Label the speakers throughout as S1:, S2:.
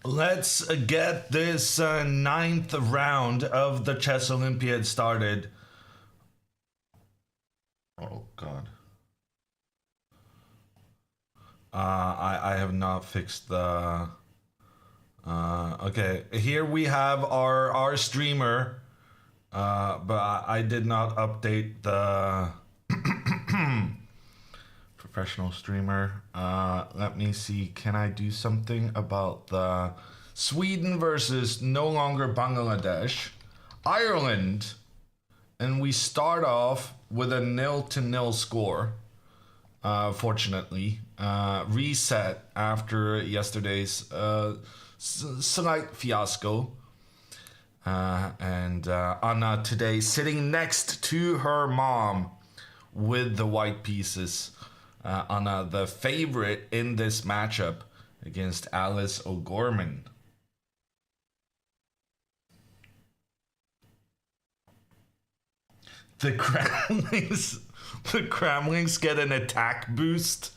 S1: Let's get this ninth round of the Chess Olympiad started. Oh God. I have not fixed the. Okay, here we have our streamer, but I did not update the professional streamer. Let me see. Can I do something about the Sweden versus no longer Bangladesh, Ireland, and we start off with a 0-0 score. Fortunately, reset after yesterday's slight fiasco. And Anna today sitting next to her mom with the white pieces. Anna, the favorite in this matchup against Alice O'Gorman. The Cramlings get an attack boost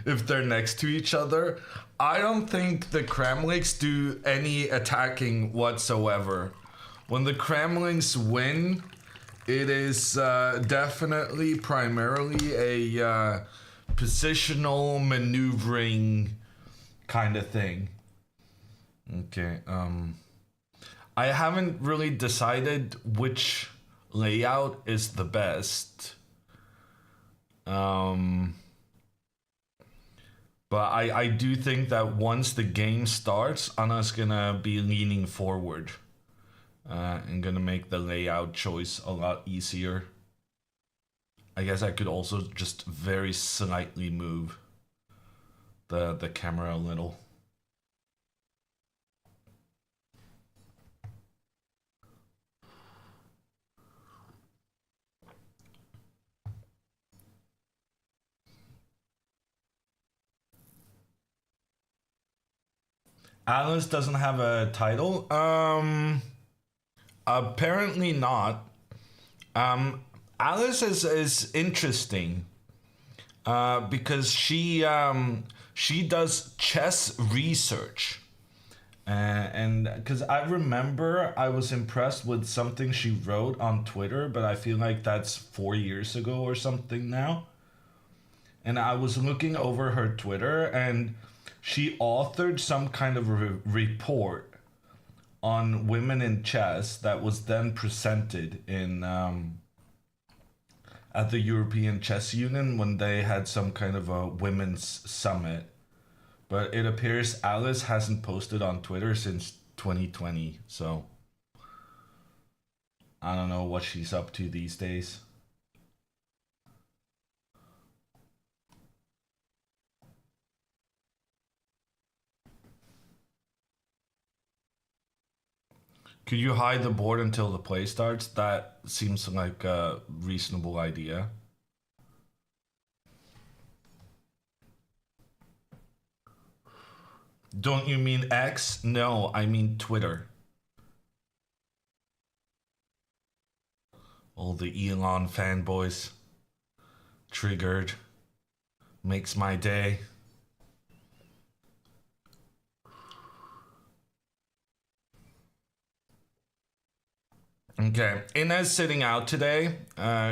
S1: if they're next to each other. I don't think the Cramlings do any attacking whatsoever. When the Cramlings win, it is definitely primarily a positional maneuvering kind of thing. Okay, I haven't really decided which layout is the best. But I do think that once the game starts, Anna's gonna be leaning forward and gonna make the layout choice a lot easier. I guess I could also just very slightly move the camera a little. Alice doesn't have a title. Apparently not. Alice is interesting. Because she does chess research. And because I remember I was impressed with something she wrote on Twitter, but I feel like that's 4 years ago or something now. And I was looking over her Twitter, and she authored some kind of report on women in chess that was then presented in at the European Chess Union when they had some kind of a women's summit. But it appears Alice hasn't posted on Twitter since 2020, so I don't know what she's up to these days. Could you hide the board until the play starts? That seems like a reasonable idea. Don't you mean X? No, I mean Twitter. All the Elon fanboys. Triggered. Makes my day. Okay, Inez sitting out today.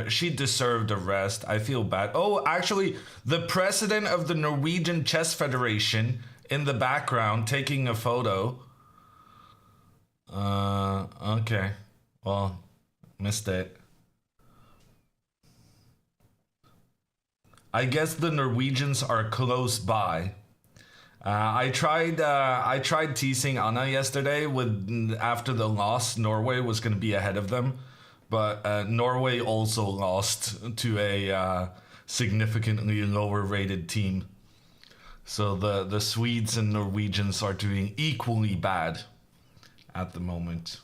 S1: She deserved a rest. I feel bad. Oh, actually, the president of the Norwegian Chess Federation in the background taking a photo. Okay. Well, missed it. I guess the Norwegians are close by. I tried teasing Anna yesterday with after the loss Norway was going to be ahead of them, but Norway also lost to a significantly lower rated team. So the Swedes and Norwegians are doing equally bad at the moment.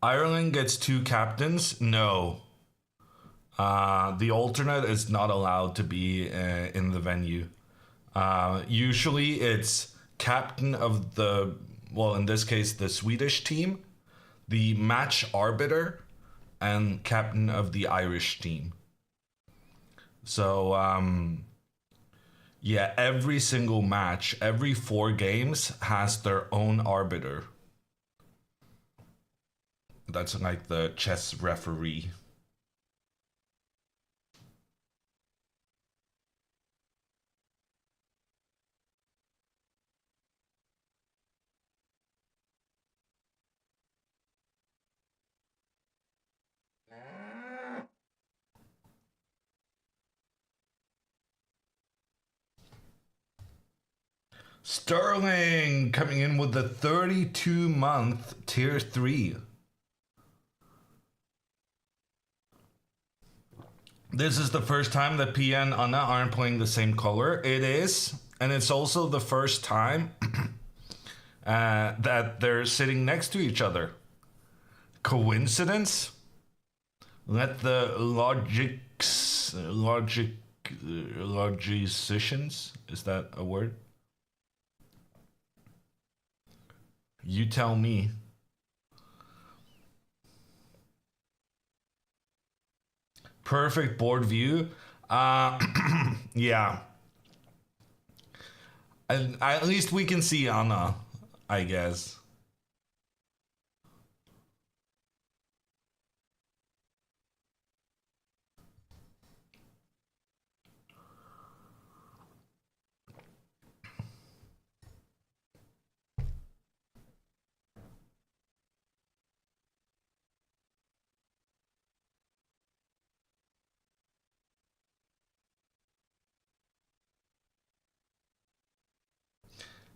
S1: Ireland gets 2 captains? No. The alternate is not allowed to be in the venue. Usually it's captain of the well, in this case, the Swedish team, the match arbiter, and captain of the Irish team. So, yeah, every single match, every 4 games has their own arbiter. That's like the chess referee. Sterling coming in with the 32-month tier 3. This is the first time that Pia and Anna aren't playing the same color. It is, and it's also the first time that they're sitting next to each other. Coincidence? Let the logicians, is that a word? You tell me. Perfect board view. Yeah. At least we can see Anna, I guess.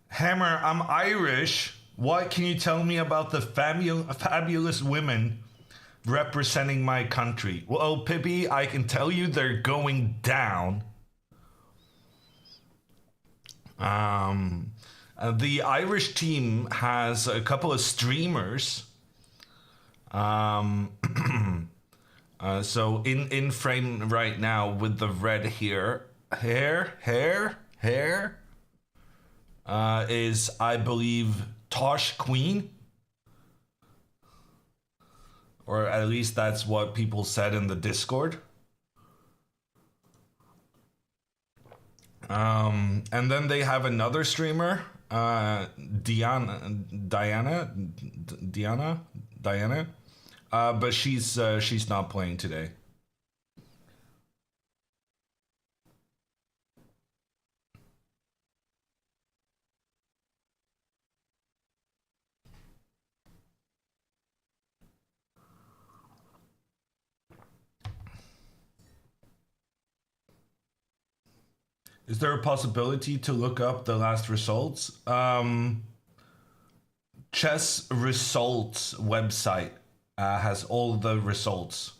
S1: Hammer, I'm Irish. What can you tell me about the fabulous women representing my country? Well, Pippi, I can tell you they're going down. The Irish team has a couple of streamers. So in frame right now with the red hair is, I believe, Tosh Queen. Or at least that's what people said in the Discord. And then they have another streamer, Diana. But she's not playing today. Is there a possibility to look up the last results? Chess Results website has all the results.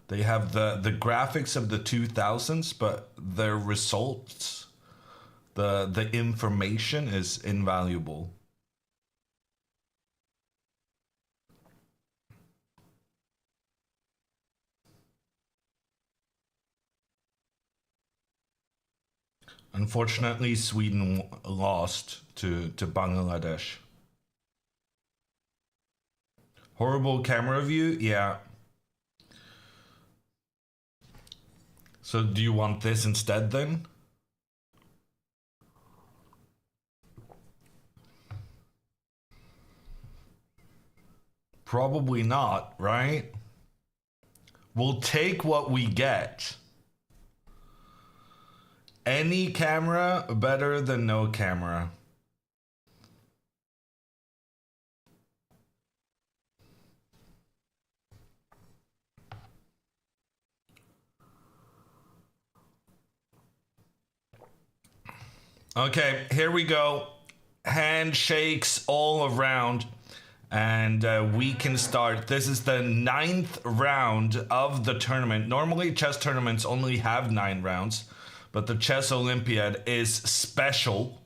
S1: They have the graphics of the 2000s, but their results, the information is invaluable. Unfortunately, Sweden lost to Bangladesh. Horrible camera view? Yeah. So do you want this instead then? Probably not, right? We'll take what we get. Any camera better than no camera. Okay, here we go. Handshakes all around. And we can start. This is the 9th round of the tournament. Normally, chess tournaments only have 9 rounds. But the Chess Olympiad is special,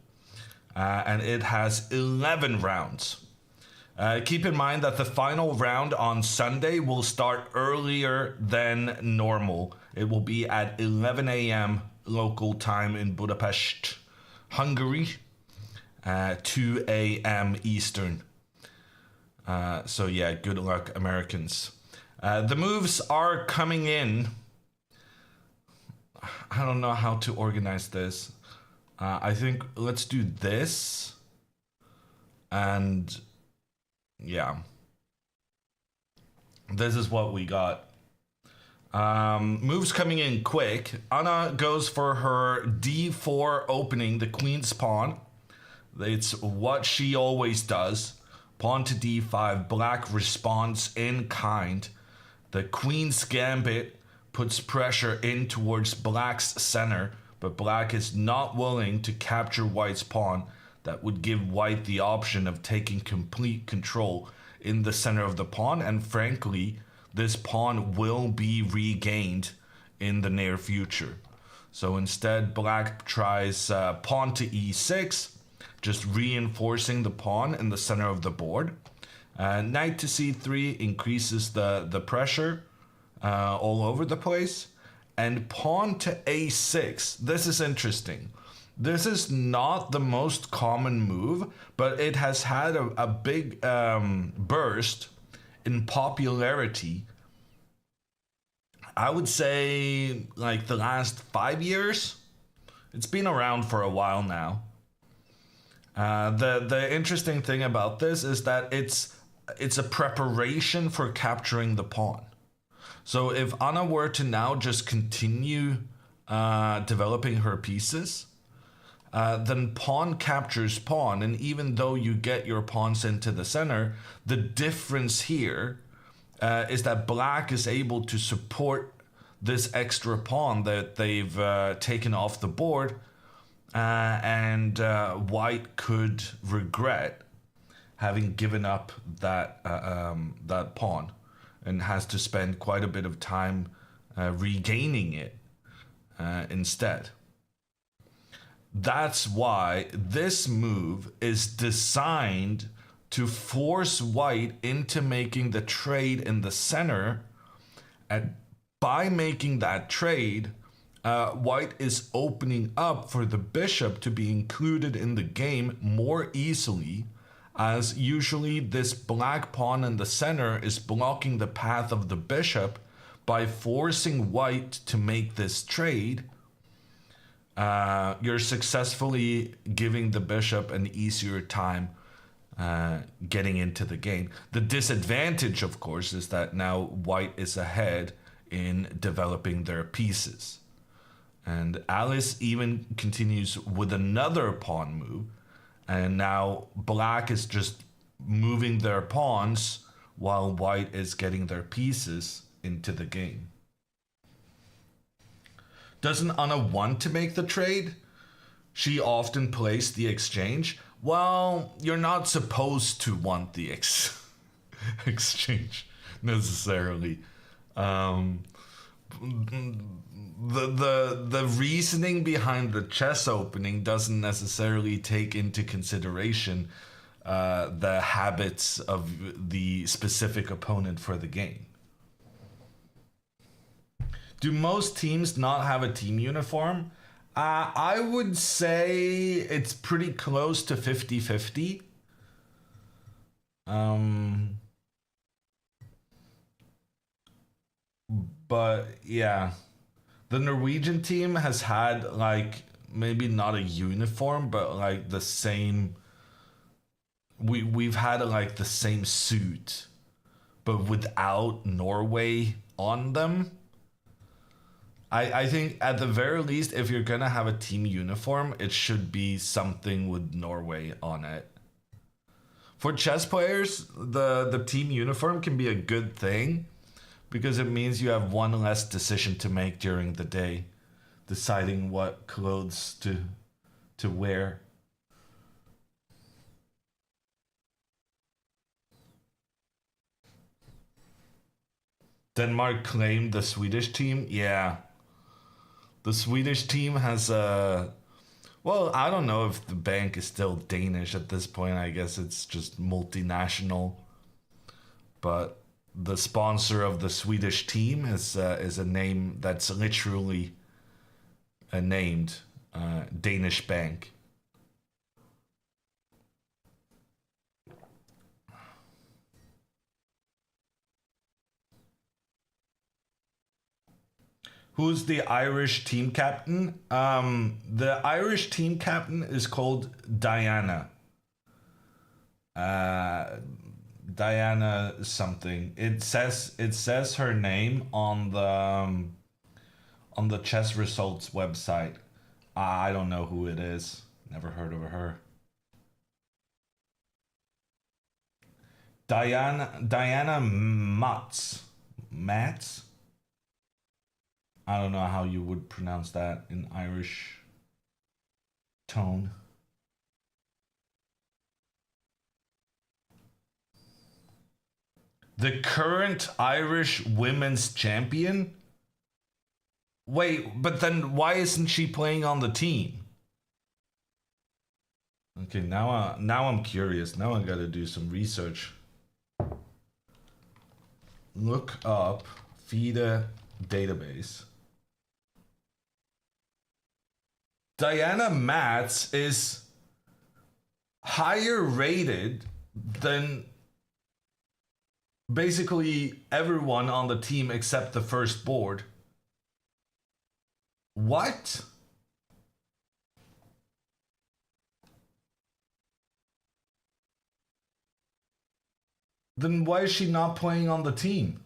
S1: and it has 11 rounds. Keep in mind that the final round on Sunday will start earlier than normal. It will be at 11 a.m. local time in Budapest, Hungary. 2 a.m. Eastern. So yeah, good luck, Americans. The moves are coming in. I don't know how to organize this. I think let's do this. And yeah, this is what we got. Moves coming in quick. Anna goes for her d4 opening, the queen's pawn. It's what she always does. Pawn to d5. Black responds in kind. The queen's gambit puts pressure in towards black's center, but black is not willing to capture white's pawn. That would give white the option of taking complete control in the center of the pawn, and frankly, this pawn will be regained in the near future. So instead, black tries pawn to e6, just reinforcing the pawn in the center of the board. Knight to c3 increases the pressure all over the place. And pawn to a6. This is interesting. This is not the most common move, but it has had a big burst in popularity. I would say like the last 5 years. It's been around for a while now. The interesting thing about this is that it's a preparation for capturing the pawn. So if Anna were to now just continue developing her pieces, then pawn captures pawn, and even though you get your pawns into the center, the difference here is that black is able to support this extra pawn that they've taken off the board, and white could regret having given up that pawn, and has to spend quite a bit of time regaining it instead. That's why this move is designed to force white into making the trade in the center. And by making that trade, white is opening up for the bishop to be included in the game more easily, as usually this black pawn in the center is blocking the path of the bishop. By forcing white to make this trade, you're successfully giving the bishop an easier time getting into the game. The disadvantage, of course, is that now white is ahead in developing their pieces. And Alice even continues with another pawn move, and now black is just moving their pawns while white is getting their pieces into the game. Doesn't Anna want to make the trade? She often plays the exchange. Well, you're not supposed to want the exchange necessarily. The reasoning behind the chess opening doesn't necessarily take into consideration the habits of the specific opponent for the game. Do most teams not have a team uniform? I would say it's pretty close to 50-50. But yeah, the Norwegian team has had like maybe not a uniform, but like the same. We've had like the same suit, but without Norway on them. I think at the very least, if you're gonna have a team uniform, it should be something with Norway on it. For chess players, the team uniform can be a good thing, because it means you have one less decision to make during the day, deciding what clothes to wear. Denmark claimed the Swedish team. Yeah. The Swedish team has a... Well, I don't know if the bank is still Danish at this point. I guess it's just multinational. But the sponsor of the Swedish team is a name that's literally named Danish Bank. Who's the Irish team captain? The Irish team captain is called Diana. Uh, Diana something. It says her name on the chess results website. I don't know who it is. Never heard of her. Diana Mats. I don't know how you would pronounce that in Irish tone. The current Irish women's champion? Wait, but then why isn't she playing on the team? Okay, now I'm curious. Now I gotta do some research. Look up Fide database. Diana Mats is higher rated than basically everyone on the team except the first board. What? Then why is she not playing on the team?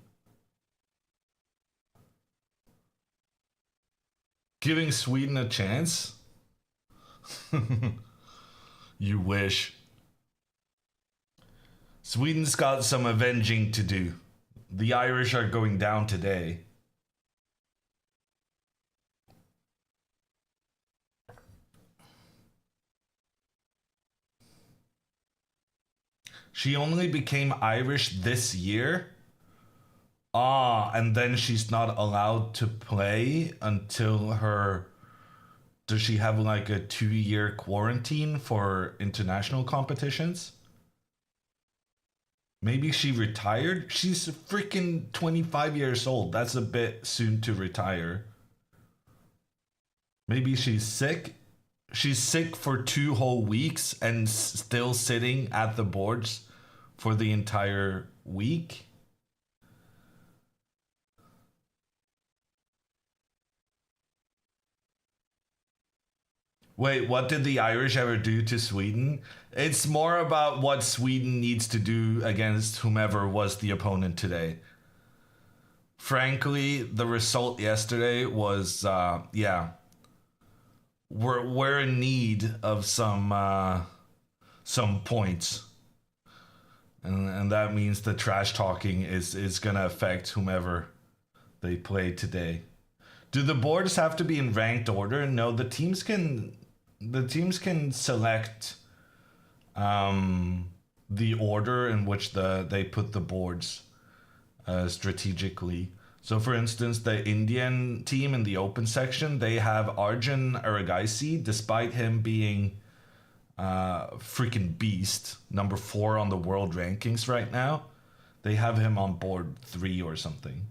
S1: Giving Sweden a chance? You wish. Sweden's got some avenging to do. The Irish are going down today. She only became Irish this year? Ah, and then she's not allowed to play until her. Does she have like a 2-year quarantine for international competitions? Maybe she retired? She's freaking 25 years old. That's a bit soon to retire. Maybe she's sick? She's sick for 2 whole weeks and still sitting at the boards for the entire week? Wait, what did the Irish ever do to Sweden? It's more about what Sweden needs to do against whomever was the opponent today. Frankly, the result yesterday was, yeah, we're in need of some points, and that means the trash talking is gonna affect whomever they play today. Do the boards have to be in ranked order? No, the teams can select the order in which they put the boards strategically. So, for instance, the Indian team in the open section, they have Arjun Aragaisi, despite him being freaking beast, number 4 on the world rankings right now. They have him on board 3 or something.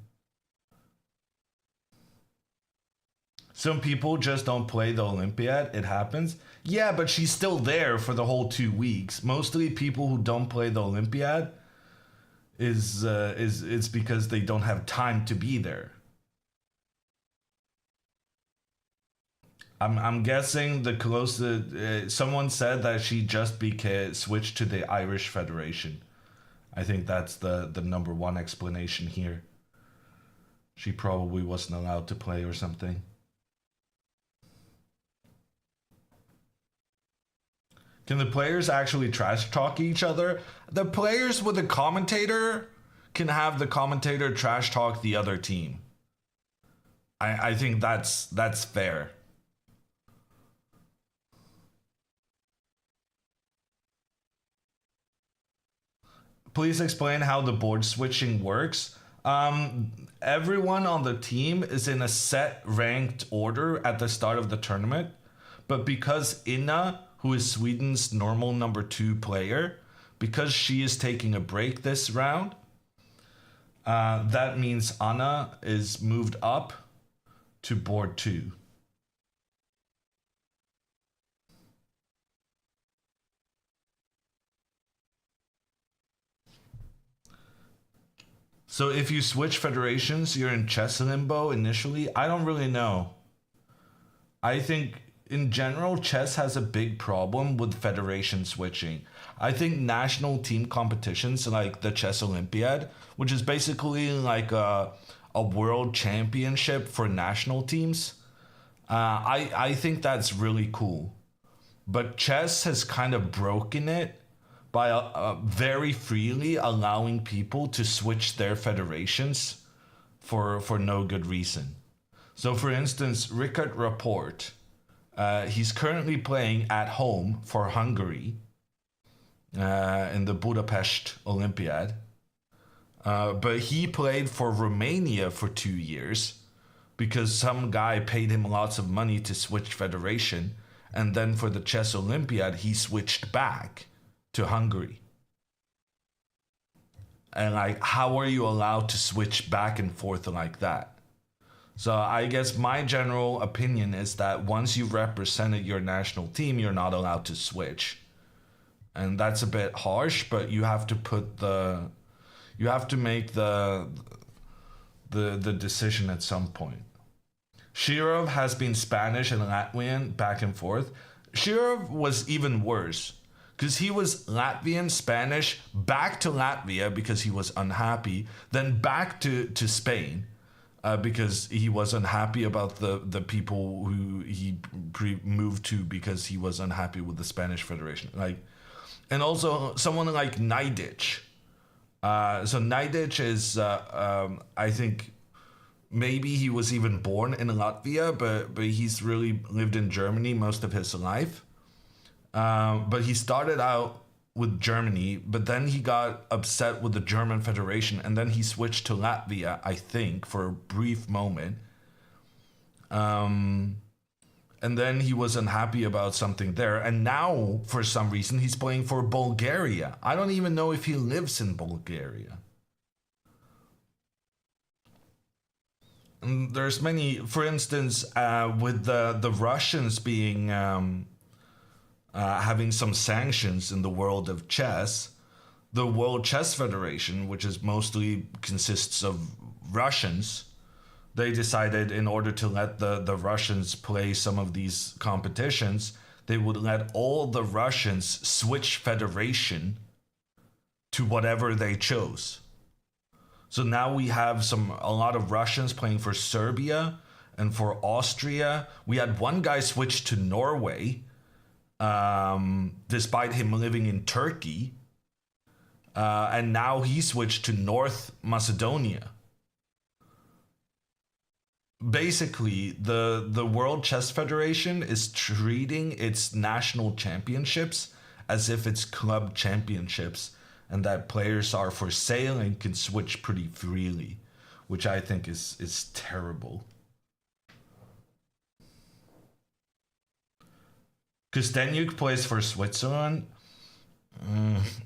S1: Some people just don't play the Olympiad. It happens. Yeah, but she's still there for the whole 2 weeks. Mostly people who don't play the Olympiad is it's because they don't have time to be there. I'm guessing the closest. Someone said that she just became switched to the Irish Federation. I think that's the number one explanation here. She probably wasn't allowed to play or something. Can the players actually trash talk each other? The players with a commentator can have the commentator trash talk the other team. I think that's fair. Please explain how the board switching works. Everyone on the team is in a set ranked order at the start of the tournament, but because Inna, who is Sweden's normal number 2 player, because she is taking a break this round, that means Anna is moved up to board 2. So if you switch federations, you're in chess limbo initially. I don't really know. I think in general, chess has a big problem with federation switching. I think national team competitions like the Chess Olympiad, which is basically like a world championship for national teams, I think that's really cool. But chess has kind of broken it by very freely allowing people to switch their federations for no good reason. So, for instance, Rickard Rapport, he's currently playing at home for Hungary in the Budapest Olympiad. But he played for Romania for 2 years because some guy paid him lots of money to switch federation. And then for the Chess Olympiad, he switched back to Hungary. And like, how are you allowed to switch back and forth like that? So I guess my general opinion is that once you've represented your national team, you're not allowed to switch. And that's a bit harsh, but you have to make the decision at some point. Shirov has been Spanish and Latvian back and forth. Shirov was even worse because he was Latvian, Spanish, back to Latvia because he was unhappy, then back to Spain because he was unhappy about the people who he moved to because he was unhappy with the Spanish Federation. And also someone like Naidic. So Naidic is, I think, maybe he was even born in Latvia, but he's really lived in Germany most of his life. But he started out with Germany, but then he got upset with the German Federation, and then he switched to Latvia, I think, for a brief moment. And then he was unhappy about something there, and now, for some reason, he's playing for Bulgaria. I don't even know if he lives in Bulgaria. And there's many, for instance, with the Russians being having some sanctions in the world of chess, the World Chess Federation, which is mostly consists of Russians, they decided in order to let the Russians play some of these competitions, they would let all the Russians switch federation to whatever they chose. So now we have a lot of Russians playing for Serbia and for Austria. We had one guy switch to Norway, despite him living in Turkey. And now he switched to North Macedonia. Basically, the World Chess Federation is treating its national championships as if it's club championships, and that players are for sale and can switch pretty freely, which I think is terrible. Kostenyuk plays for Switzerland.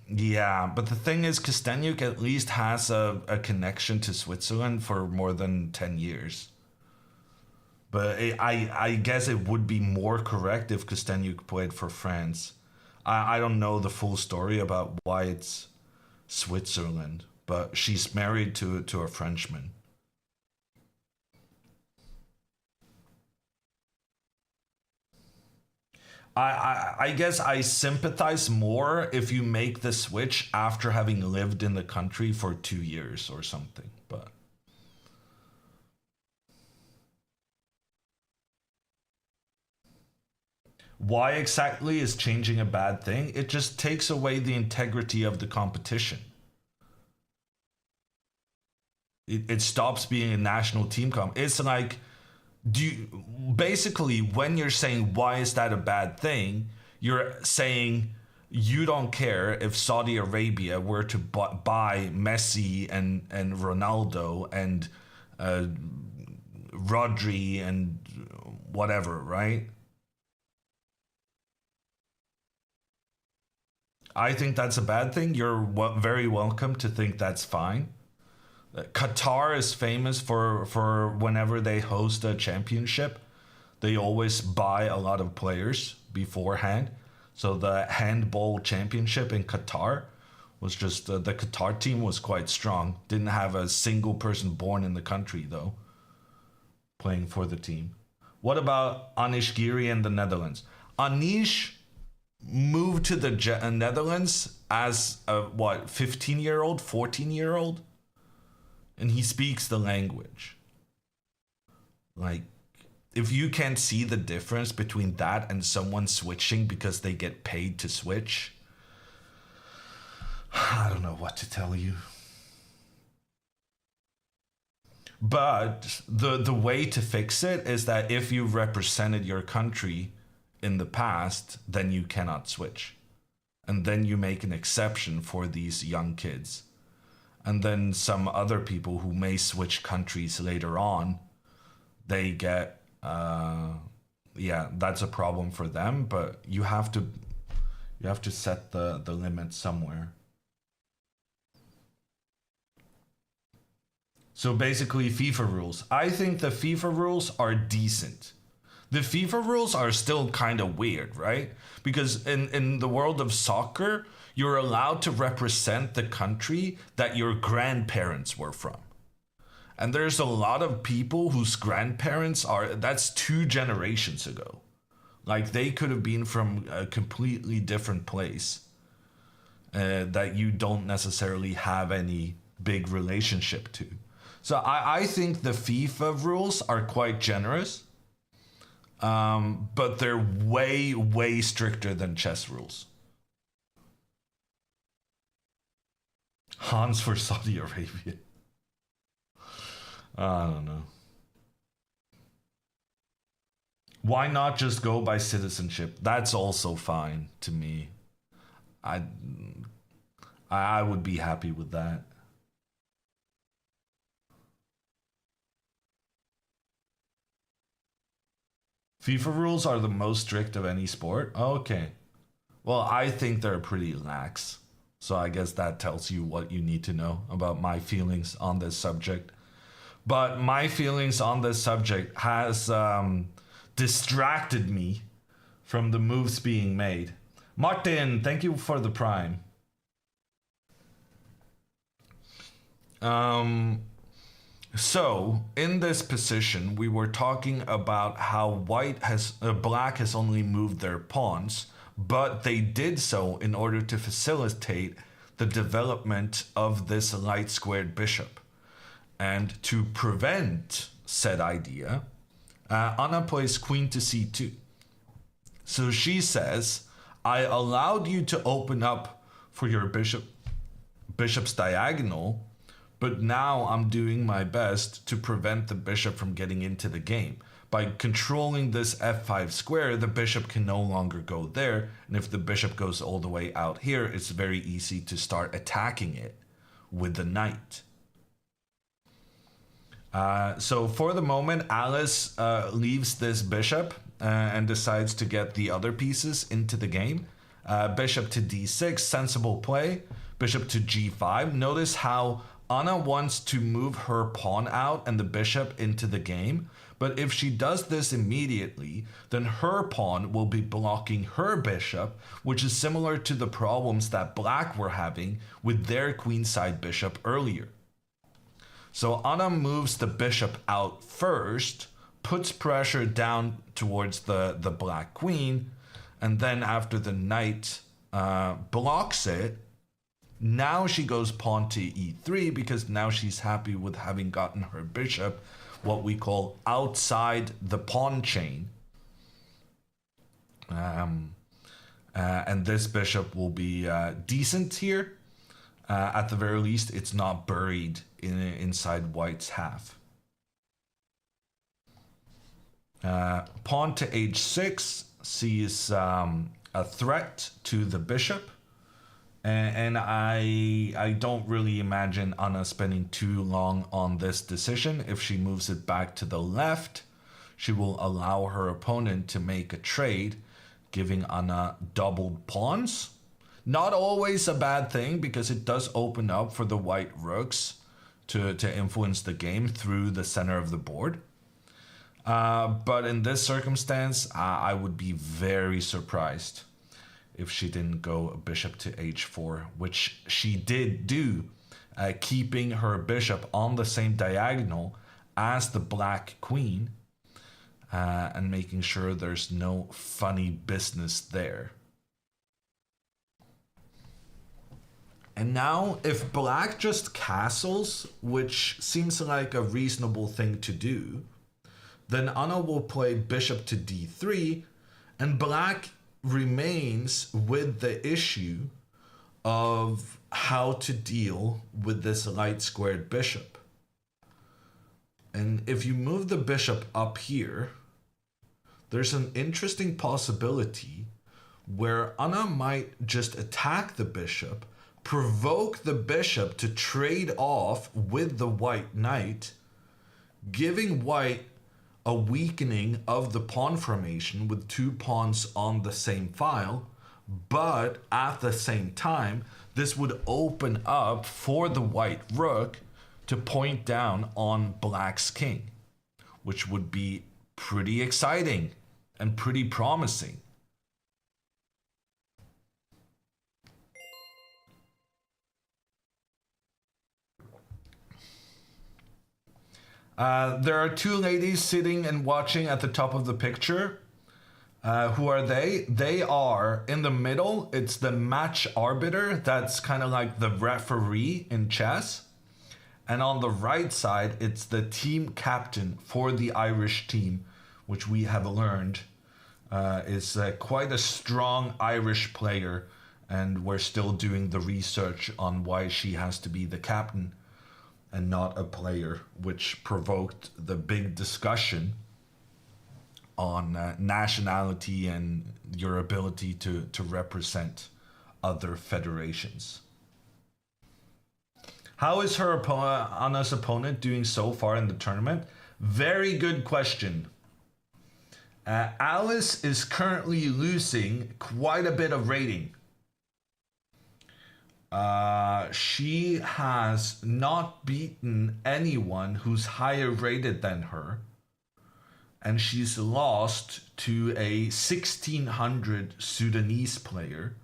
S1: Yeah, but the thing is, Kostenyuk at least has a connection to Switzerland for more than 10 years. But I guess it would be more correct if Kostenyuk played for France. I don't know the full story about why it's Switzerland, but she's married to a Frenchman. I guess I sympathize more if you make the switch after having lived in the country for 2 years or something, but why exactly is changing a bad thing? It just takes away the integrity of the competition. It stops being a national team It's like, basically, when you're saying why is that a bad thing, you're saying you don't care if Saudi Arabia were to buy Messi and Ronaldo and Rodri and whatever, right? I think that's a bad thing. You're very welcome to think that's fine. Qatar is famous for whenever they host a championship, they always buy a lot of players beforehand. So the handball championship in Qatar Was just the Qatar team was quite strong. Didn't have a single person born in the country though, playing for the team. What about Anish Giri in the Netherlands? Anish moved to the Netherlands as a 15-year-old, 14-year-old, and he speaks the language. Like, if you can't see the difference between that and someone switching because they get paid to switch, I don't know what to tell you. But the way to fix it is that if you've represented your country in the past, then you cannot switch. And then you make an exception for these young kids. And then some other people who may switch countries later on, they get, that's a problem for them, but you have to set the limit somewhere. So basically FIFA rules. I think the FIFA rules are decent. The FIFA rules are still kind of weird, right? Because in the world of soccer, you're allowed to represent the country that your grandparents were from. And there's a lot of people whose grandparents that's 2 generations ago. Like, they could have been from a completely different place that you don't necessarily have any big relationship to. So I think the FIFA rules are quite generous. But they're way, way stricter than chess rules. Hans for Saudi Arabia. I don't know. Why not just go by citizenship? That's also fine to me. I would be happy with that. FIFA rules are the most strict of any sport? Okay. Well, I think they're pretty lax. So I guess that tells you what you need to know about my feelings on this subject. But my feelings on this subject has distracted me from the moves being made. Martin, thank you for the prime. So in this position, we were talking about how black has only moved their pawns, but they did so in order to facilitate the development of this light squared bishop. And to prevent said idea, Anna plays queen to c2. So she says, I allowed you to open up for your bishop's diagonal, but now I'm doing my best to prevent the bishop from getting into the game. By controlling this f5 square, the bishop can no longer go there. And if the bishop goes all the way out here, it's very easy to start attacking it with the knight. So for the moment, Alice leaves this bishop and decides to get the other pieces into the game. Bishop to d6, sensible play. Bishop to g5. Notice how Anna wants to move her pawn out and the bishop into the game. But if she does this immediately, then her pawn will be blocking her bishop, which is similar to the problems that black were having with their queenside bishop earlier. So Anna moves the bishop out first, puts pressure down towards the black queen, and then after the knight blocks it, now she goes pawn to e3 because now she's happy with having gotten her bishop, what we call outside the pawn chain. And this bishop will be decent here. At the very least, it's not buried inside white's half. Pawn to h6 sees a threat to the bishop. And I don't really imagine Anna spending too long on this decision. If she moves it back to the left, she will allow her opponent to make a trade, giving Anna doubled pawns. Not always a bad thing, because it does open up for the white rooks to influence the game through the center of the board. But in this circumstance, I would be very surprised if she didn't go bishop to h4, which she did do, keeping her bishop on the same diagonal as the black queen, and making sure there's no funny business there. And now, if black just castles, which seems like a reasonable thing to do, then Anna will play bishop to d3, and black remains with the issue of how to deal with this light squared bishop. And if you move the bishop up here, there's an interesting possibility where Anna might just attack the bishop, provoke the bishop to trade off with the white knight, giving white a weakening of the pawn formation with two pawns on the same file, but at the same time, this would open up for the white rook to point down on black's king, which would be pretty exciting and pretty promising. There are two ladies sitting and watching at the top of the picture. Who are they? They are, in the middle, it's the match arbiter. That's kind of like the referee in chess. And on the right side, it's the team captain for the Irish team, which we have learned is quite a strong Irish player. And we're still doing the research on why she has to be the captain and not a player, which provoked the big discussion on nationality and your ability to represent other federations. How is her Anna's opponent doing so far in the tournament? Very good question. Alice is currently losing quite a bit of rating. She has not beaten anyone who's higher rated than her. And she's lost to a 1600 Sudanese player.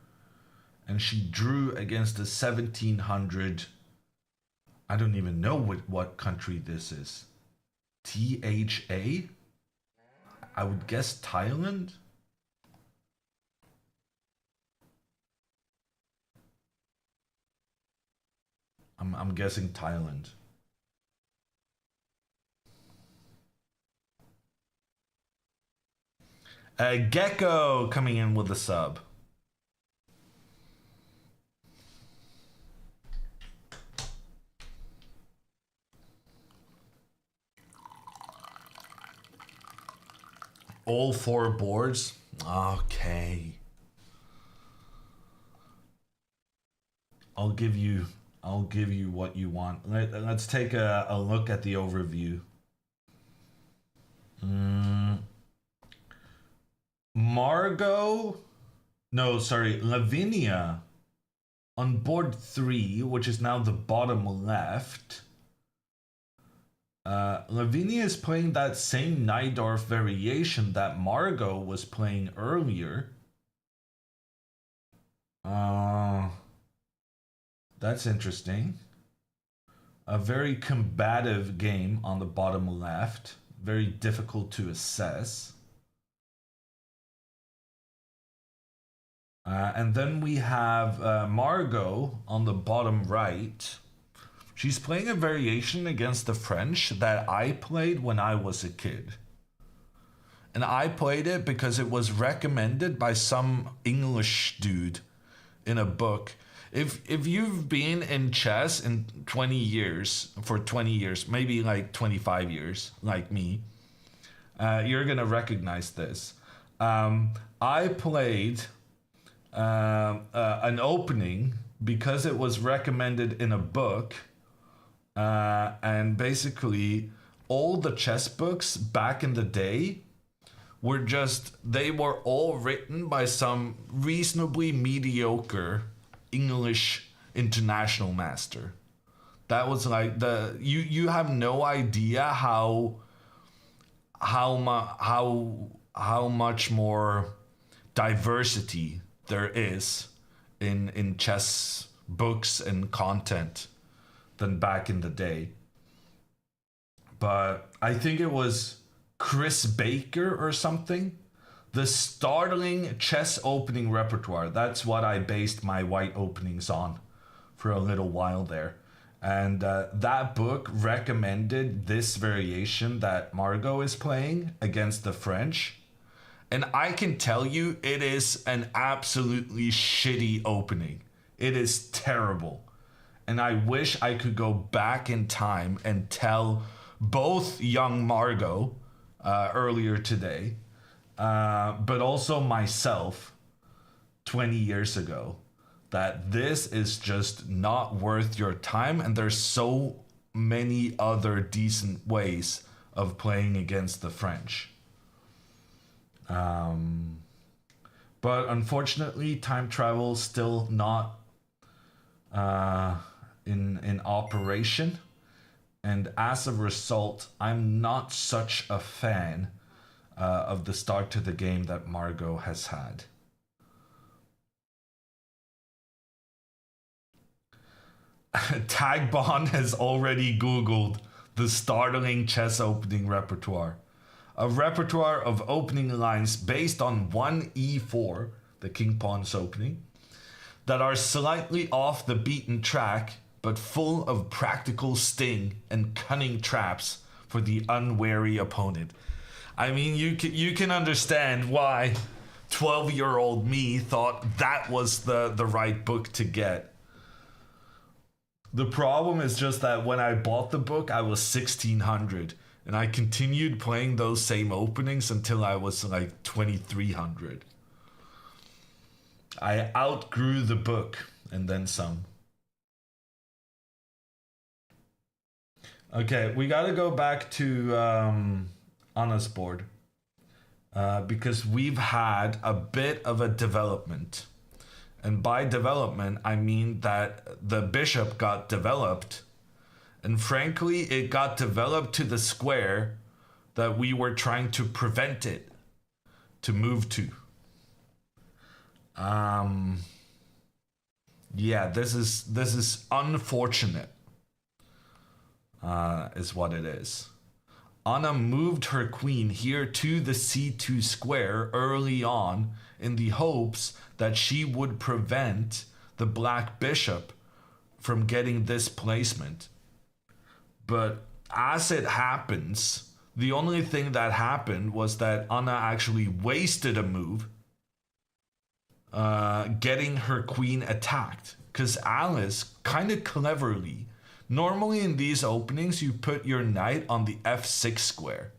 S1: And she drew against a 1700. I don't even know what country this is. THA? I would guess Thailand? I'm guessing Thailand. Gecko coming in with a sub. All four boards? Okay. I'll give you what you want. Let's take a look at the overview. Lavinia on board 3, which is now the bottom left. Lavinia is playing that same Najdorf variation that Margot was playing earlier. That's interesting. A very combative game on the bottom left. Very difficult to assess. And then we have Margot on the bottom right. She's playing a variation against the French that I played when I was a kid. And I played it because it was recommended by some English dude in a book. If you've been in chess in 20 years, maybe like 25 years, like me, you're going to recognize this. I played an opening because it was recommended in a book, and basically all the chess books back in the day they were all written by some reasonably mediocre English international master. That was like you have no idea how much more diversity there is in chess books and content than back in the day. But I think it was Chris Baker or something. The startling chess opening repertoire. That's what I based my white openings on for a little while there. And that book recommended this variation that Margot is playing against the French. And I can tell you, it is an absolutely shitty opening. It is terrible. And I wish I could go back in time and tell both young Margot earlier today, but also myself 20 years ago, that this is just not worth your time. And there's so many other decent ways of playing against the French. But unfortunately, time travel still not in operation. And as a result, I'm not such a fan of the start to the game that Margot has had. Tagbon has already Googled the startling chess opening repertoire. A repertoire of opening lines based on 1e4, the king pawn's opening, that are slightly off the beaten track, but full of practical sting and cunning traps for the unwary opponent. I mean, you can understand why 12-year-old me thought that was the right book to get. The problem is just that when I bought the book, I was 1600, and I continued playing those same openings until I was like 2300. I outgrew the book and then some. Okay, we gotta go back to Anna's board because we've had a bit of a development. And by development, I mean that the bishop got developed. And frankly, it got developed to the square that we were trying to prevent it to move to. Yeah, this is unfortunate, is what it is. Anna moved her queen here to the c2 square early on in the hopes that she would prevent the black bishop from getting this placement. But as it happens, the only thing that happened was that Anna actually wasted a move getting her queen attacked. Because Alice, kind of cleverly, normally in these openings, you put your knight on the f6 square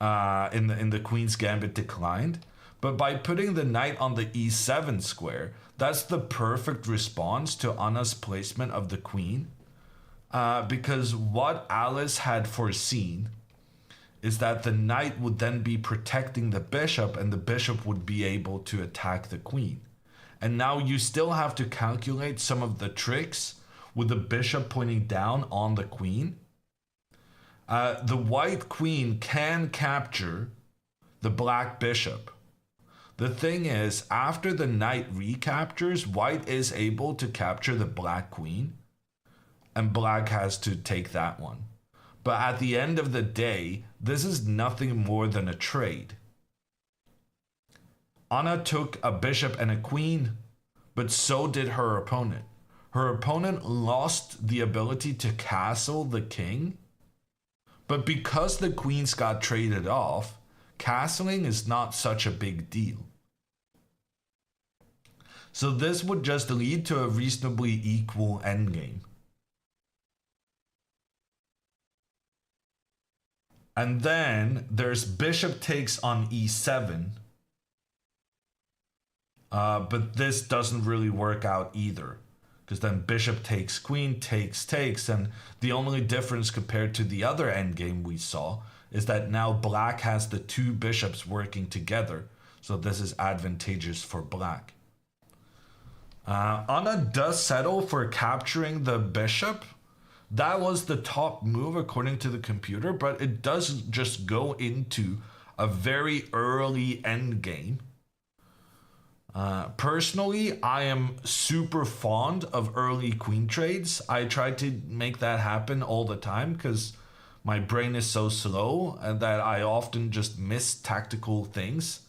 S1: in the Queen's Gambit Declined. But by putting the knight on the e7 square, that's the perfect response to Anna's placement of the queen. Because what Alice had foreseen is that the knight would then be protecting the bishop and the bishop would be able to attack the queen. And now you still have to calculate some of the tricks with the bishop pointing down on the queen. The white queen can capture the black bishop. The thing is, after the knight recaptures, white is able to capture the black queen, and black has to take that one. But at the end of the day, this is nothing more than a trade. Anna took a bishop and a queen, but so did her opponent. Her opponent lost the ability to castle the king, but because the queens got traded off, castling is not such a big deal. So this would just lead to a reasonably equal endgame. And then there's bishop takes on e7. But this doesn't really work out either. Because then bishop takes, queen takes, and the only difference compared to the other endgame we saw is that now black has the two bishops working together. So this is advantageous for black. Anna does settle for capturing the bishop. That was the top move according to the computer, but it does just go into a very early endgame. Personally, I am super fond of early queen trades. I try to make that happen all the time because my brain is so slow and that I often just miss tactical things.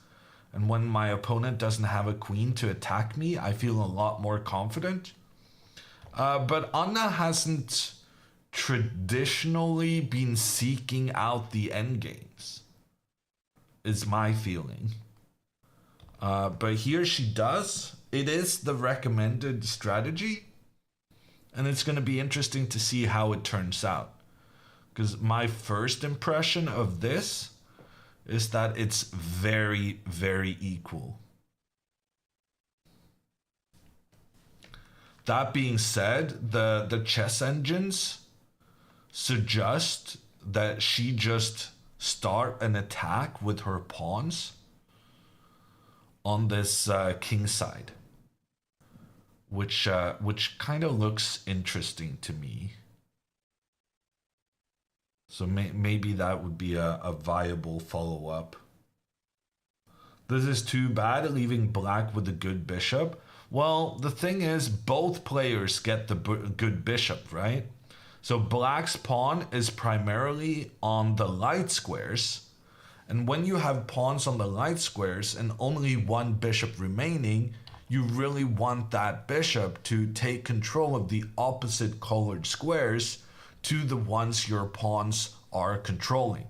S1: And when my opponent doesn't have a queen to attack me, I feel a lot more confident. But Anna hasn't traditionally been seeking out the endgames, is my feeling. But here she does. It is the recommended strategy, and it's going to be interesting to see how it turns out. Because my first impression of this is that it's very, very equal. That being said, the chess engines suggest that she just start an attack with her pawns on this king side, which kind of looks interesting to me. So maybe that would be a viable follow up. This is too bad, leaving black with a good bishop. Well, the thing is, both players get the good bishop, right? So black's pawn is primarily on the light squares. And when you have pawns on the light squares and only one bishop remaining, you really want that bishop to take control of the opposite colored squares to the ones your pawns are controlling.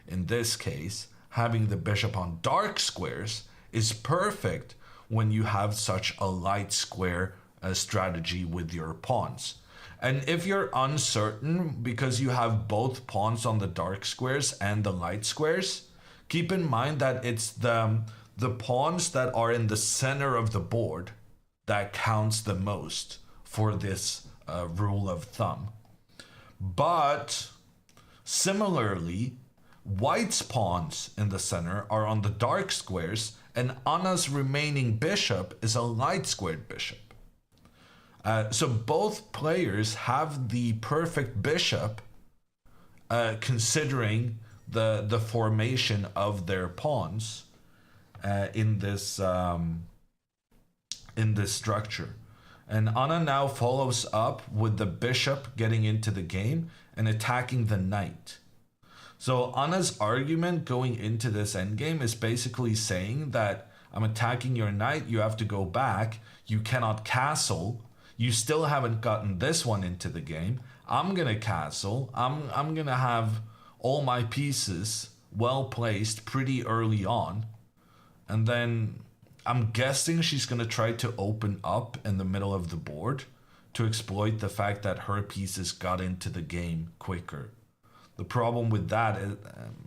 S1: In this case, having the bishop on dark squares is perfect when you have such a light square strategy with your pawns. And if you're uncertain because you have both pawns on the dark squares and the light squares, keep in mind that it's the pawns that are in the center of the board that counts the most for this rule of thumb. But similarly, white's pawns in the center are on the dark squares, and Anna's remaining bishop is a light squared bishop. So both players have the perfect bishop considering the formation of their pawns in this structure. And Anna now follows up with the bishop getting into the game and attacking the knight. So Anna's argument going into this endgame is basically saying that I'm attacking your knight, you have to go back, you cannot castle, you still haven't gotten this one into the game. I'm gonna castle, I'm gonna have all my pieces well placed pretty early on. And then I'm guessing she's going to try to open up in the middle of the board to exploit the fact that her pieces got into the game quicker. The problem with that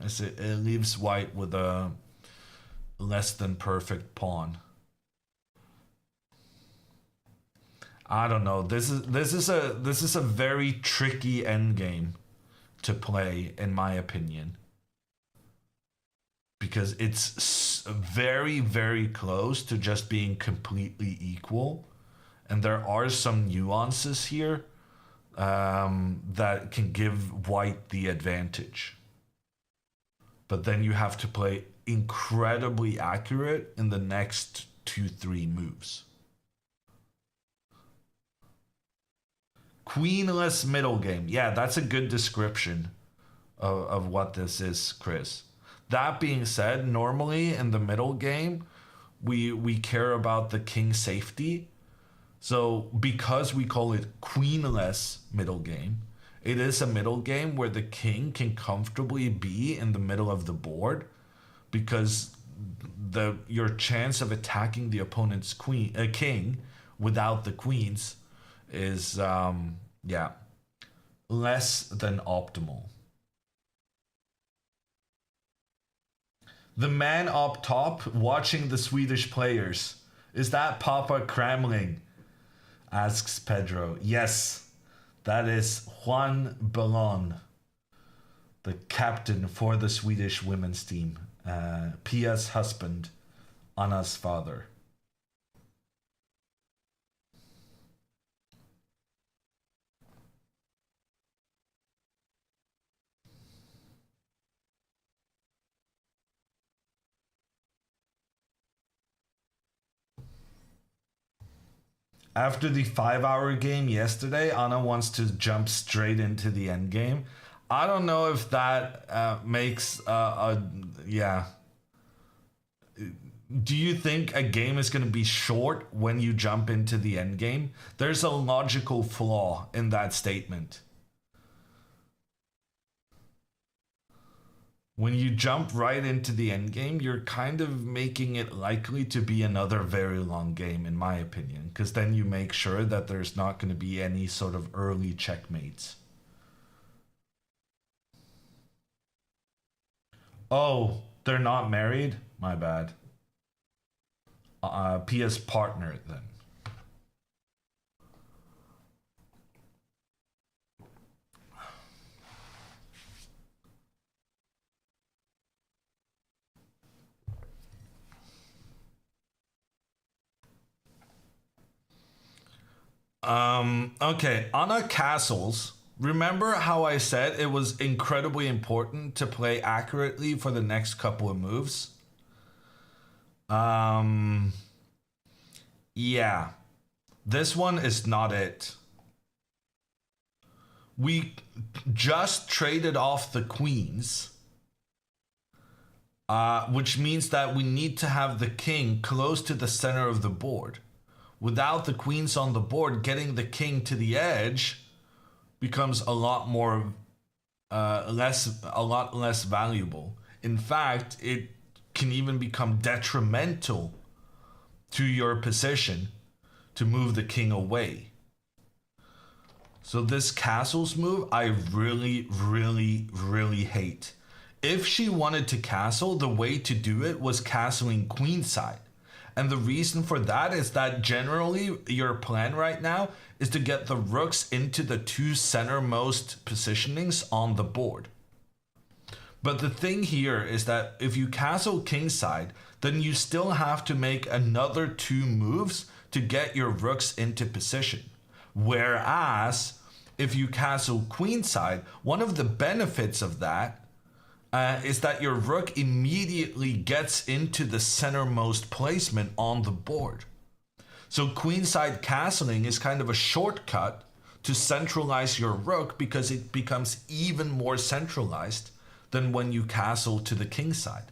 S1: is it leaves white with a less than perfect pawn. I don't know. This is a very tricky endgame to play, in my opinion, because it's very, very close to just being completely equal. And there are some nuances here that can give white the advantage. But then you have to play incredibly accurate in the next 2-3 moves. Queenless middle game. Yeah, that's a good description of what this is, Chris. That being said, normally in the middle game, we care about the king safety. So because we call it queenless middle game, it is a middle game where the king can comfortably be in the middle of the board because your chance of attacking the opponent's king without the queens is less than optimal. The man up top watching the Swedish players. Is that Papa Kramling? Asks Pedro. Yes, that is Juan Ballon, the captain for the Swedish women's team. Pia's husband, Anna's father. After the 5 hour game yesterday, Anna wants to jump straight into the end game. I don't know if that makes yeah. Do you think a game is going to be short when you jump into the end game? There's a logical flaw in that statement. When you jump right into the end game, you're kind of making it likely to be another very long game, in my opinion, because then you make sure that there's not going to be any sort of early checkmates. Oh, they're not married? My bad. Pia's partner then. Okay, Anna Castles. Remember how I said it was incredibly important to play accurately for the next couple of moves? Um, yeah. This one is not it. We just traded off the queens, which means that we need to have the king close to the center of the board. Without the queens on the board, getting the king to the edge becomes a lot less valuable. In fact, it can even become detrimental to your position to move the king away. So this castles move, I really, really, really hate. If she wanted to castle, the way to do it was castling queenside. And the reason for that is that generally your plan right now is to get the rooks into the two centermost positionings on the board. But the thing here is that if you castle kingside, then you still have to make another two moves to get your rooks into position. Whereas if you castle queenside, one of the benefits of that is that your rook immediately gets into the centermost placement on the board. So queenside castling is kind of a shortcut to centralize your rook because it becomes even more centralized than when you castle to the king side.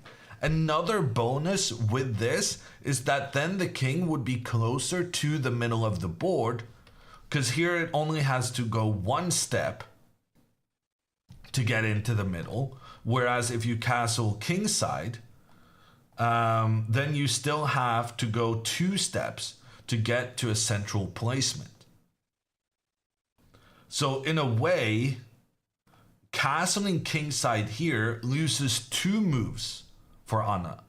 S1: Another bonus with this is that then the king would be closer to the middle of the board, because here it only has to go one step to get into the middle. Whereas if you castle kingside, then you still have to go two steps to get to a central placement. So in a way, castling kingside here loses two moves for Anna,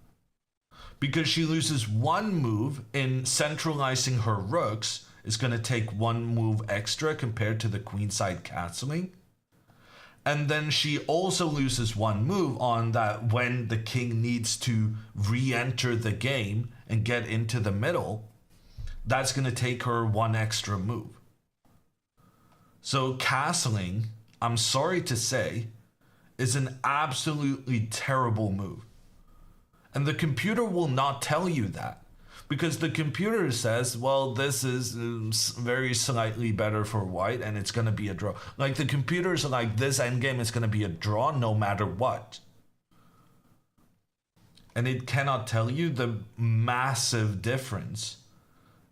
S1: because she loses one move in centralizing her rooks. Is going to take one move extra compared to the queenside castling. And then she also loses one move on that when the king needs to re-enter the game and get into the middle. That's going to take her one extra move. So castling, I'm sorry to say, is an absolutely terrible move. And the computer will not tell you that. Because the computer says, well, this is very slightly better for white and it's going to be a draw. Like the computers are like, this endgame is going to be a draw no matter what. And it cannot tell you the massive difference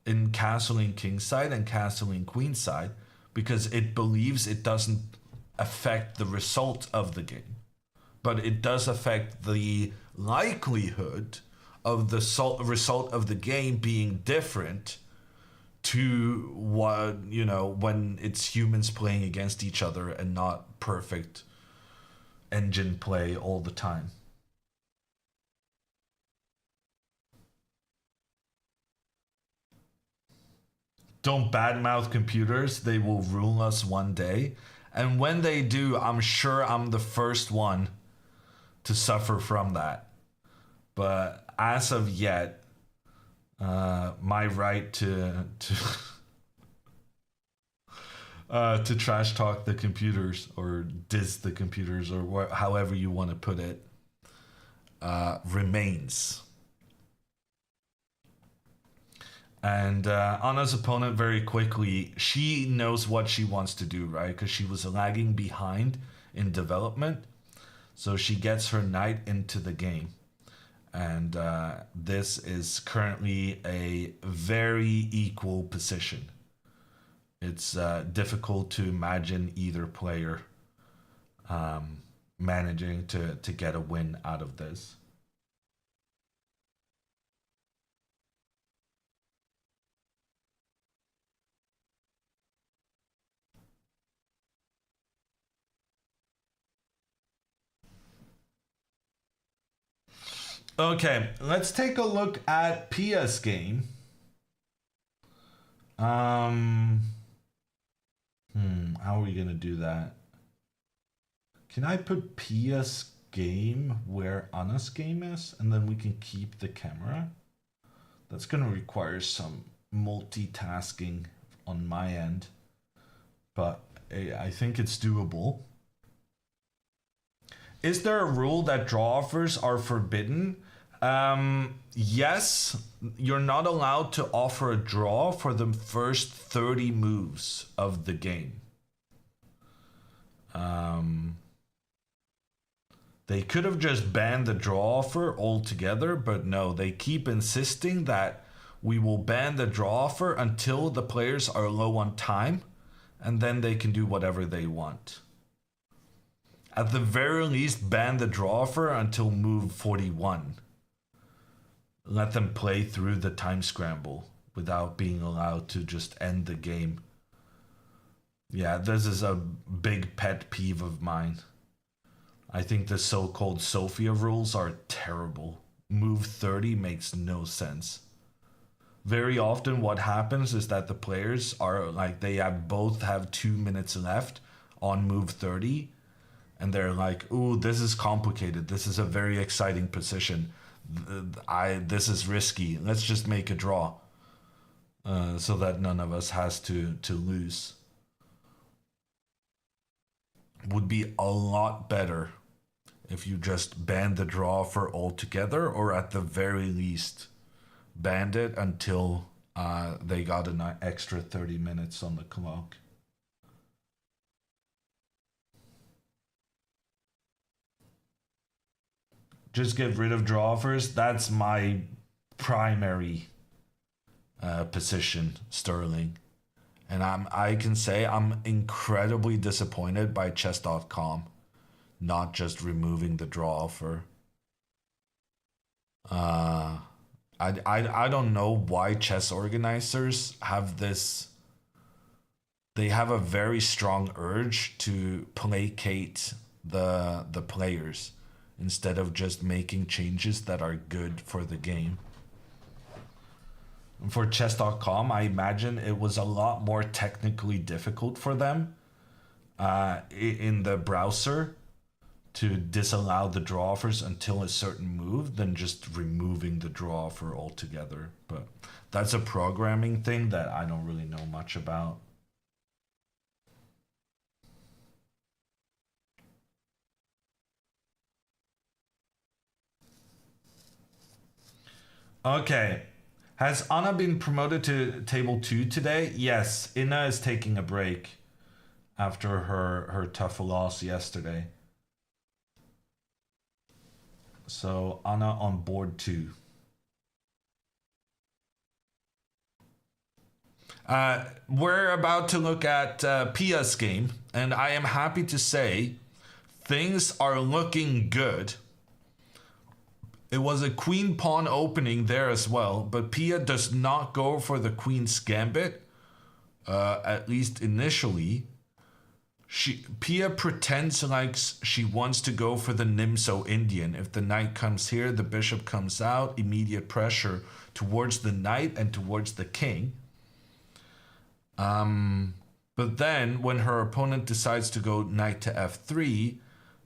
S1: in castling kingside and castling queenside, because it believes it doesn't affect the result of the game. But it does affect the likelihood of the result of the game being different to what, you know, when it's humans playing against each other and not perfect engine play all the time. Don't badmouth computers, they will rule us one day. And when they do, I'm sure I'm the first one to suffer from that. But as of yet, my right to trash talk the computers or diss the computers or however you want to put it remains. And Anna's opponent very quickly, she knows what she wants to do, right? Because she was lagging behind in development. So she gets her knight into the game. And this is currently a very equal position. It's difficult to imagine either player managing to get a win out of this. Okay, let's take a look at Pia's game. Um, how are we gonna do that? Can I put Pia's game where Anna's game is, and then we can keep the camera? That's gonna require some multitasking on my end, but I think it's doable. Is there a rule that draw offers are forbidden? Yes, you're not allowed to offer a draw for the first 30 moves of the game. They could have just banned the draw offer altogether, but no, they keep insisting that we will ban the draw offer until the players are low on time, and then they can do whatever they want. At the very least, ban the draw offer until move 41. Let them play through the time scramble without being allowed to just end the game. Yeah, this is a big pet peeve of mine. I think the so-called Sophia rules are terrible. Move 30 makes no sense. Very often what happens is that the players are like, they have both have 2 minutes left on move 30, and they're like, ooh, this is complicated. This is a very exciting position. This is risky. Let's just make a draw. So that none of us has to lose. Would be a lot better if you just banned the draw for altogether, or at the very least banned it until they got an extra 30 minutes on the clock. Just get rid of draw offers. That's my primary position, Sterling. And I can say I'm incredibly disappointed by chess.com not just removing the draw offer. I don't know why chess organizers have this. They have a very strong urge to placate the players instead of just making changes that are good for the game. For chess.com, I imagine it was a lot more technically difficult for them in the browser to disallow the draw offers until a certain move than just removing the draw offer altogether. But that's a programming thing that I don't really know much about. Okay. Has Anna been promoted to table 2 today? Yes, Inna is taking a break after her tough loss yesterday. So Anna on board 2. We're about to look at Pia's game, and I am happy to say things are looking good. It was a queen pawn opening there as well, but Pia does not go for the queen's gambit, at least initially. Pia pretends like she wants to go for the Nimso Indian. If the knight comes here, the bishop comes out, immediate pressure towards the knight and towards the king. But then when her opponent decides to go knight to f3,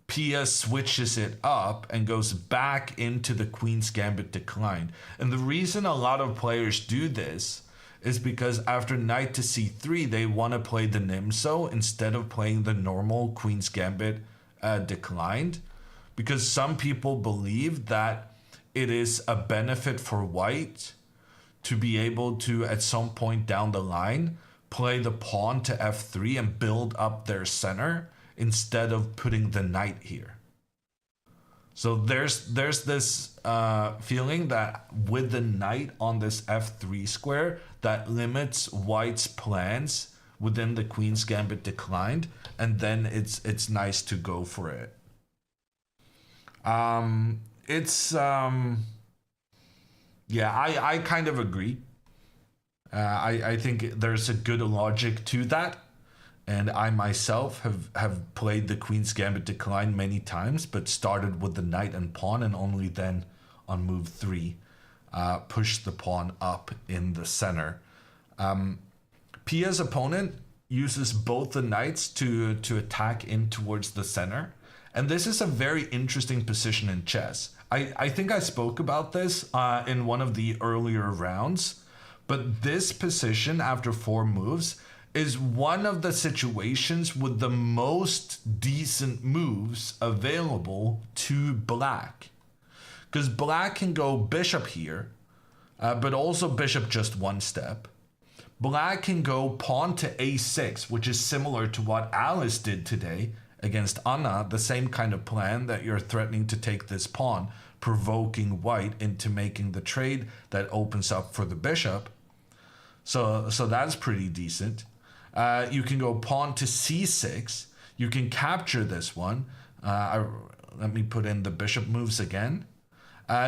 S1: Pia switches it up and goes back into the queen's gambit decline. And the reason a lot of players do this is because after knight to c3, they want to play the Nimso instead of playing the normal queen's gambit declined. Because some people believe that it is a benefit for white to be able to, at some point down the line, play the pawn to f3 and build up their center instead of putting the knight here. So there's this feeling that with the knight on this f3 square, that limits white's plans within the queen's gambit declined, and then it's nice to go for it. Yeah, I kind of agree. I think there's a good logic to that. And I myself have played the Queen's Gambit Decline many times, but started with the knight and pawn, and only then on move 3 pushed the pawn up in the center. Pia's opponent uses both the knights to attack in towards the center. And this is a very interesting position in chess. I think I spoke about this in one of the earlier rounds, but this position after 4 moves is one of the situations with the most decent moves available to black. Because black can go bishop here, but also bishop just one step. Black can go pawn to a6, which is similar to what Alice did today against Anna, the same kind of plan that you're threatening to take this pawn, provoking white into making the trade that opens up for the bishop. So that's pretty decent. You can go pawn to c6. You can capture this one. Let me put in the bishop moves again.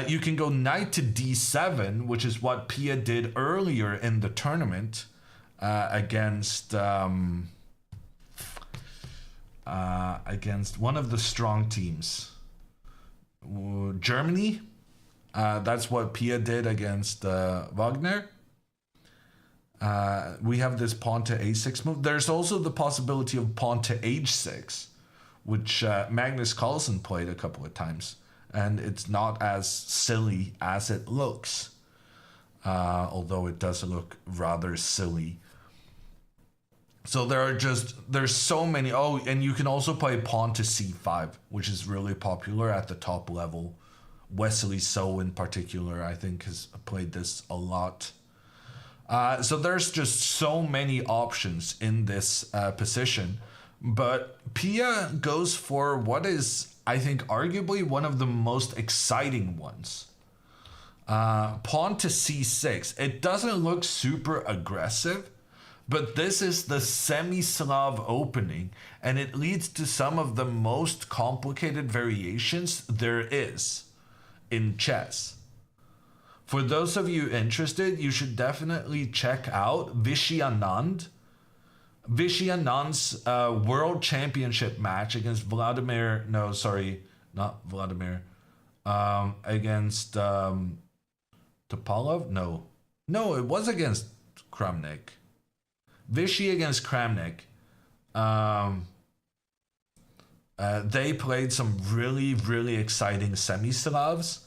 S1: You can go knight to d7, which is what Pia did earlier in the tournament against one of the strong teams. Germany. That's what Pia did against Wagner. We have this pawn to a6 move. There's also the possibility of pawn to h6, which Magnus Carlsen played a couple of times. And it's not as silly as it looks. Although it does look rather silly. So there's so many. Oh, and you can also play pawn to c5, which is really popular at the top level. Wesley So in particular, I think, has played this a lot. So there's just so many options in this position. But Pia goes for what is, I think, arguably one of the most exciting ones. Pawn to c6. It doesn't look super aggressive, but this is the semi-Slav opening, and it leads to some of the most complicated variations there is in chess. For those of you interested, you should definitely check out Vishy Anand's World Championship match against against Topalov? No, it was against Kramnik. Vishy against Kramnik. They played some really, really exciting semi-Slavs.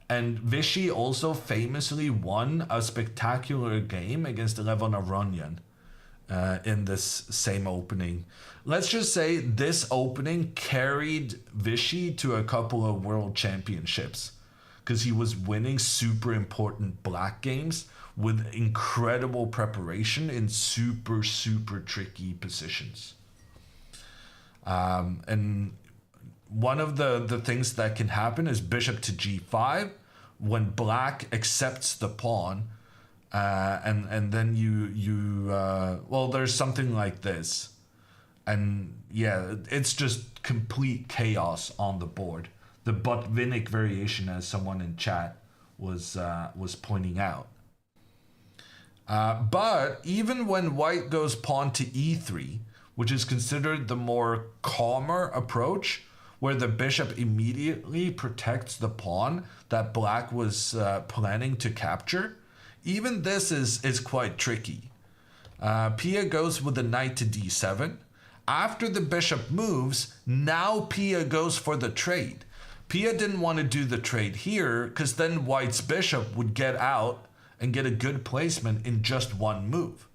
S1: And Vishy also famously won a spectacular game against Levon Aronyan in this same opening. Let's just say this opening carried Vishy to a couple of world championships because he was winning super important black games with incredible preparation in super, super tricky positions. And one of the things that can happen is bishop to g5 when black accepts the pawn, and then there's something like this, and yeah, it's just complete chaos on the board. The Botvinnik variation, as someone in chat was pointing out. But even when white goes pawn to e3, which is considered the more calmer approach, where the bishop immediately protects the pawn that black was planning to capture, even this is quite tricky. Pia goes with the knight to d7. After the bishop moves, now Pia goes for the trade. Pia didn't want to do the trade here because then white's bishop would get out and get a good placement in just one move.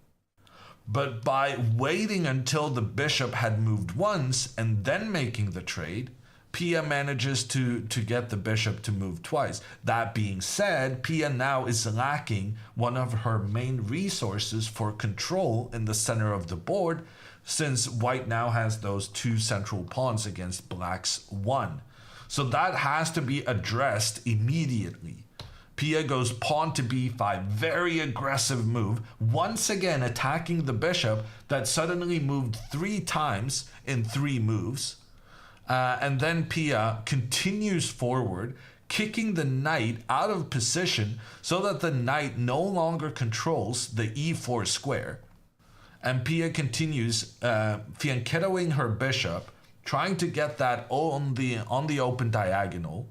S1: But by waiting until the bishop had moved once and then making the trade, Pia manages to get the bishop to move twice. That being said, Pia now is lacking one of her main resources for control in the center of the board, since white now has those two central pawns against black's one. So that has to be addressed immediately. Pia goes pawn to b5, very aggressive move, once again attacking the bishop that suddenly moved 3 times in 3 moves. And then Pia continues forward, kicking the knight out of position so that the knight no longer controls the e4 square. And Pia continues fianchettoing her bishop, trying to get that on the open diagonal.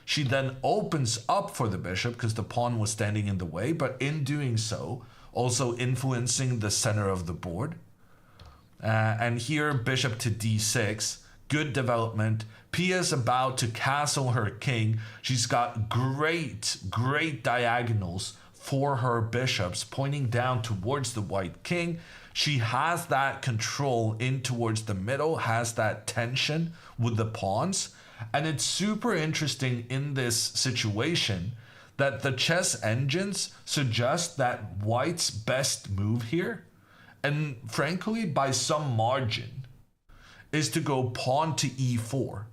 S1: She then opens up for the bishop because the pawn was standing in the way, but in doing so, also influencing the center of the board. And here, bishop to d6, good development. Pia's about to castle her king. She's got great diagonals for her bishops pointing down towards the white king. She has that control in towards the middle, has that tension with the pawns. And it's super interesting in this situation that the chess engines suggest that white's best move here, and frankly by some margin, is to go pawn to e4.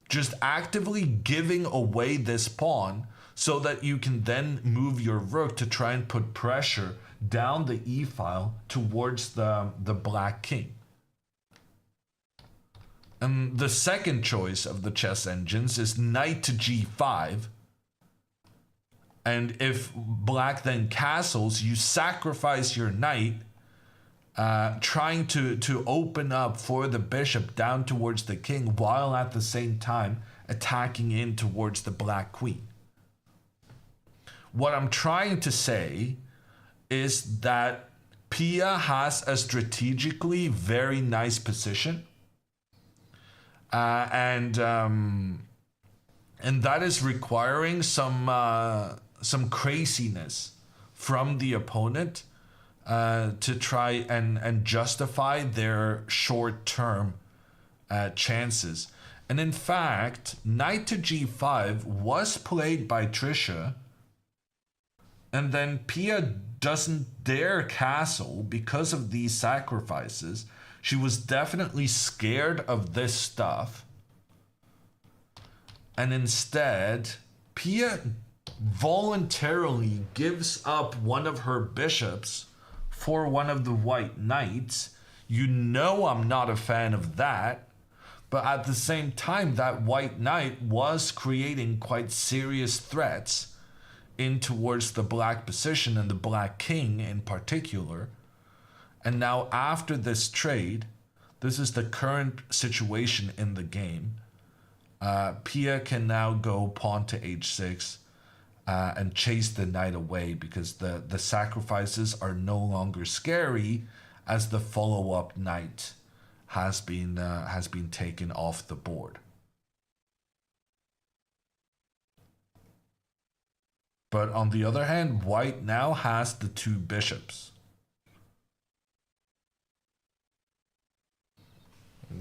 S1: Just actively giving away this pawn so that you can then move your rook to try and put pressure down the e-file towards the black king. And the second choice of the chess engines is knight to g5. And if black then castles, you sacrifice your knight, trying to open up for the bishop down towards the king, while at the same time attacking in towards the black queen. What I'm trying to say is that Pia has a strategically very nice position. And that is requiring some craziness from the opponent to try and justify their short-term chances. And in fact, knight to g5 was played by Trisha, and then Pia doesn't dare castle because of these sacrifices. She was definitely scared of this stuff. And instead, Pia voluntarily gives up one of her bishops for one of the white knights. You know I'm not a fan of that. But at the same time, that white knight was creating quite serious threats in towards the black position and the black king in particular. And now after this trade, this is the current situation in the game. Pia can now go pawn to h6 and chase the knight away because the sacrifices are no longer scary as the follow-up knight has been taken off the board. But on the other hand, white now has the 2 bishops.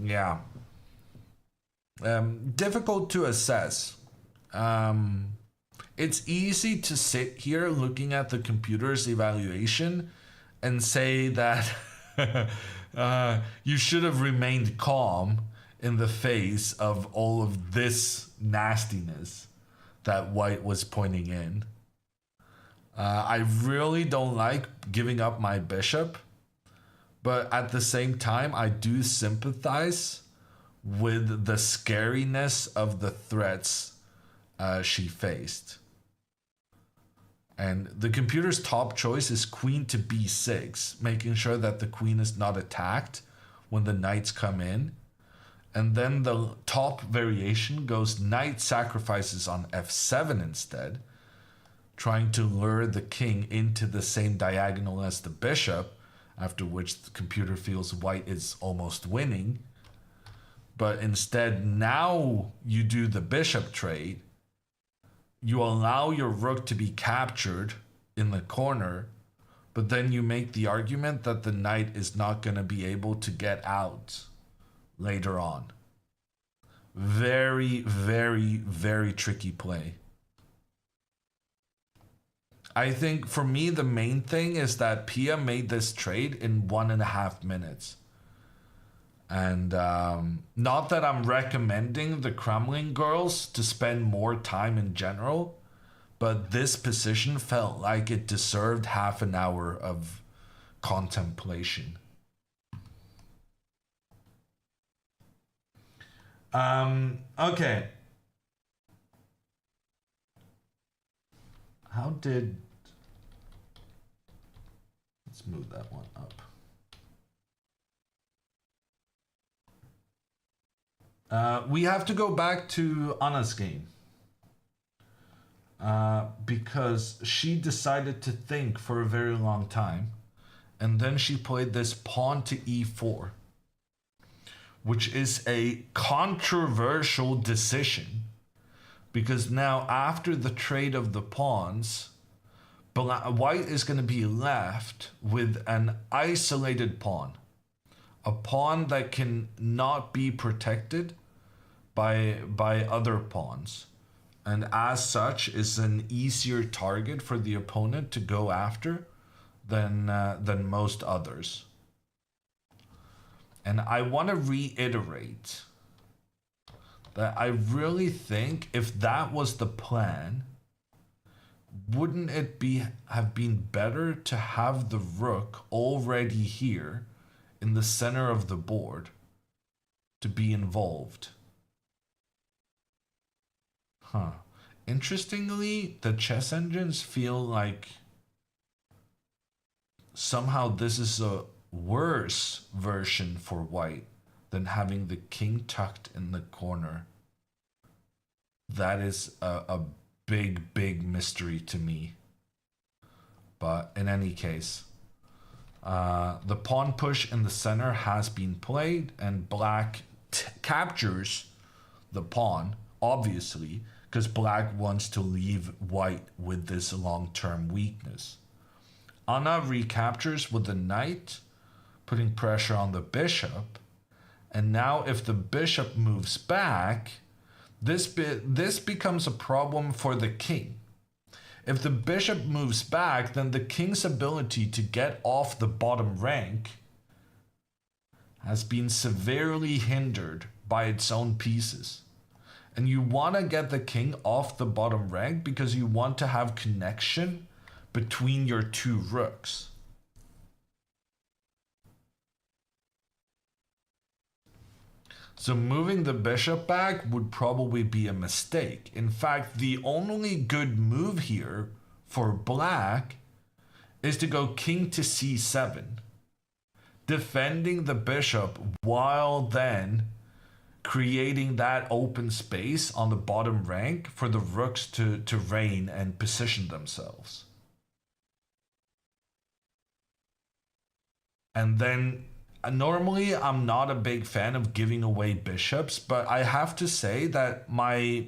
S1: Yeah. Difficult to assess. It's easy to sit here looking at the computer's evaluation and say that you should have remained calm in the face of all of this nastiness that white was pointing in. I really don't like giving up my bishop, but at the same time, I do sympathize with the scariness of the threats she faced. And the computer's top choice is queen to b6, making sure that the queen is not attacked when the knights come in. And then the top variation goes knight sacrifices on f7 instead, trying to lure the king into the same diagonal as the bishop, after which the computer feels white is almost winning. But instead, now you do the bishop trade. You allow your rook to be captured in the corner, but then you make the argument that the knight is not going to be able to get out later on. Very, very, very tricky play. I think for me, the main thing is that Pia made this trade in 1.5 minutes. And not that I'm recommending the Kremlin girls to spend more time in general, but this position felt like it deserved half an hour of contemplation. Okay. How did... Let's move that one up. We have to go back to Anna's game. Because she decided to think for a very long time. And then she played this pawn to e4. Which is a controversial decision. Because now after the trade of the pawns, white is going to be left with an isolated pawn. A pawn that can not be protected by other pawns, and as such is an easier target for the opponent to go after than most others. And I want to reiterate that I really think if that was the plan, wouldn't it have been better to have the rook already here in the center of the board to be involved? Huh. Interestingly, the chess engines feel like somehow this is a worse version for white than having the king tucked in the corner. That is a big, big mystery to me. But in any case, the pawn push in the center has been played, and black captures the pawn, obviously, because black wants to leave white with this long-term weakness. Anna recaptures with the knight, putting pressure on the bishop. And now if the bishop moves back, this becomes a problem for the king. If the bishop moves back, then the king's ability to get off the bottom rank has been severely hindered by its own pieces. And you want to get the king off the bottom rank because you want to have connection between your two rooks. So moving the bishop back would probably be a mistake. In fact, the only good move here for black is to go king to c7, defending the bishop while then creating that open space on the bottom rank for the rooks to reign and position themselves. And then normally I'm not a big fan of giving away bishops, but I have to say that my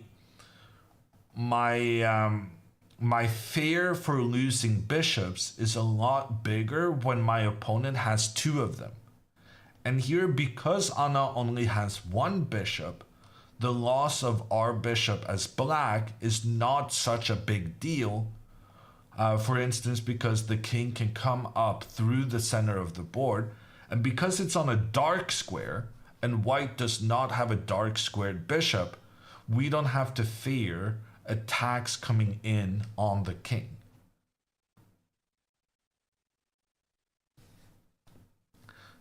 S1: fear for losing bishops is a lot bigger when my opponent has two of them. And here, because Anna only has one bishop, the loss of our bishop as black is not such a big deal. For instance, because the king can come up through the center of the board, and because it's on a dark square, and white does not have a dark squared bishop, we don't have to fear attacks coming in on the king.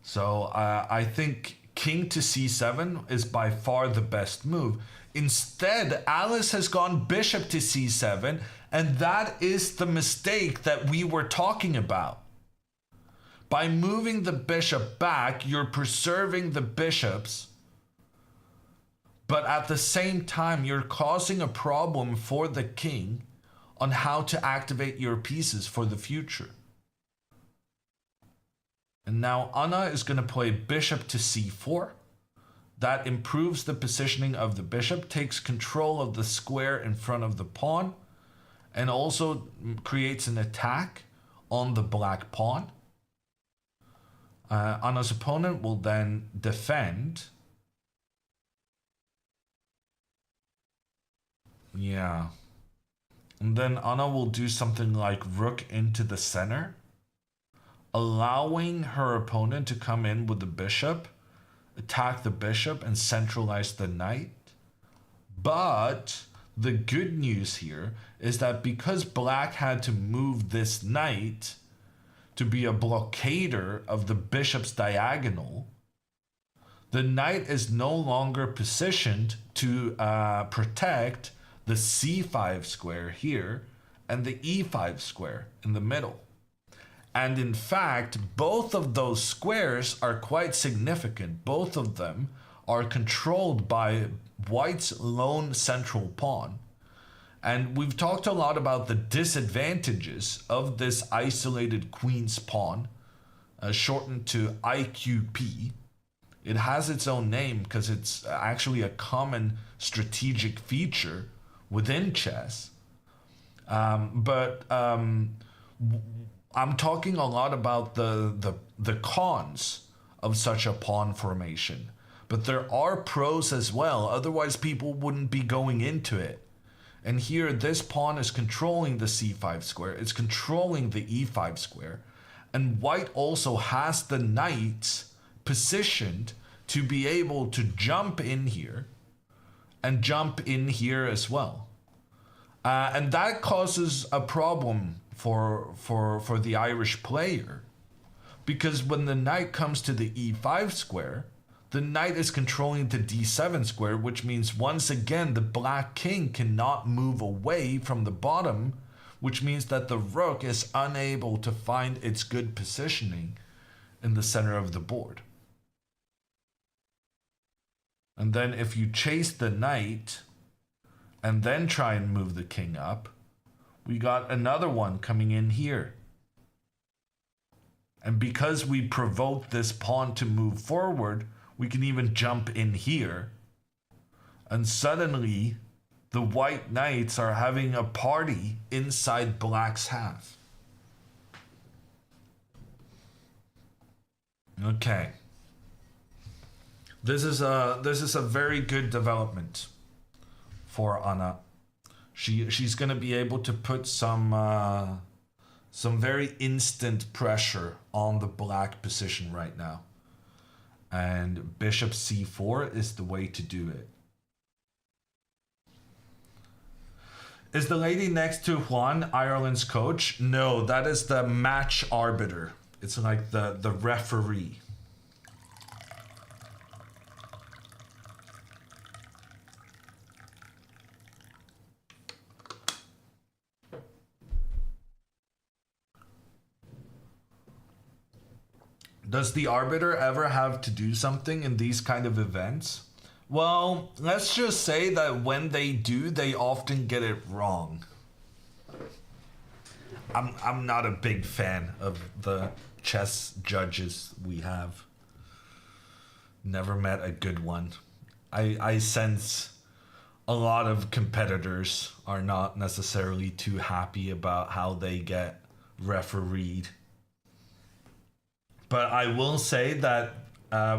S1: So I think king to c7 is by far the best move. Instead, Alice has gone bishop to c7, and that is the mistake that we were talking about. By moving the bishop back, you're preserving the bishops, but at the same time, you're causing a problem for the king on how to activate your pieces for the future. And now Anna is going to play bishop to c4. That improves the positioning of the bishop, takes control of the square in front of the pawn, and also creates an attack on the black pawn. Anna's opponent will then defend. Yeah. And then Anna will do something like rook into the center, allowing her opponent to come in with the bishop, attack the bishop, and centralize the knight. But the good news here is that because black had to move this knight to be a blockader of the bishop's diagonal, the knight is no longer positioned to protect the c5 square here and the e5 square in the middle. And in fact, both of those squares are quite significant. Both of them are controlled by white's lone central pawn. And we've talked a lot about the disadvantages of this isolated queen's pawn, shortened to IQP. It has its own name because it's actually a common strategic feature within chess. But I'm talking a lot about the cons of such a pawn formation. But there are pros as well, otherwise people wouldn't be going into it. And here, this pawn is controlling the c5 square, it's controlling the e5 square, and white also has the knights positioned to be able to jump in here and jump in here as well. And that causes a problem for the Irish player, because when the knight comes to the e5 square, the knight is controlling the d7 square, which means once again the black king cannot move away from the bottom, which means that the rook is unable to find its good positioning in the center of the board. And then if you chase the knight and then try and move the king up, we got another one coming in here. And because we provoked this pawn to move forward, we can even jump in here. And suddenly, the white knights are having a party inside black's half. Okay. This is a very good development for Anna. She's going to be able to put some very instant pressure on the black position right now. And bishop c4 is the way to do it. Is the lady next to Juan, Ireland's coach? No, that is the match arbiter. It's like the referee. Does the arbiter ever have to do something in these kind of events? Well, let's just say that when they do, they often get it wrong. I'm not a big fan of the chess judges we have. Never met a good one. I sense a lot of competitors are not necessarily too happy about how they get refereed. But I will say that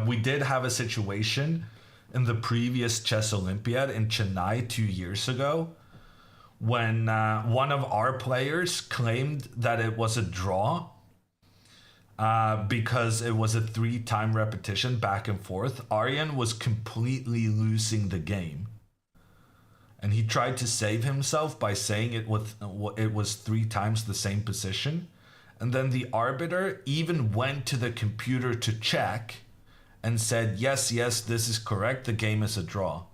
S1: we did have a situation in the previous Chess Olympiad in Chennai 2 years ago when one of our players claimed that it was a draw because it was a 3-time repetition back and forth. Aryan was completely losing the game. And he tried to save himself by saying it was 3 times the same position. And then the arbiter even went to the computer to check and said, yes, this is correct. The game is a draw.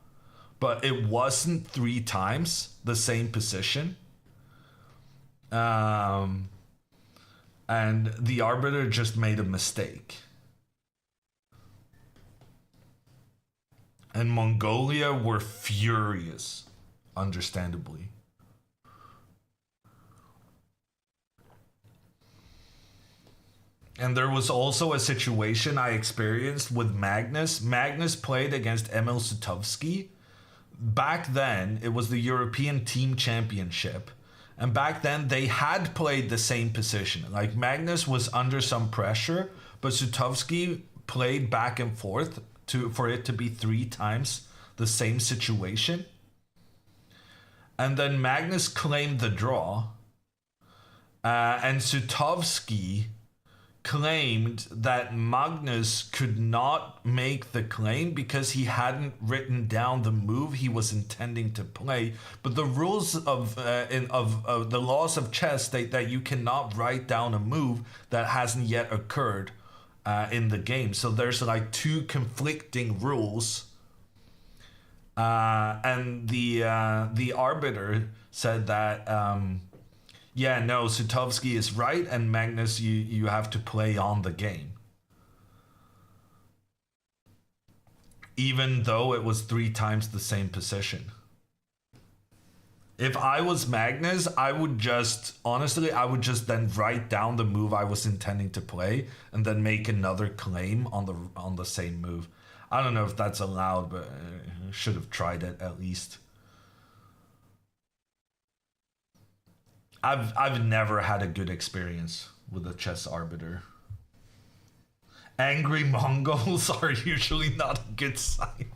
S1: But it wasn't 3 times the same position. And the arbiter just made a mistake. And Mongolia were furious, understandably. And there was also a situation I experienced with Magnus. Magnus played against Emil Sutovsky. Back then, it was the European Team Championship. And back then, they had played the same position. Like, Magnus was under some pressure, but Sutovsky played back and forth for it to be 3 times the same situation. And then Magnus claimed the draw. And Sutovsky claimed that Magnus could not make the claim because he hadn't written down the move he was intending to play. But the rules of the laws of chess state that you cannot write down a move that hasn't yet occurred in the game. So there's like two conflicting rules. And the arbiter said that yeah, no, Sutovsky is right, and Magnus, you have to play on the game. Even though it was 3 times the same position. If I was Magnus, I would just, honestly, I would just then write down the move I was intending to play and then make another claim on the same move. I don't know if that's allowed, but I should have tried it at least. I've never had a good experience with a chess arbiter. Angry Mongols are usually not a good sign.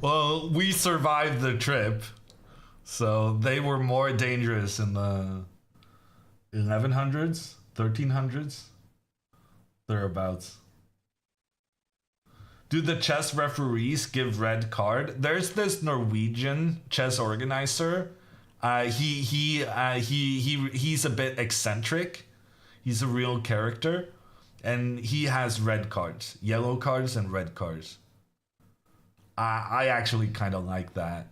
S1: Well, we survived the trip, so they were more dangerous in the 1100s, 1300s, thereabouts. Do the chess referees give red card? There's this Norwegian chess organizer. He's a bit eccentric. He's a real character, and he has red cards, yellow cards, and red cards. I actually kind of like that.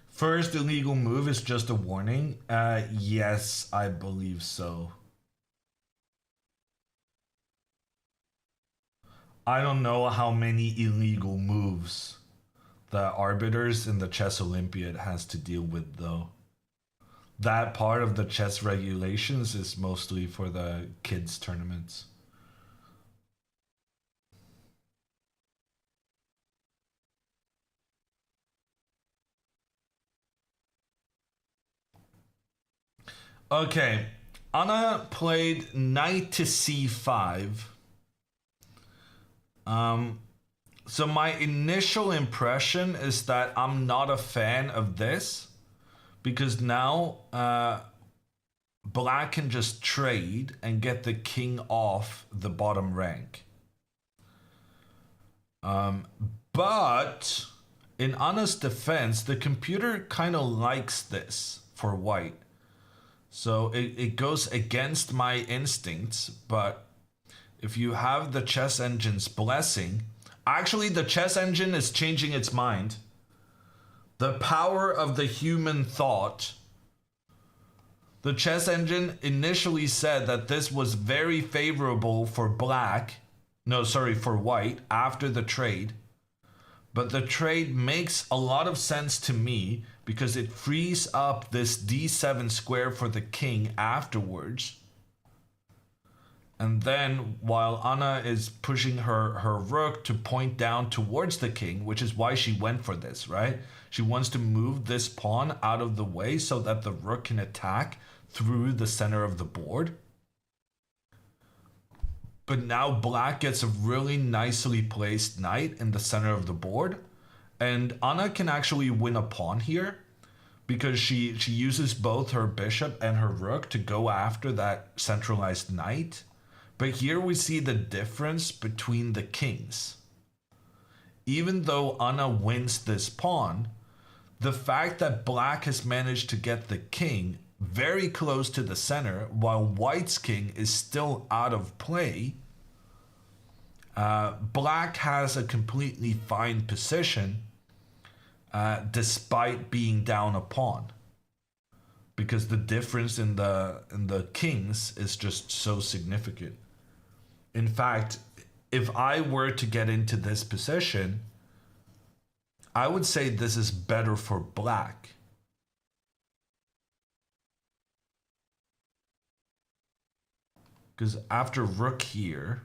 S1: First illegal move is just a warning. Yes, I believe so. I don't know how many illegal moves the arbiters in the chess Olympiad has to deal with, though. That part of the chess regulations is mostly for the kids' tournaments. Okay, Anna played knight to c5. So my initial impression is that I'm not a fan of this because now black can just trade and get the king off the bottom rank. But in Anna's defense, the computer kind of likes this for white. So it goes against my instincts, but if you have the chess engine's blessing, actually the chess engine is changing its mind. The power of the human thought. The chess engine initially said that this was very favorable for for white after the trade. But the trade makes a lot of sense to me because it frees up this d7 square for the king afterwards. And then while Anna is pushing her rook to point down towards the king, which is why she went for this, right? She wants to move this pawn out of the way so that the rook can attack through the center of the board. But now black gets a really nicely placed knight in the center of the board. And Anna can actually win a pawn here because she uses both her bishop and her rook to go after that centralized knight. But here we see the difference between the kings. Even though Anna wins this pawn, the fact that black has managed to get the king very close to the center while white's king is still out of play, black has a completely fine position despite being down a pawn, because the difference in the kings is just so significant. In fact, if I were to get into this position, I would say this is better for black. Because after rook here,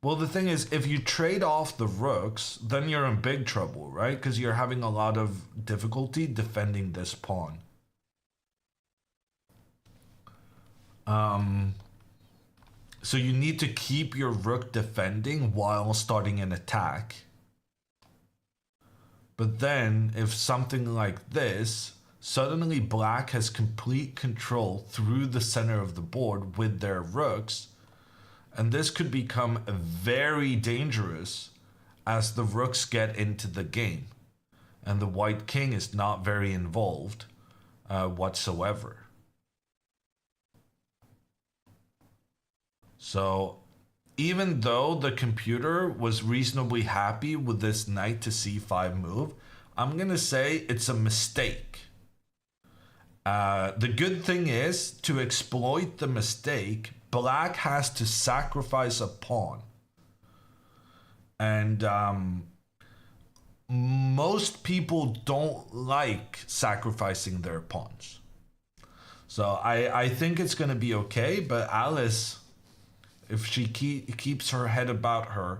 S1: well, the thing is, if you trade off the rooks, then you're in big trouble, right? Because you're having a lot of difficulty defending this pawn. So you need to keep your rook defending while starting an attack. But then, if something like this, suddenly black has complete control through the center of the board with their rooks, and this could become very dangerous as the rooks get into the game. And the white king is not very involved whatsoever. So even though the computer was reasonably happy with this knight to c5 move, I'm going to say it's a mistake. The good thing is, to exploit the mistake, black has to sacrifice a pawn. And most people don't like sacrificing their pawns. So I think it's going to be okay, but Alice, if she keeps her head about her,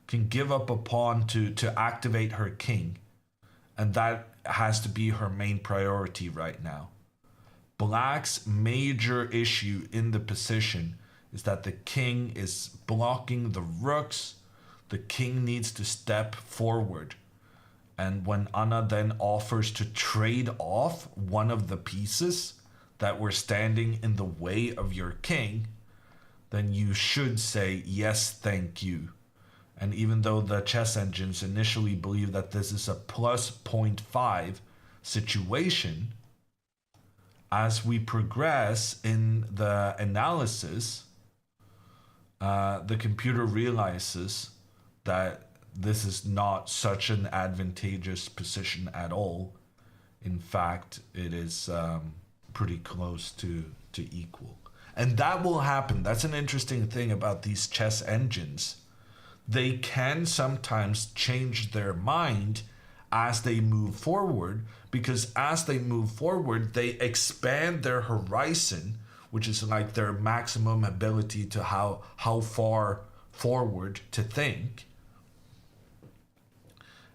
S1: can give up a pawn to activate her king. And that has to be her main priority right now. Black's major issue in the position is that the king is blocking the rooks. The king needs to step forward. And when Anna then offers to trade off one of the pieces that were standing in the way of your king, then you should say, yes, thank you. And even though the chess engines initially believe that this is a plus 0.5 situation, as we progress in the analysis, the computer realizes that this is not such an advantageous position at all. In fact, it is pretty close to equal. And that will happen. That's an interesting thing about these chess engines. They can sometimes change their mind as they move forward, because as they move forward, they expand their horizon, which is like their maximum ability to how far forward to think.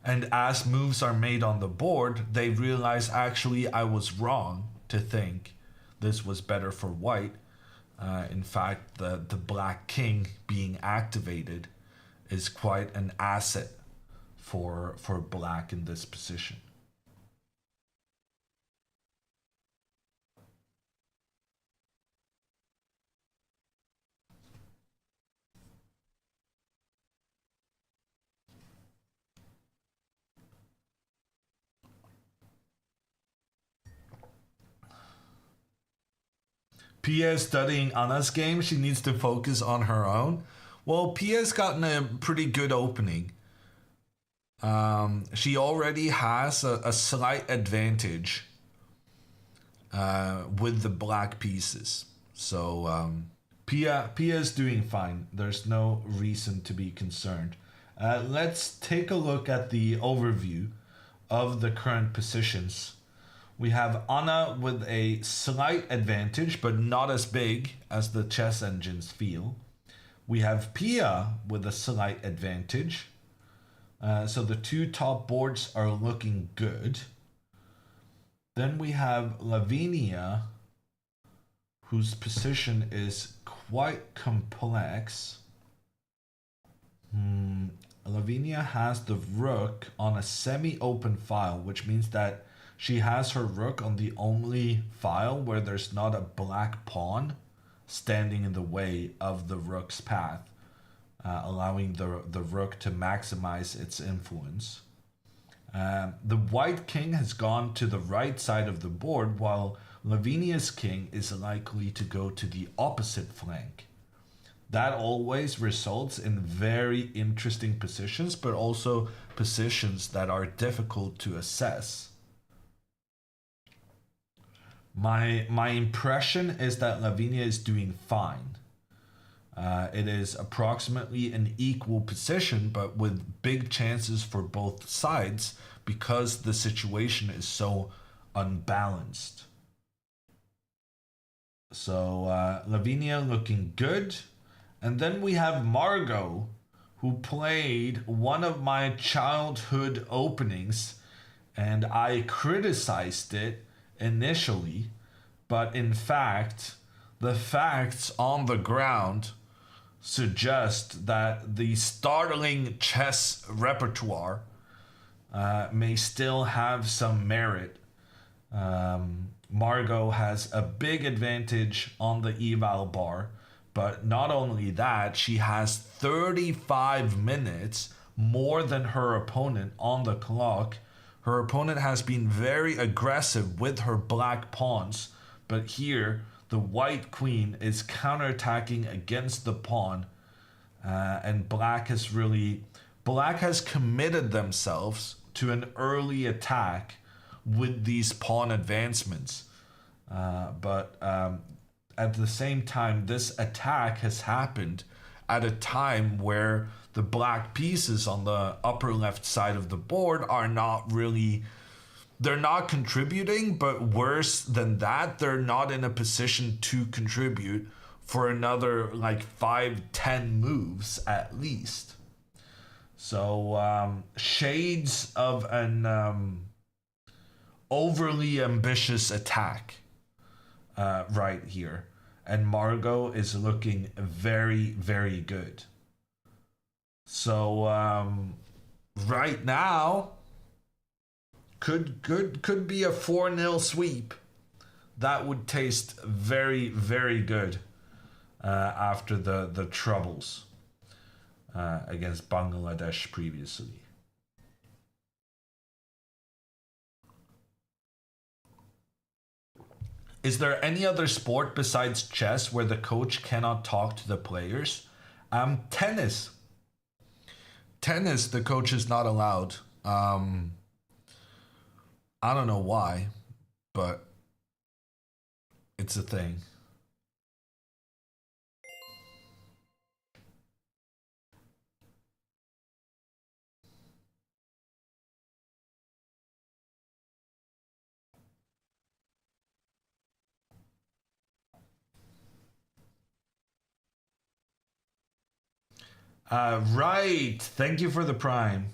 S1: And as moves are made on the board, they realize, actually, I was wrong to think this was better for white. In fact, the black king being activated is quite an asset for black in this position. Pia is studying Anna's game. She needs to focus on her own. Well, Pia's gotten a pretty good opening. She already has a slight advantage with the black pieces. So Pia is doing fine. There's no reason to be concerned. Let's take a look at the overview of the current positions. We have Anna with a slight advantage, but not as big as the chess engines feel. We have Pia with a slight advantage. So the two top boards are looking good. Then we have Lavinia, whose position is quite complex. Lavinia has the rook on a semi-open file, which means that she has her rook on the only file where there's not a black pawn standing in the way of the rook's path, allowing the rook to maximize its influence. The white king has gone to the right side of the board, while Lavinia's king is likely to go to the opposite flank. That always results in very interesting positions, but also positions that are difficult to assess. My impression is that Lavinia is doing fine. It is approximately an equal position, but with big chances for both sides because the situation is so unbalanced. So Lavinia looking good. And then we have Margot, who played one of my childhood openings, and I criticized it initially, but in fact, the facts on the ground suggest that the startling chess repertoire may still have some merit. Margot has a big advantage on the eval bar, but not only that, she has 35 minutes more than her opponent on the clock. Her opponent has been very aggressive with her black pawns, but here the white queen is counterattacking against the pawn, and black has committed themselves to an early attack with these pawn advancements. But at the same time, this attack has happened at a time where the black pieces on the upper left side of the board are not really, they're not contributing, but worse than that, they're not in a position to contribute for another like 5-10 moves at least. So shades of an overly ambitious attack right here. And Margot is looking very, very good. So right now could be a 4-0 sweep. That would taste very, very good after the troubles against Bangladesh previously. Is there any other sport besides chess where the coach cannot talk to the players? Tennis. Tennis, the coach is not allowed. I don't know why, but it's a thing. Right. Thank you for the prime.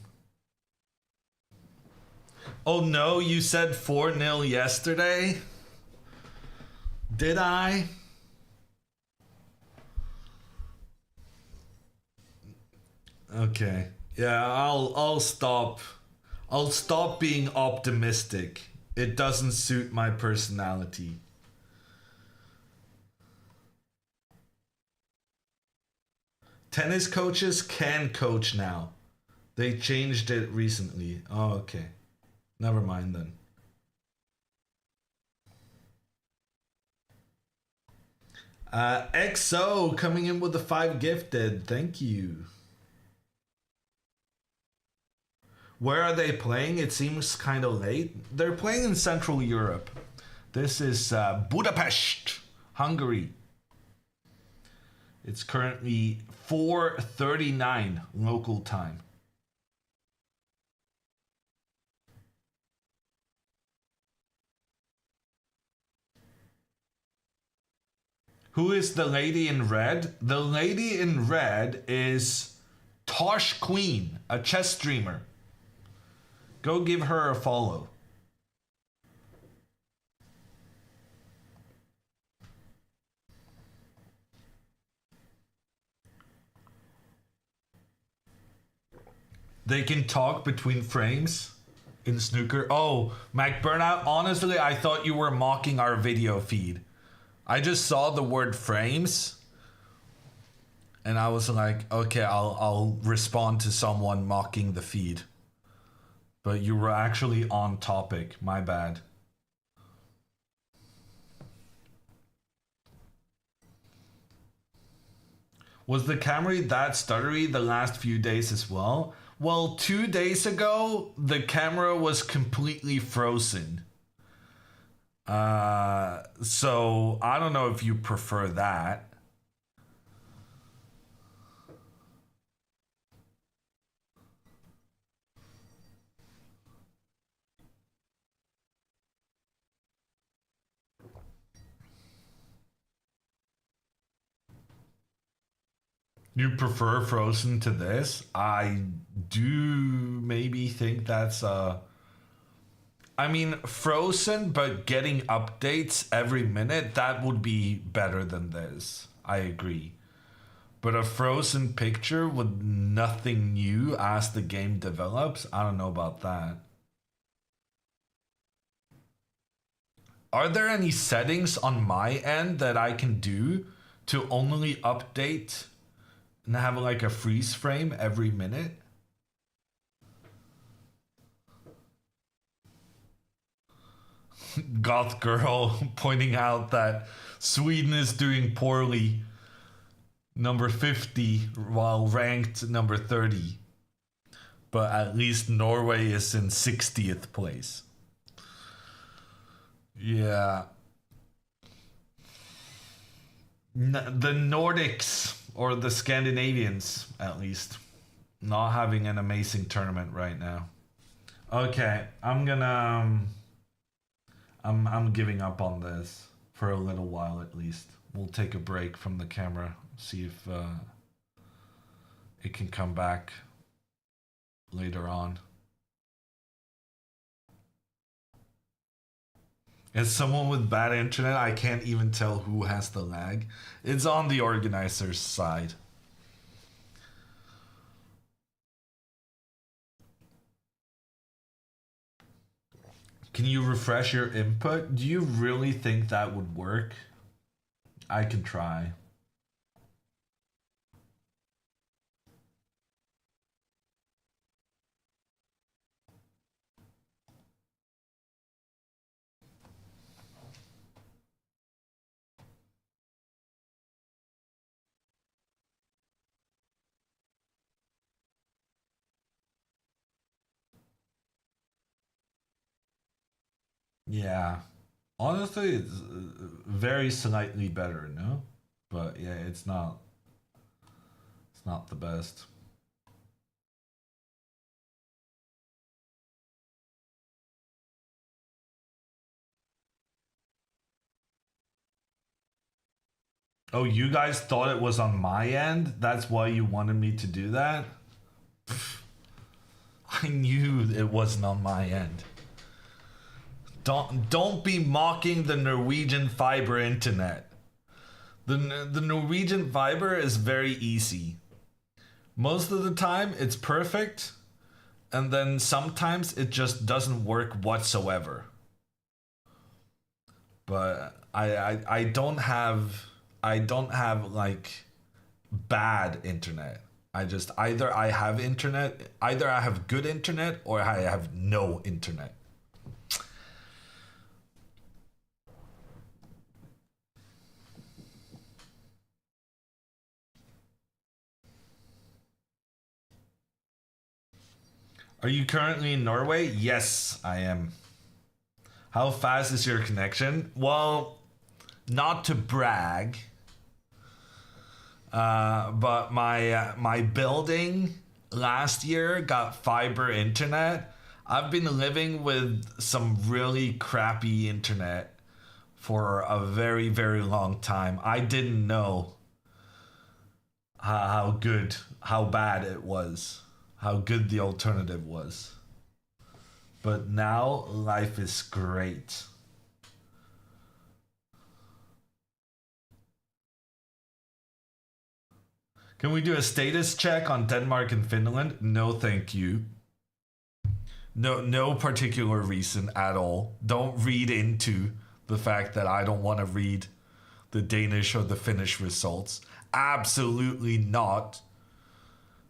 S1: Oh no, you said 4-0 yesterday? Did I? Okay. Yeah, I'll stop. I'll stop being optimistic. It doesn't suit my personality. Tennis coaches can coach now. They changed it recently. Oh, okay. Never mind then. XO coming in with the 5 gifted. Thank you. Where are they playing? It seems kind of late. They're playing in Central Europe. This is Budapest, Hungary. It's currently 4:39 local time. Who is the lady in red? The lady in red is Tosh Queen, a chess streamer. Go give her a follow. They can talk between frames in snooker. Oh, Mac Burnout, honestly, I thought you were mocking our video feed. I just saw the word frames and I was like, okay, I'll respond to someone mocking the feed. But you were actually on topic. My bad. Was the Camry that stuttery the last few days as well? Well, 2 days ago, the camera was completely frozen. So I don't know if you prefer that. You prefer Frozen to this? I do maybe think that's I mean, Frozen, but getting updates every minute, that would be better than this. I agree. But a Frozen picture with nothing new as the game develops, I don't know about that. Are there any settings on my end that I can do to only update and have like a freeze frame every minute? Goth girl pointing out that Sweden is doing poorly, number 50, while ranked number 30. But at least Norway is in 60th place. Yeah. The Nordics, or the Scandinavians at least, not having an amazing tournament right now. Okay, I'm giving up on this for a little while at least. We'll take a break from the camera, see if it can come back later on. As someone with bad internet, I can't even tell who has the lag. It's on the organizer's side. Can you refresh your input? Do you really think that would work? I can try. Yeah. Honestly, it's very slightly better, no? But yeah, it's not the best. Oh, you guys thought it was on my end? That's why you wanted me to do that? I knew it wasn't on my end. Don't be mocking the Norwegian fiber internet. The Norwegian fiber is very easy. Most of the time it's perfect, and then sometimes it just doesn't work whatsoever. But I don't have like bad internet. I just either I have internet, either I have good internet or I have no internet. Are you currently in Norway? Yes, I am. How fast is your connection? Well, not to brag, but my building last year got fiber internet. I've been living with some really crappy internet for a very very long time. I didn't know how good, how bad it was, how good the alternative was. But now life is great. Can we do a status check on Denmark and Finland? No, thank you. No particular reason at all. Don't read into the fact that I don't want to read the Danish or the Finnish results. Absolutely not,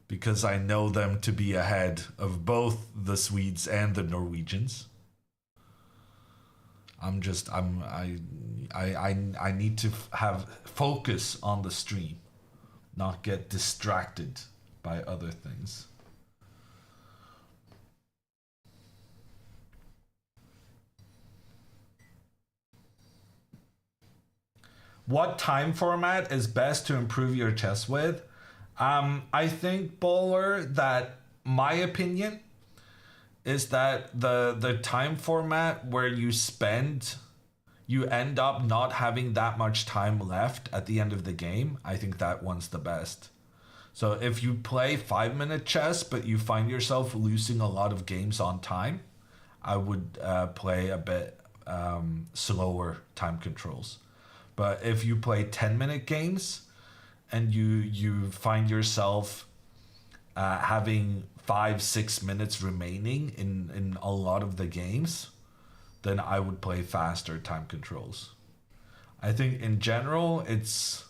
S1: because I know them to be ahead of both the Swedes and the Norwegians. I need to have focus on the stream, not get distracted by other things. What time format is best to improve your chess with? I think, Bowler, that my opinion is that the time format where you end up not having that much time left at the end of the game. I think that one's the best. So if you play 5 minute chess, but you find yourself losing a lot of games on time, I would play a bit slower time controls. But if you play 10 minute games and you find yourself having 5-6 minutes remaining in a lot of the games, then I would play faster time controls. I think in general it's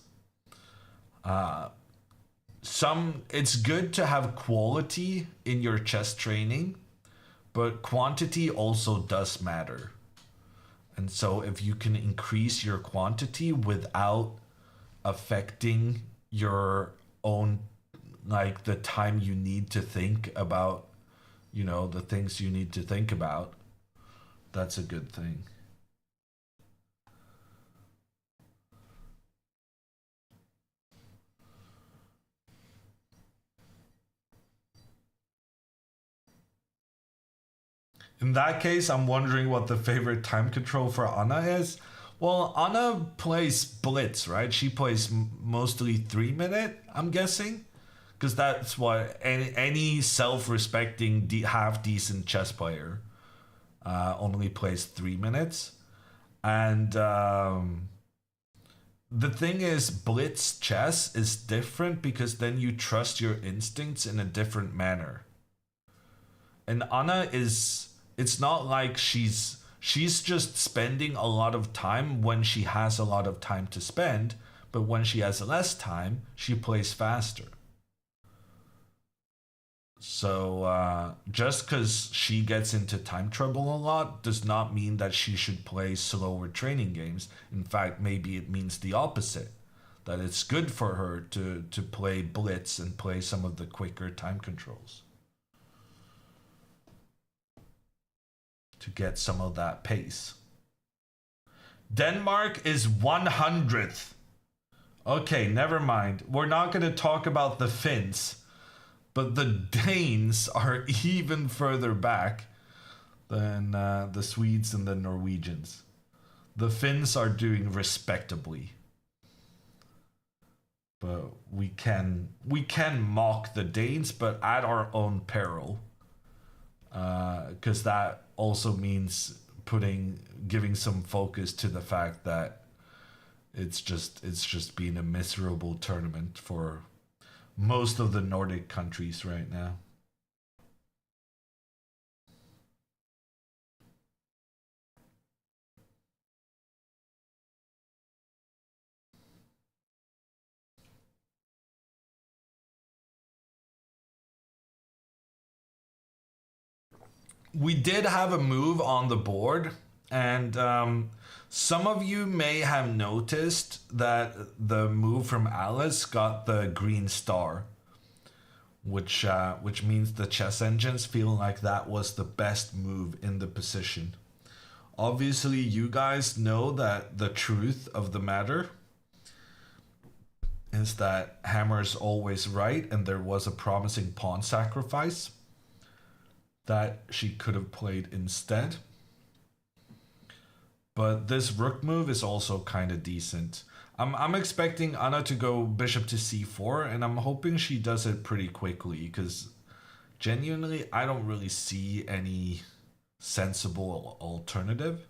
S1: good to have quality in your chess training, but quantity also does matter. And so if you can increase your quantity without affecting your own, like the time you need to think about, the things you need to think about, that's a good thing. In that case, I'm wondering what the favorite time control for Anna is. Well, Anna plays Blitz, right? She plays mostly 3 minute, I'm guessing. Because that's what any self respecting, half decent chess player only plays 3 minutes. And the thing is, Blitz chess is different because then you trust your instincts in a different manner. And Anna is, it's not like she's just spending a lot of time when she has a lot of time to spend, but when she has less time, she plays faster. So just because she gets into time trouble a lot does not mean that she should play slower training games. In fact, maybe it means the opposite. That it's good for her to play Blitz and play some of the quicker time controls. To get some of that pace. Denmark is 100th. Okay, never mind. We're not going to talk about the Finns. But the Danes are even further back than the Swedes and the Norwegians. The Finns are doing respectably. But we can mock the Danes, but at our own peril. Because that also means giving some focus to the fact that it's just been a miserable tournament for most of the Nordic countries right now. We did have a move on the board, and some of you may have noticed that the move from Alice got the green star, which means the chess engines feel like that was the best move in the position. Obviously, you guys know that the truth of the matter is that Hammer's always right, and there was a promising pawn sacrifice that she could have played instead. But this rook move is also kind of decent. I'm expecting Anna to go bishop to c4, and I'm hoping she does it pretty quickly, because genuinely, I don't really see any sensible alternative.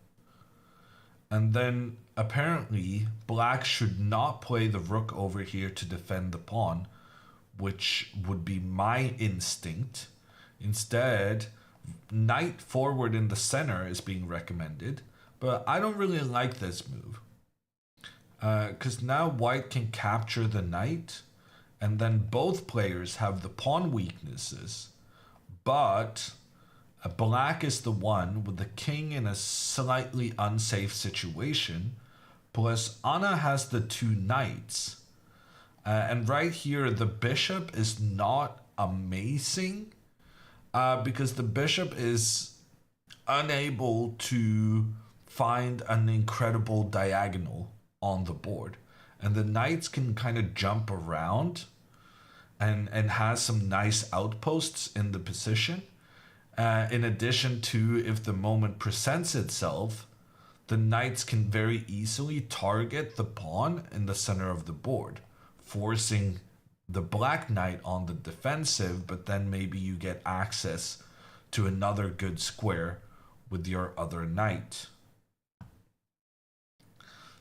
S1: And then apparently, black should not play the rook over here to defend the pawn, which would be my instinct. Instead, knight forward in the center is being recommended, but I don't really like this move. Because now white can capture the knight, and then both players have the pawn weaknesses, but black is the one with the king in a slightly unsafe situation, plus Anna has the two knights. And right here, the bishop is not amazing, because the bishop is unable to find an incredible diagonal on the board. And the knights can kind of jump around and has some nice outposts in the position. In addition to, if the moment presents itself, the knights can very easily target the pawn in the center of the board, forcing the black knight on the defensive, but then maybe you get access to another good square with your other knight.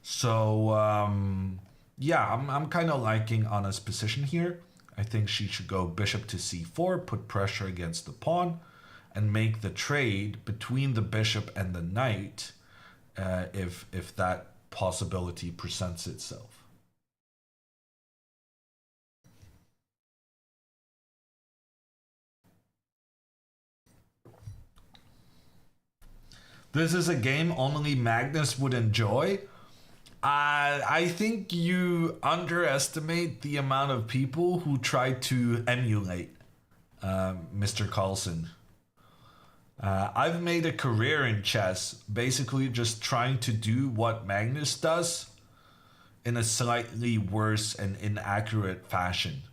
S1: So yeah, I'm kind of liking Anna's position here. I think she should go bishop to c4, put pressure against the pawn, and make the trade between the bishop and the knight if that possibility presents itself. This is a game only Magnus would enjoy. I think you underestimate the amount of people who try to emulate Mr. Carlsen. I've made a career in chess, basically just trying to do what Magnus does in a slightly worse and inaccurate fashion.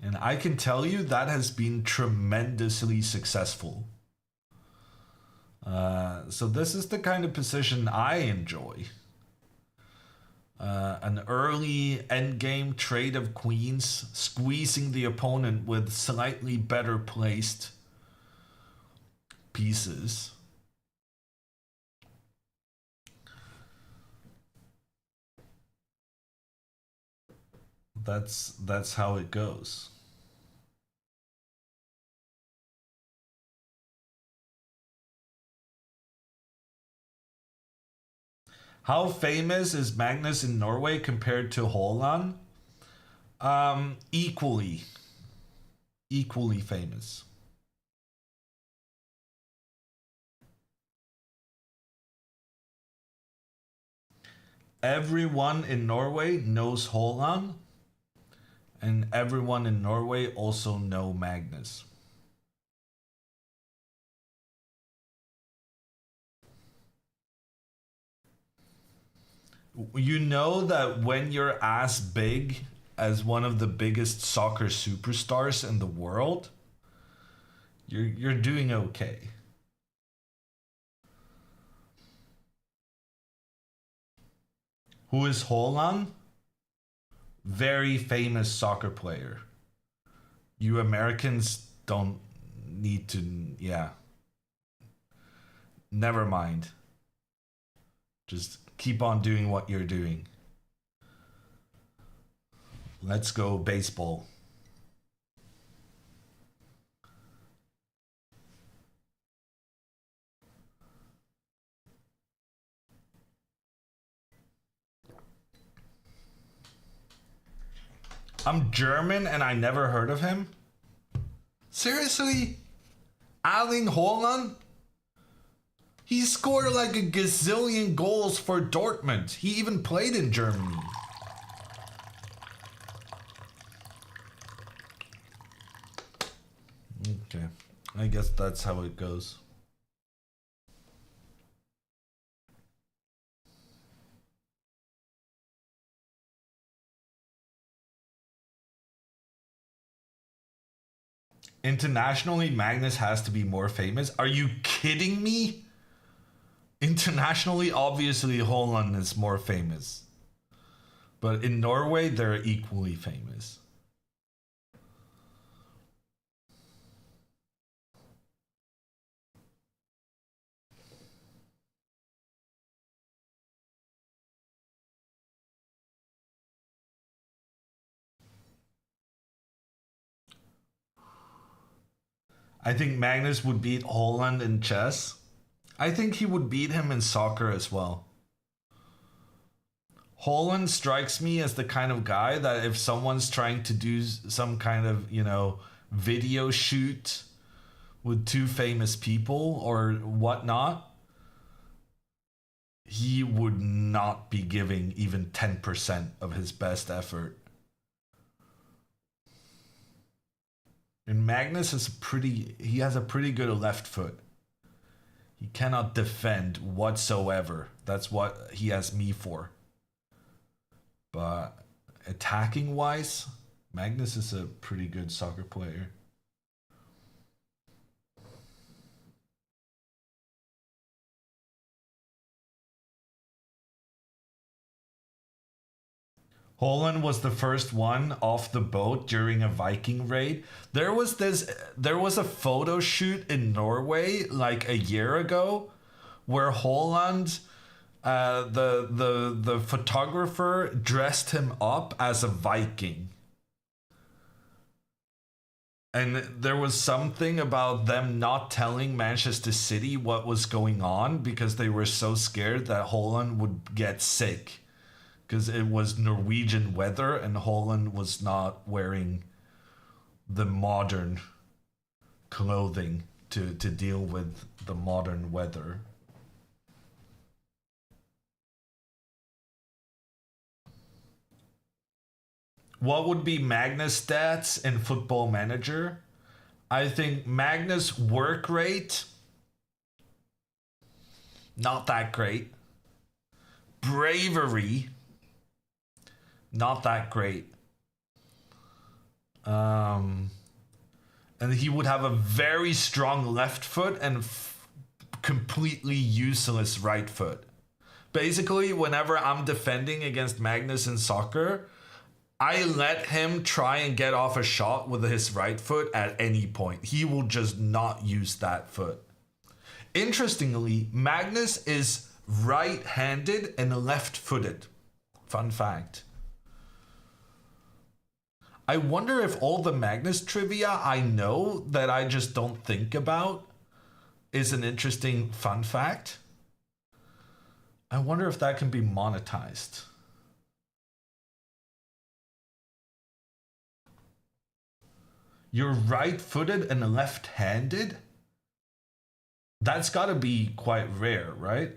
S1: And I can tell you that has been tremendously successful. So this is the kind of position I enjoy. An early endgame trade of queens, squeezing the opponent with slightly better placed pieces. That's how it goes. How famous is Magnus in Norway compared to Haaland? Equally famous. Everyone in Norway knows Haaland, and everyone in Norway also know Magnus. You know that when you're as big as one of the biggest soccer superstars in the world, you're doing okay. Who is Haaland? Very famous soccer player. You Americans don't need to, yeah. Never mind. Just keep on doing what you're doing. Let's go baseball. I'm German and I never heard of him? Seriously? Erling Haaland? He scored like a gazillion goals for Dortmund. He even played in Germany. Okay, I guess that's how it goes. Internationally, Magnus has to be more famous. Are you kidding me? Internationally, obviously, Holland is more famous. But in Norway, they're equally famous. I think Magnus would beat Holland in chess. I think he would beat him in soccer as well. Holland strikes me as the kind of guy that if someone's trying to do some kind of, video shoot with two famous people or whatnot, he would not be giving even 10% of his best effort. And Magnus is he has a pretty good left foot. He cannot defend whatsoever. That's what he has me for. But attacking wise, Magnus is a pretty good soccer player. Holland was the first one off the boat during a Viking raid. There was a photo shoot in Norway like a year ago where Holland, the photographer dressed him up as a Viking. And there was something about them not telling Manchester City what was going on because they were so scared that Holland would get sick. Because it was Norwegian weather and Holland was not wearing the modern clothing to deal with the modern weather. What would be Magnus' stats in Football Manager? I think Magnus' work rate, not that great. Bravery, not that great. And he would have a very strong left foot and completely useless right foot. Basically, whenever I'm defending against Magnus in soccer, I let him try and get off a shot with his right foot at any point. He will just not use that foot. Interestingly, Magnus is right-handed and left-footed. Fun fact. I wonder if all the Magnus trivia I know that I just don't think about is an interesting fun fact. I wonder if that can be monetized. You're right-footed and left-handed? That's got to be quite rare, right?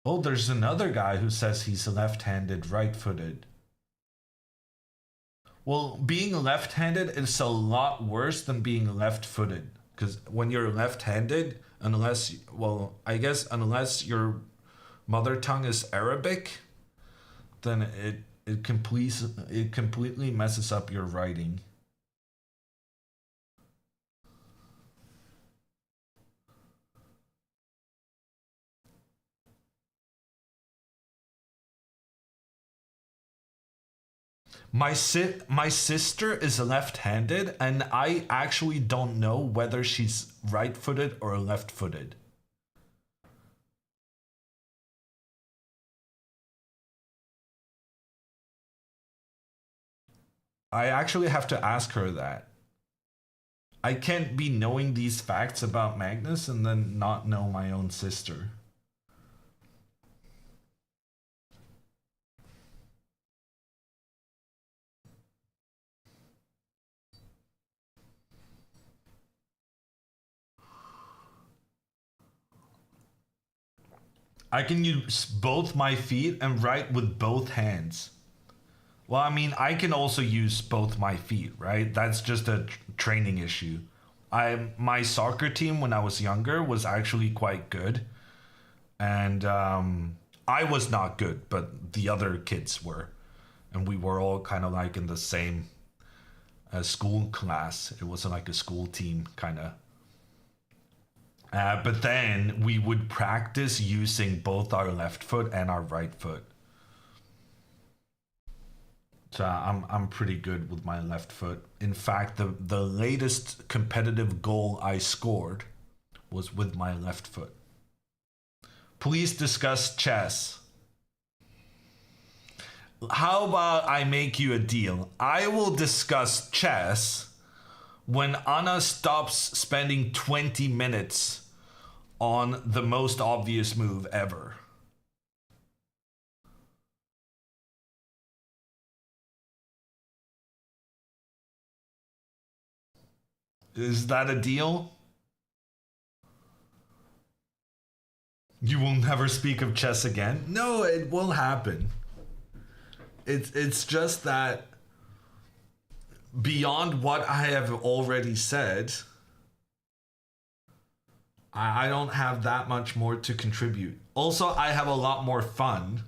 S1: Oh, there's another guy who says he's left-handed, right-footed. Well, being left-handed is a lot worse than being left-footed. Because when you're left-handed, unless, well, I guess unless your mother tongue is Arabic, then it completely messes up your writing. My sister is left-handed, and I actually don't know whether she's right-footed or left-footed. I actually have to ask her that. I can't be knowing these facts about Magnus and then not know my own sister. I can use both my feet and write with both hands. Well, I mean, I can also use both my feet, right? That's just a training issue. My soccer team when I was younger was actually quite good, and I was not good, but the other kids were, and we were all kind of like in the same school class. It wasn't like a school team kind of. But then we would practice using both our left foot and our right foot. So I'm pretty good with my left foot. In fact, the latest competitive goal I scored was with my left foot. Please discuss chess. How about I make you a deal? I will discuss chess when Anna stops spending 20 minutes on the most obvious move ever. Is that a deal? You will never speak of chess again? No, it will happen. It's just that beyond what I have already said, I don't have that much more to contribute. Also, I have a lot more fun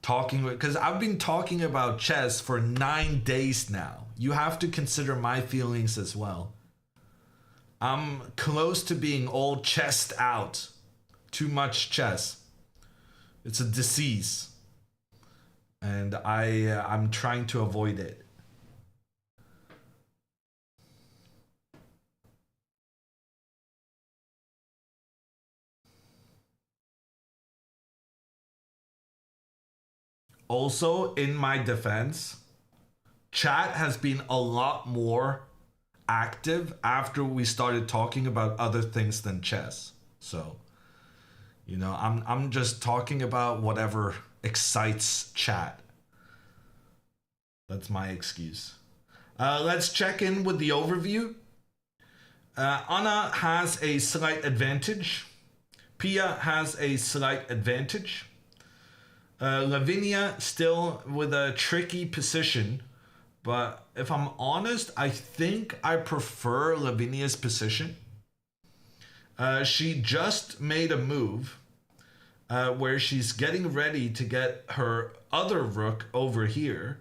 S1: talking because I've been talking about chess for 9 days now. You have to consider my feelings as well. I'm close to being all chessed out. Too much chess. It's a disease. And I'm trying to avoid it. Also, in my defense, chat has been a lot more active after we started talking about other things than chess. So, I'm just talking about whatever excites chat. That's my excuse. Let's check in with the overview. Anna has a slight advantage. Pia has a slight advantage. Lavinia still with a tricky position, but if I'm honest, I think I prefer Lavinia's position. She just made a move where she's getting ready to get her other rook over here.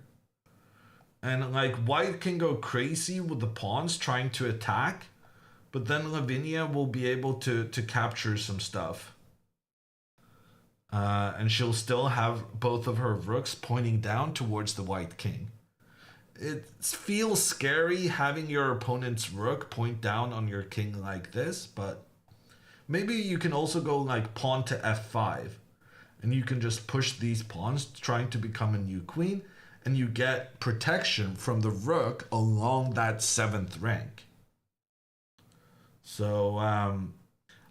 S1: And like white can go crazy with the pawns trying to attack, but then Lavinia will be able to capture some stuff. And she'll still have both of her rooks pointing down towards the white king. It feels scary having your opponent's rook point down on your king like this, but maybe you can also go like pawn to f5, and you can just push these pawns trying to become a new queen, and you get protection from the rook along that 7th rank. So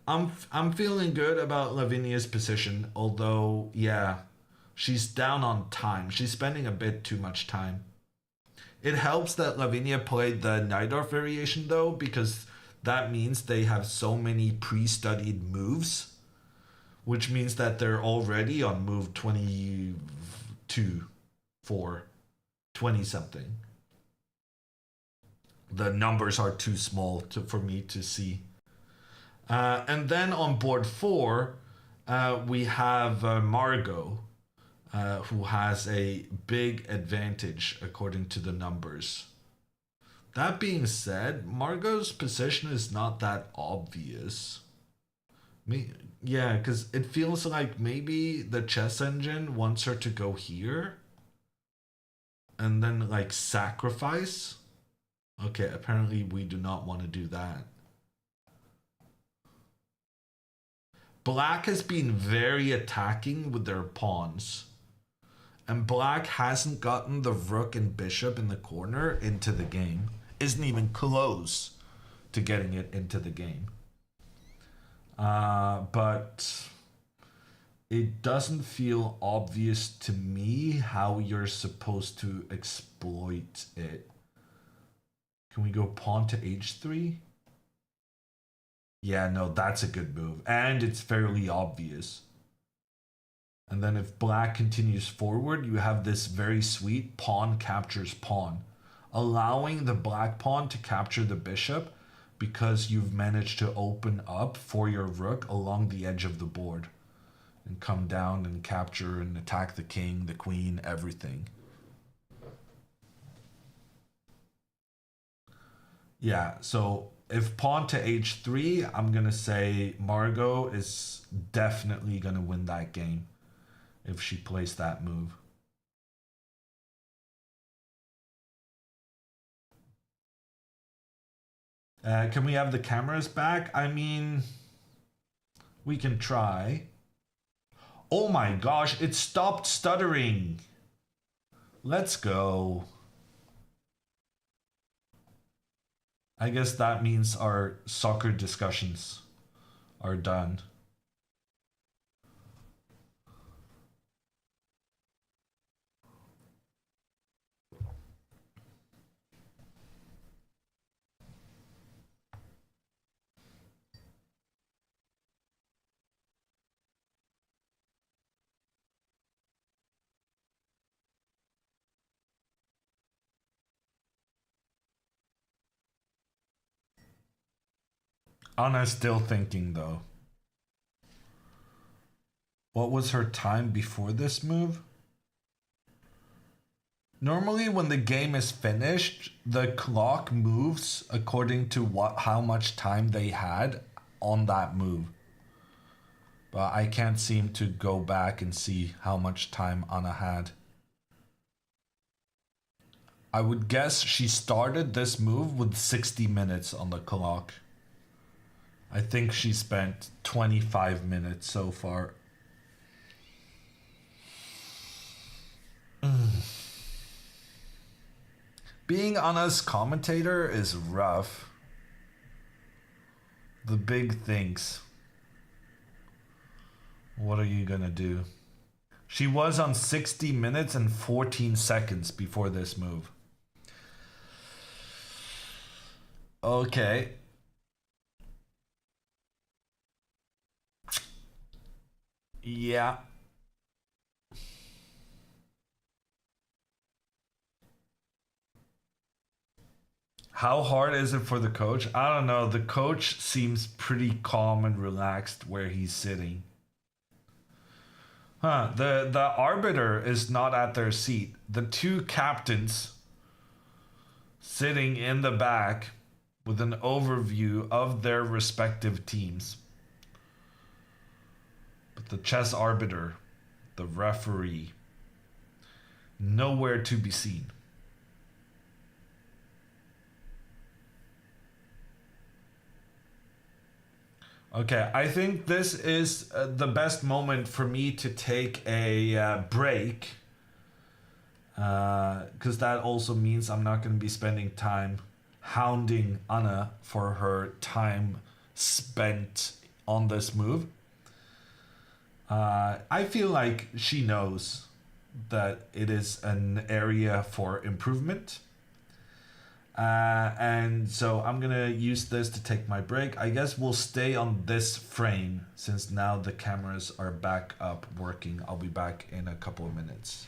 S1: I'm feeling good about Lavinia's position, although yeah, she's down on time. She's spending a bit too much time. It helps that Lavinia played the Najdorf variation though, because that means they have so many pre-studied moves, which means that they're already on move 22 for 20 something. The numbers are too small for me to see. And then on board 4, we have Margot, who has a big advantage according to the numbers. That being said, Margot's position is not that obvious. Yeah, because it feels like maybe the chess engine wants her to go here and then like sacrifice. Okay, apparently we do not want to do that. Black has been very attacking with their pawns. And black hasn't gotten the rook and bishop in the corner into the game. Isn't even close to getting it into the game. But it doesn't feel obvious to me how you're supposed to exploit it. Can we go pawn to h3? Yeah, no, that's a good move. And it's fairly obvious. And then if black continues forward, you have this very sweet pawn captures pawn, allowing the black pawn to capture the bishop because you've managed to open up for your rook along the edge of the board and come down and capture and attack the king, the queen, everything. Yeah, so if pawn to h3, I'm going to say Margot is definitely going to win that game if she plays that move. Can we have the cameras back? I mean, we can try. Oh my gosh, it stopped stuttering. Let's go. I guess that means our soccer discussions are done. Anna's still thinking though. What was her time before this move? Normally, when the game is finished, the clock moves according to how much time they had on that move. But I can't seem to go back and see how much time Anna had. I would guess she started this move with 60 minutes on the clock. I think she spent 25 minutes so far. Being Anna's commentator is rough. The big things. What are you gonna do? She was on 60 minutes and 14 seconds before this move. Okay. Yeah. How hard is it for the coach? I don't know. The coach seems pretty calm and relaxed where he's sitting. Huh. The arbiter is not at their seat. The two captains sitting in the back with an overview of their respective teams. But the chess arbiter, the referee, nowhere to be seen. Okay, I think this is the best moment for me to take a break. Because that also means I'm not going to be spending time hounding Anna for her time spent on this move. I feel like she knows that it is an area for improvement. And so I'm gonna use this to take my break. I guess we'll stay on this frame since now the cameras are back up working. I'll be back in a couple of minutes.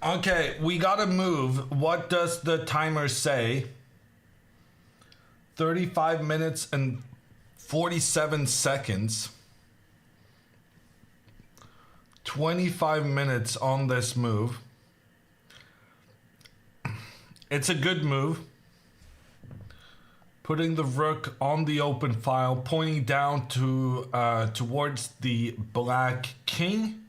S1: Okay, we gotta move. What does the timer say? 35 minutes and 47 seconds. 25 minutes on this move. It's a good move. Putting the rook on the open file, pointing down to towards the black king.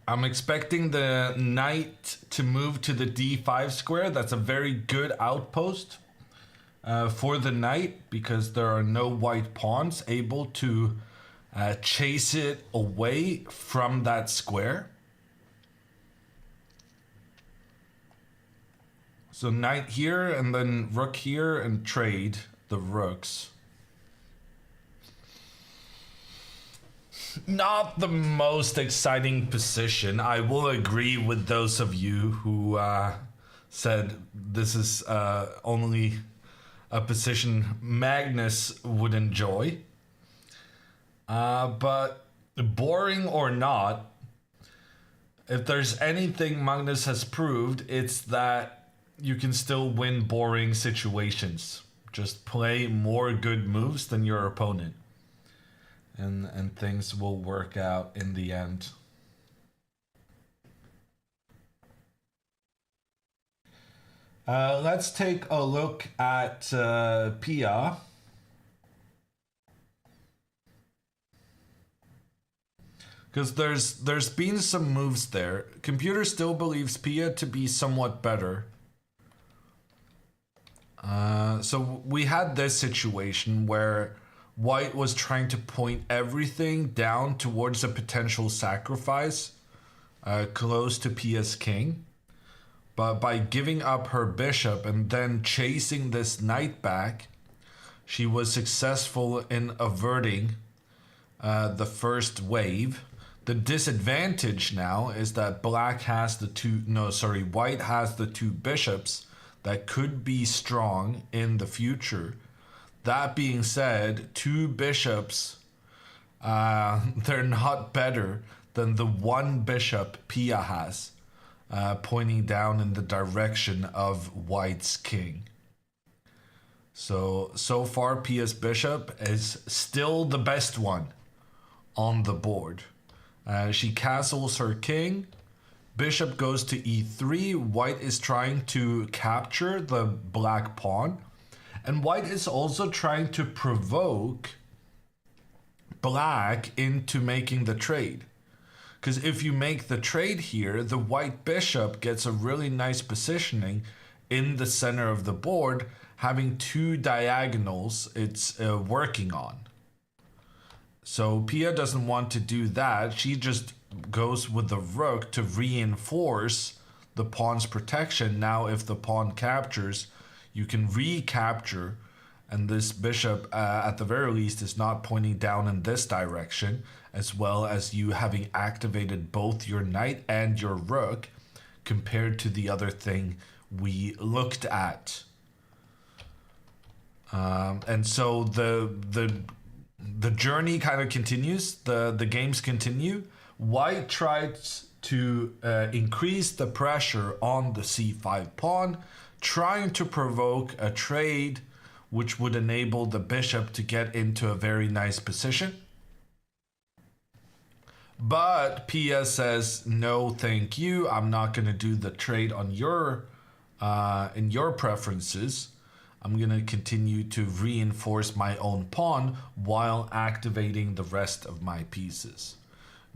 S1: I'm expecting the knight to move to the d5 square. That's a very good outpost for the knight because there are no white pawns able to chase it away from that square. So knight here and then rook here and trade the rooks. Not the most exciting position. I will agree with those of you who said this is only a position Magnus would enjoy. But boring or not, if there's anything Magnus has proved, it's that you can still win boring situations. Just play more good moves than your opponent. And things will work out in the end. Let's take a look at Pia. Because there's been some moves there. Computer still believes Pia to be somewhat better. So we had this situation where White was trying to point everything down towards a potential sacrifice close to Pia's king. But by giving up her bishop and then chasing this knight back, she was successful in averting the first wave. The disadvantage now is that White has the two bishops that could be strong in the future. That being said, two bishops, they're not better than the one bishop Pia has, pointing down in the direction of White's king. So far Pia's bishop is still the best one on the board. She castles her king. Bishop goes to e3. White is trying to capture the black pawn. And White is also trying to provoke Black into making the trade. Because if you make the trade here, the White bishop gets a really nice positioning in the center of the board, having two diagonals it's working on. So Pia doesn't want to do that. She just goes with the rook to reinforce the pawn's protection. Now if the pawn captures, you can recapture, and this bishop at the very least is not pointing down in this direction, as well as you having activated both your knight and your rook compared to the other thing we looked at. And so the journey kind of continues, the games continue. White tries to increase the pressure on the c5 pawn, trying to provoke a trade which would enable the bishop to get into a very nice position. But Pia says, no, thank you. I'm not going to do the trade on your in your preferences. I'm going to continue to reinforce my own pawn while activating the rest of my pieces.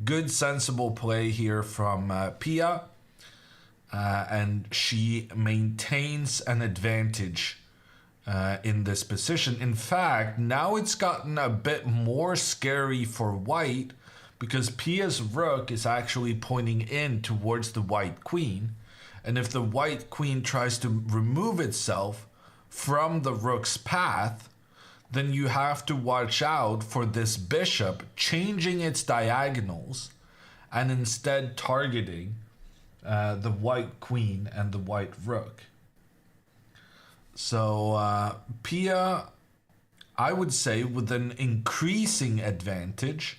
S1: Good, sensible play here from Pia. And she maintains an advantage in this position. In fact, now it's gotten a bit more scary for White because Pia's rook is actually pointing in towards the White queen. And if the White queen tries to remove itself from the rook's path, then you have to watch out for this bishop changing its diagonals and instead targeting the White queen and the White rook. So Pia, I would say, with an increasing advantage,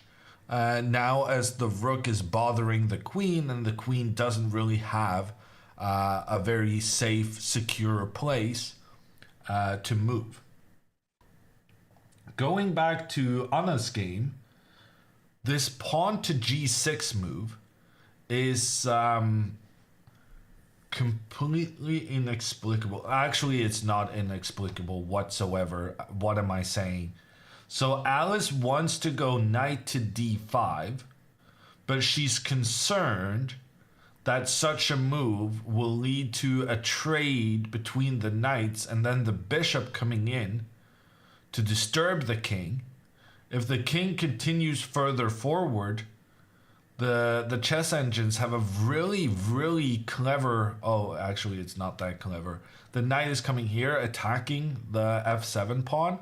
S1: Now, as the rook is bothering the queen, and the queen doesn't really have a very safe, secure place to move. Going back to Anna's game, this pawn to g6 move is completely inexplicable. Actually, it's not inexplicable whatsoever. What am I saying? So Alice wants to go knight to d5, but she's concerned that such a move will lead to a trade between the knights and then the bishop coming in to disturb the king. If the king continues further forward, the chess engines have a really, really clever... Oh, actually, it's not that clever. The knight is coming here, attacking the f7 pawn.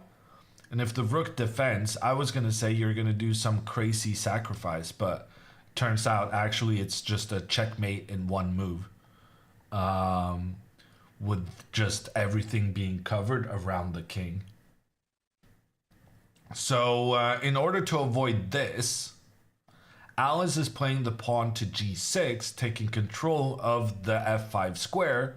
S1: And if the rook defends, I was going to say you're going to do some crazy sacrifice, but turns out actually it's just a checkmate in one move. With just everything being covered around the king. So in order to avoid this, Alice is playing the pawn to g6, taking control of the f5 square,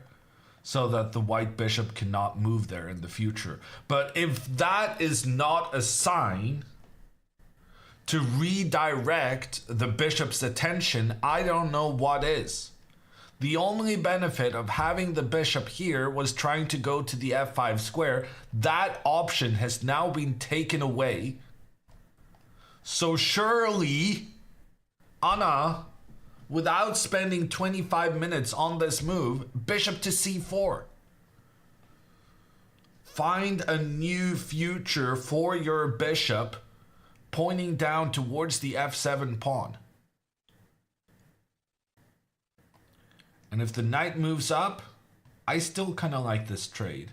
S1: so that the white bishop cannot move there in the future. But if that is not a sign to redirect the bishop's attention, I don't know what is. The only benefit of having the bishop here was trying to go to the f5 square. That option has now been taken away. So surely, Anna, without spending 25 minutes on this move, bishop to c4. Find a new future for your bishop, pointing down towards the f7 pawn. And if the knight moves up, I still kind of like this trade.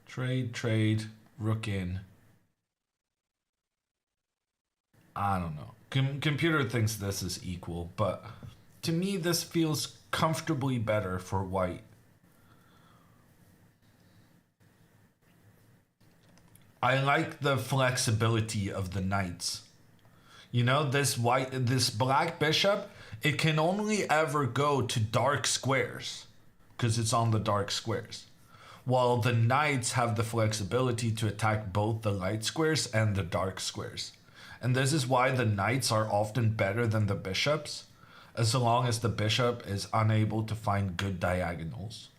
S1: Trade, rook in. I don't know. Computer thinks this is equal, but to me this feels comfortably better for white. I like the flexibility of the knights. You know, this black bishop, it can only ever go to dark squares because it's on the dark squares. While the knights have the flexibility to attack both the light squares and the dark squares. And this is why the knights are often better than the bishops, as long as the bishop is unable to find good diagonals.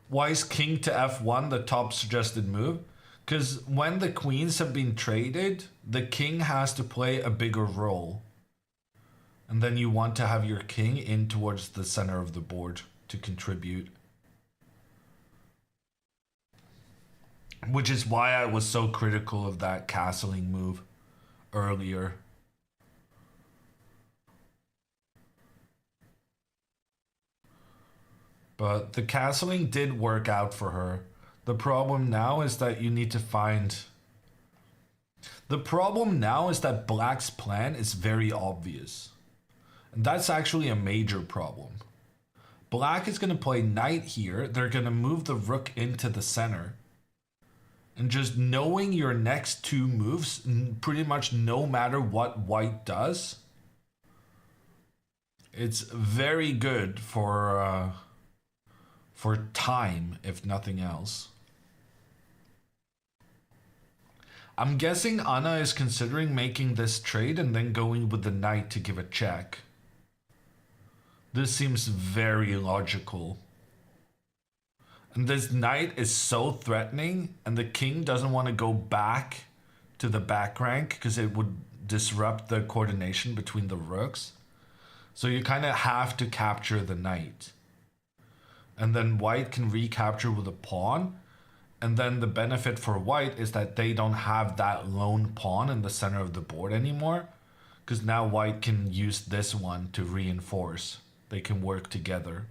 S1: Why is king to f1 the top suggested move? Because when the queens have been traded, the king has to play a bigger role. And then you want to have your king in towards the center of the board to contribute. Which is why I was so critical of that castling move earlier. But the castling did work out for her. The problem now is that you need to find... The problem now is that black's plan is very obvious. And that's actually a major problem. Black is going to play knight here. They're going to move the rook into the center. And just knowing your next two moves, pretty much no matter what white does, it's very good for time, if nothing else. I'm guessing Anna is considering making this trade and then going with the knight to give a check. This seems very logical. And this knight is so threatening, and the king doesn't want to go back to the back rank because it would disrupt the coordination between the rooks. So you kind of have to capture the knight. And then white can recapture with a pawn. And then the benefit for white is that they don't have that lone pawn in the center of the board anymore. Because now white can use this one to reinforce. They can work together.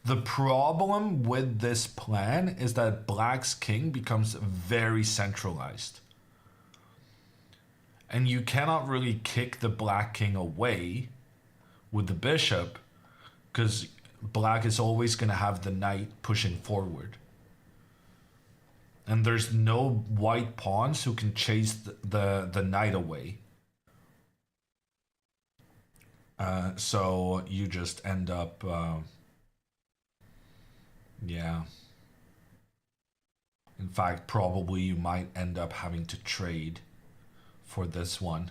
S1: The problem with this plan is that black's king becomes very centralized. And you cannot really kick the black king away with the bishop, because black is always going to have the knight pushing forward. And there's no white pawns who can chase the knight away. So you just end up... yeah. In fact, probably you might end up having to trade for this one.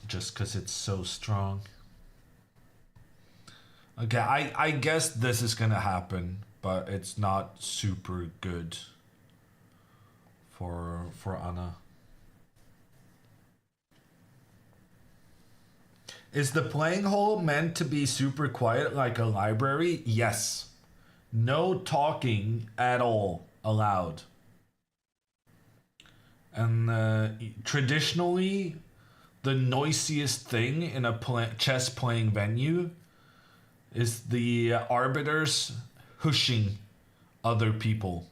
S1: Just because it's so strong. Okay, I guess this is gonna happen, but it's not super good for Anna. Is the playing hall meant to be super quiet like a library? Yes. No talking at all allowed. And traditionally, the noisiest thing in a chess playing venue is the arbiters hushing other people.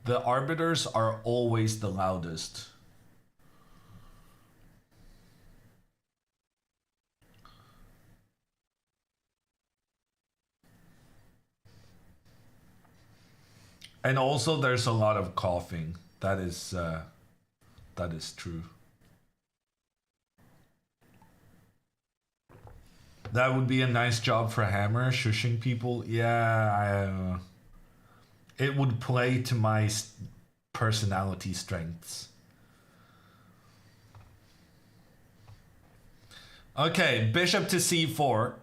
S1: The arbiters are always the loudest. And also there's a lot of coughing. That is true. That would be a nice job for Hammer, shushing people. Yeah, it would play to my personality strengths. Okay, bishop to c4.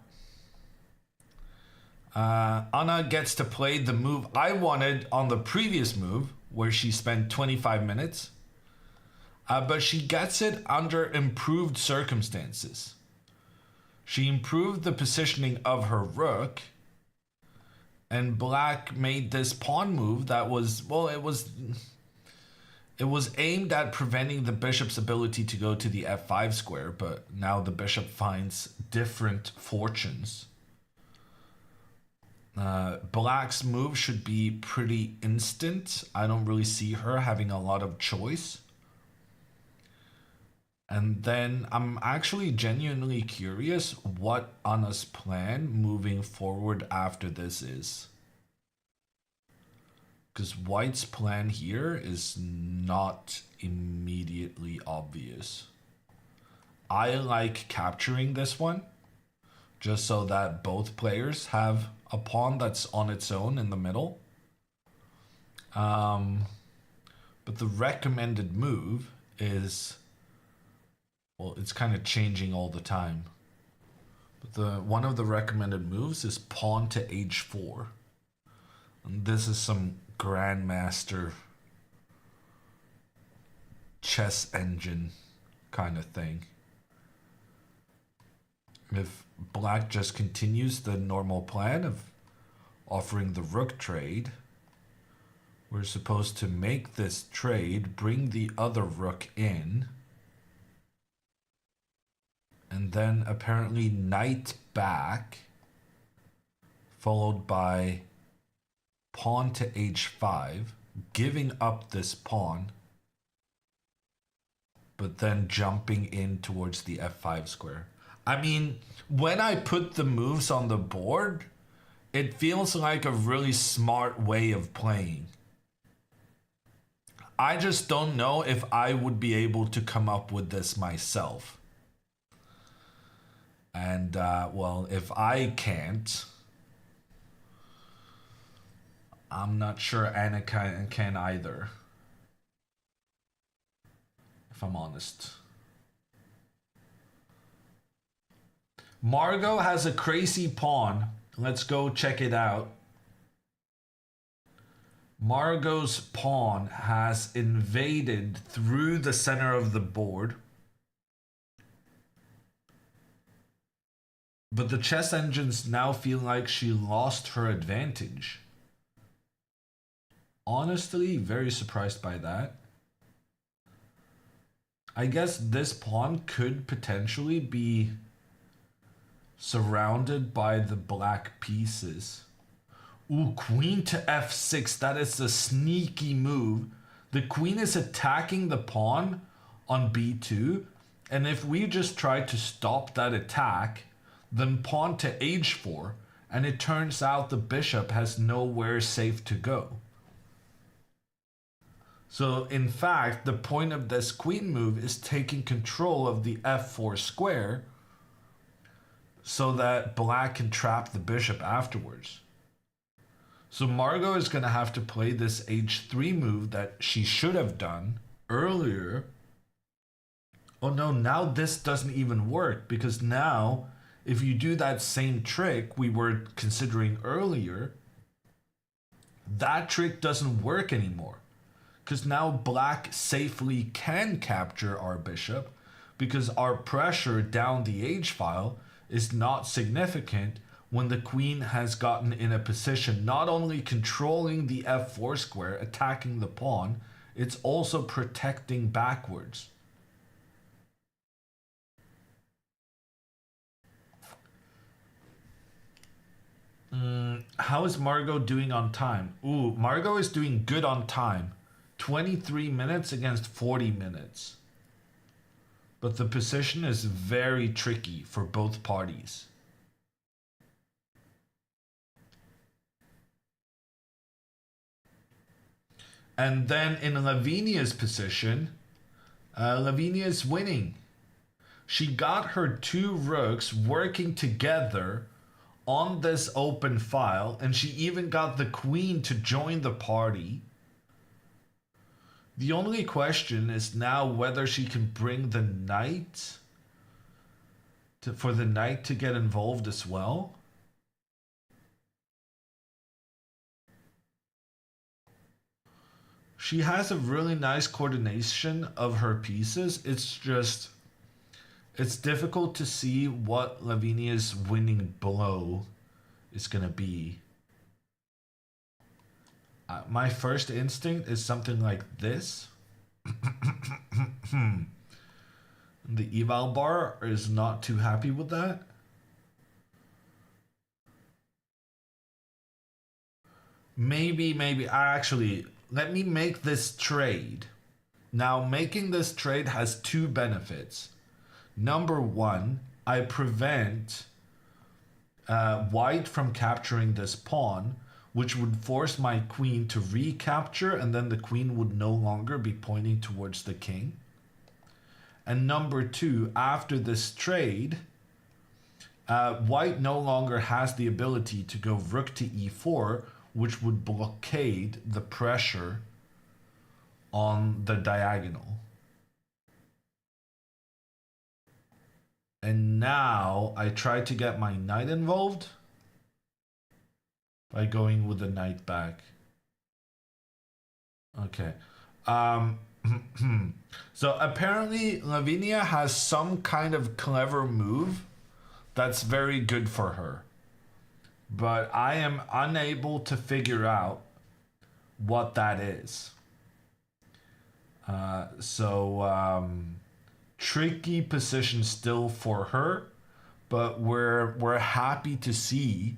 S1: Anna gets to play the move I wanted on the previous move, where she spent 25 minutes. But she gets it under improved circumstances. She improved the positioning of her rook, and black made this pawn move that was, well, it was aimed at preventing the bishop's ability to go to the f5 square, but now the bishop finds different fortunes. Black's move should be pretty instant. I don't really see her having a lot of choice. And then I'm actually genuinely curious what Anna's plan moving forward after this is. Because white's plan here is not immediately obvious. I like capturing this one, just so that both players have a pawn that's on its own in the middle. But the recommended move is, well, it's kind of changing all the time. But one of the recommended moves is pawn to h4. And this is some grandmaster chess engine kind of thing. If black just continues the normal plan of offering the rook trade, we're supposed to make this trade, bring the other rook in, and then apparently knight back, followed by pawn to h5, giving up this pawn, but then jumping in towards the f5 square. I mean, when I put the moves on the board, it feels like a really smart way of playing. I just don't know if I would be able to come up with this myself. And, well, if I can't, I'm not sure Anna can either, if I'm honest. Margot has a crazy pawn. Let's go check it out. Margot's pawn has invaded through the center of the board. But the chess engines now feel like she lost her advantage. Honestly, very surprised by that. I guess this pawn could potentially be surrounded by the black pieces. Ooh, queen to f6. That is a sneaky move. The queen is attacking the pawn on b2, And if we just try to stop that attack, then pawn to h4, and it turns out the bishop has nowhere safe to go. So in fact, the point of this queen move is taking control of the f4 square so that black can trap the bishop afterwards. So Margot is going to have to play this h3 move that she should have done earlier. Oh no, now this doesn't even work, because now if you do that same trick we were considering earlier, that trick doesn't work anymore. Because now black safely can capture our bishop, because our pressure down the h-file is not significant when the queen has gotten in a position not only controlling the f4 square, attacking the pawn, it's also protecting backwards. How is Margot doing on time? Ooh, Margot is doing good on time. 23 minutes against 40 minutes. But the position is very tricky for both parties. And then in Lavinia's position, Lavinia is winning. She got her two rooks working together on this open file, and she even got the queen to join the party. The only question is now whether she can bring the knight for the knight to get involved as well. She has a really nice coordination of her pieces. It's just, it's difficult to see what Lavinia's winning blow is going to be. My first instinct is something like this. The eval bar is not too happy with that. Maybe. Actually, let me make this trade. Now, making this trade has two benefits. Number one, I prevent white from capturing this pawn, which would force my queen to recapture, and then the queen would no longer be pointing towards the king. And number two, after this trade, white no longer has the ability to go rook to e4, which would blockade the pressure on the diagonal. And now I try to get my knight involved by going with the knight back. Okay. So apparently Lavinia has some kind of clever move that's very good for her. But I am unable to figure out what that is. Tricky position still for her, but we're happy to see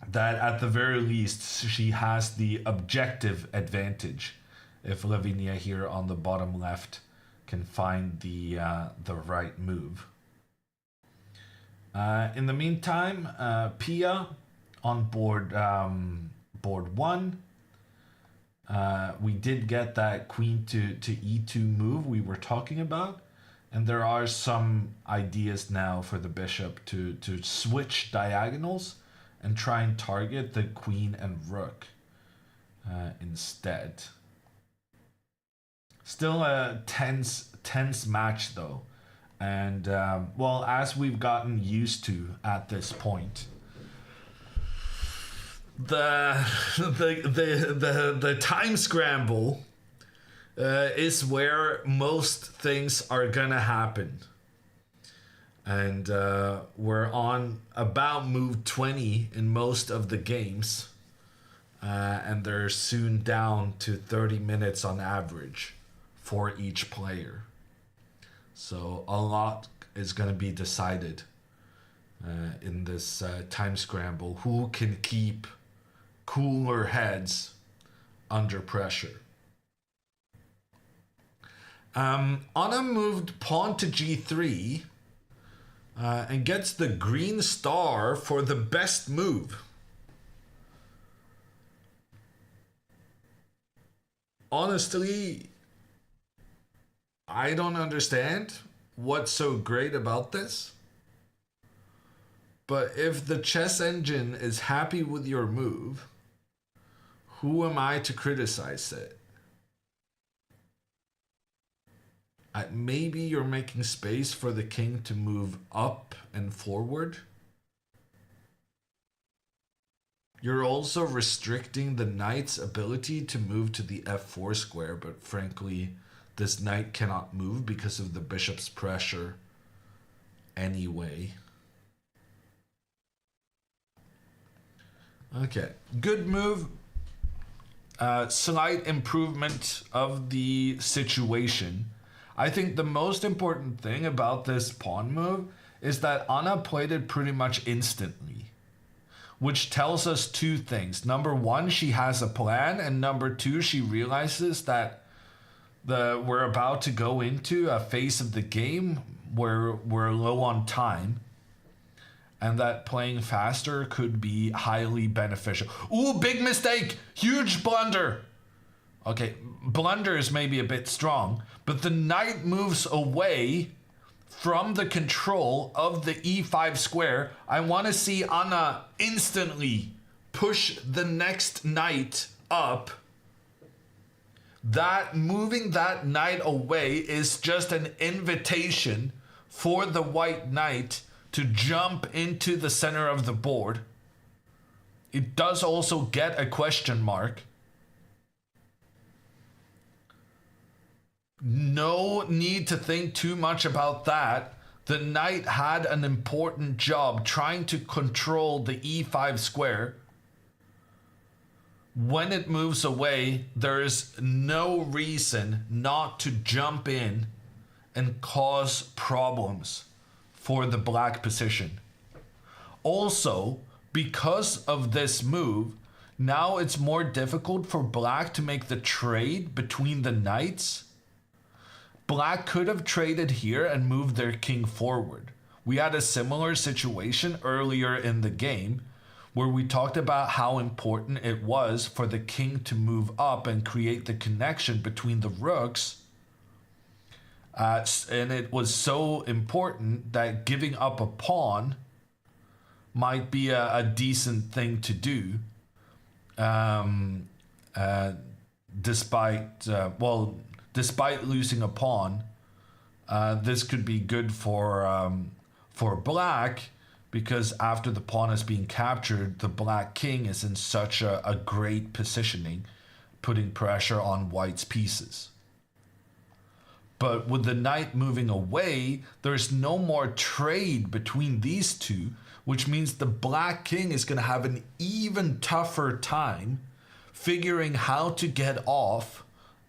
S1: that at the very least she has the objective advantage. If Lavinia here on the bottom left can find the right move. In the meantime, Pia on board one. We did get that queen to e2 move we were talking about, and there are some ideas now for the bishop to switch diagonals and try and target the queen and rook instead. Still a tense match though. And well, as we've gotten used to at this point, the time scramble is where most things are gonna happen. And we're on about move 20 in most of the games, and they're soon down to 30 minutes on average for each player. So a lot is going to be decided in this time scramble. Who can keep cooler heads under pressure? Anna moved pawn to g3 and gets the green star for the best move. Honestly, I don't understand what's so great about this. But if the chess engine is happy with your move, who am I to criticize it? Maybe you're making space for the king to move up and forward. You're also restricting the knight's ability to move to the f4 square, but frankly, this knight cannot move because of the bishop's pressure anyway. Okay, good move. Slight improvement of the situation. I think the most important thing about this pawn move is that Anna played it pretty much instantly, which tells us two things. Number one, she has a plan, and number two, she realizes that we're about to go into a phase of the game where we're low on time, and that playing faster could be highly beneficial. Ooh, big mistake! Huge blunder! Okay, blunder is maybe a bit strong, but the knight moves away from the control of the e5 square. I want to see Anna instantly push the next knight up. That moving that knight away is just an invitation for the white knight to jump into the center of the board. It does also get a question mark. No need to think too much about that. The knight had an important job trying to control the e5 square. When it moves away, there is no reason not to jump in and cause problems for the black position. Also, because of this move, now it's more difficult for black to make the trade between the knights. Black could have traded here and moved their king forward. We had a similar situation earlier in the game where we talked about how important it was for the king to move up and create the connection between the rooks. And it was so important that giving up a pawn might be a decent thing to do. Despite losing a pawn, this could be good for black, because after the pawn is being captured, the black king is in such a great positioning, putting pressure on white's pieces. But with the knight moving away, there's no more trade between these two, which means the black king is going to have an even tougher time figuring how to get off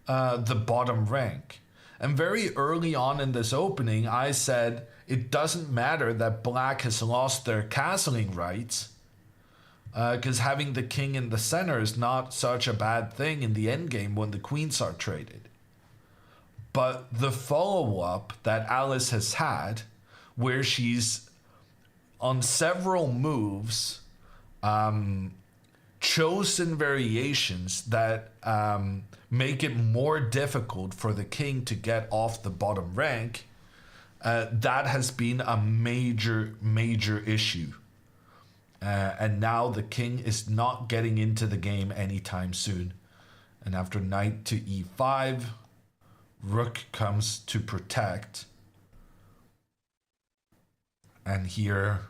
S1: the bottom rank. And very early on in this opening, I said it doesn't matter that black has lost their castling rights, because having the king in the center is not such a bad thing in the endgame when the queens are traded. But the follow-up that Alice has had, where she's on several moves chosen variations that make it more difficult for the king to get off the bottom rank, that has been a major issue. And now the king is not getting into the game anytime soon. And after knight to e5, rook comes to protect. And here,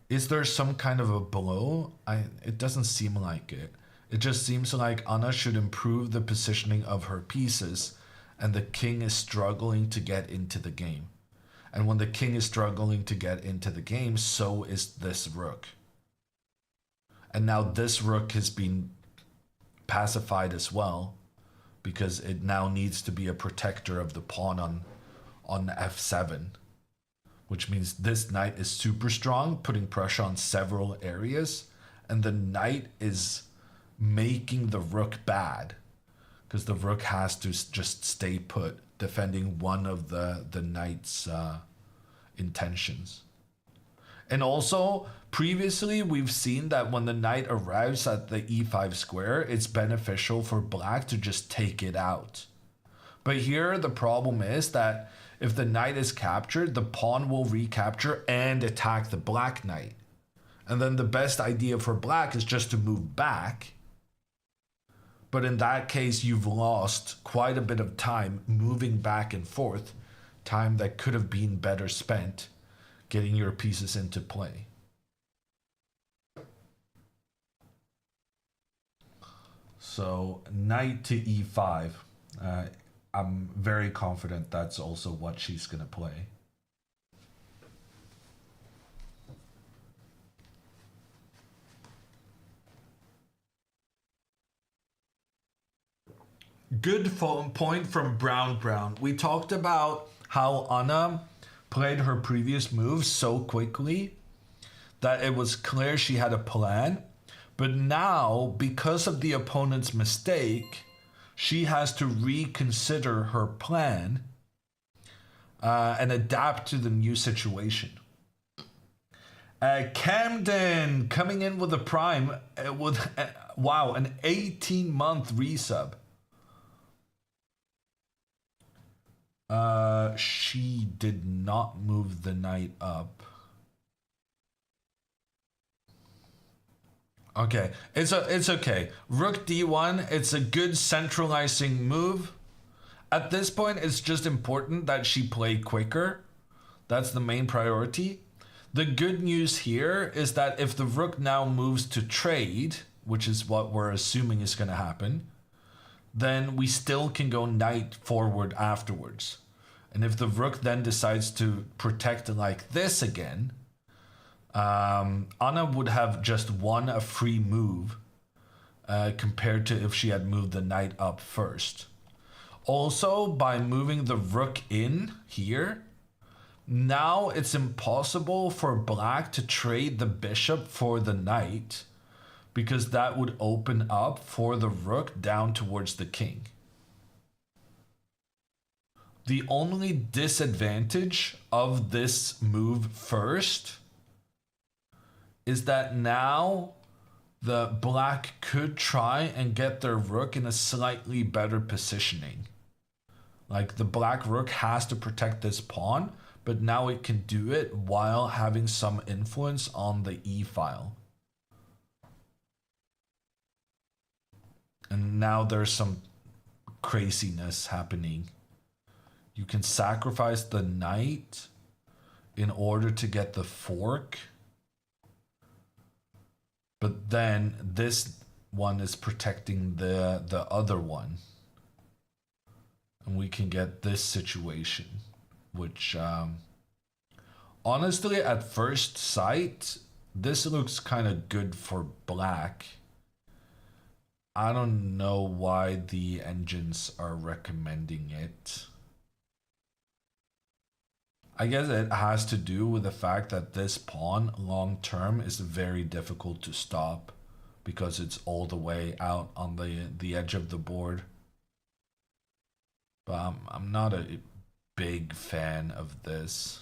S1: is there some kind of a blow? It doesn't seem like it. It just seems like Anna should improve the positioning of her pieces, and the king is struggling to get into the game. And when the king is struggling to get into the game, so is this rook. And now this rook has been pacified as well, because it now needs to be a protector of the pawn on f7. Which means this knight is super strong, putting pressure on several areas, and the knight is making the rook bad, because the rook has to just stay put. defending one of the knight's intentions. And also, previously we've seen that when the knight arrives at the e5 square, it's beneficial for black to just take it out. But here the problem is that if the knight is captured, the pawn will recapture and attack the black knight. And then the best idea for black is just to move back. But in that case, you've lost quite a bit of time moving back and forth, time that could have been better spent getting your pieces into play. So knight to e5. I'm very confident that's also what she's going to play. Good point from Brown. We talked about how Anna played her previous moves so quickly that it was clear she had a plan. But now, because of the opponent's mistake, she has to reconsider her plan and adapt to the new situation. Camden coming in with a prime with, wow, an 18-month resub. She did not move the knight up. Okay, it's okay. Rook d1, it's a good centralizing move. At this point, it's just important that she play quicker. That's the main priority. The good news here is that if the rook now moves to trade, which is what we're assuming is going to happen, then we still can go knight forward afterwards. And if the rook then decides to protect like this again, Anna would have just won a free move compared to if she had moved the knight up first. Also, by moving the rook in here, now it's impossible for black to trade the bishop for the knight, because that would open up for the rook down towards the king. The only disadvantage of this move first is that now the black could try and get their rook in a slightly better positioning. Like the black rook has to protect this pawn, but now it can do it while having some influence on the e file. And now there's some craziness happening. You can sacrifice the knight in order to get the fork. But then this one is protecting the other one. And we can get this situation, which honestly at first sight, this looks kind of good for black. I don't know why the engines are recommending it. I guess it has to do with the fact that this pawn long term is very difficult to stop because it's all the way out on the edge of the board. But I'm not a big fan of this,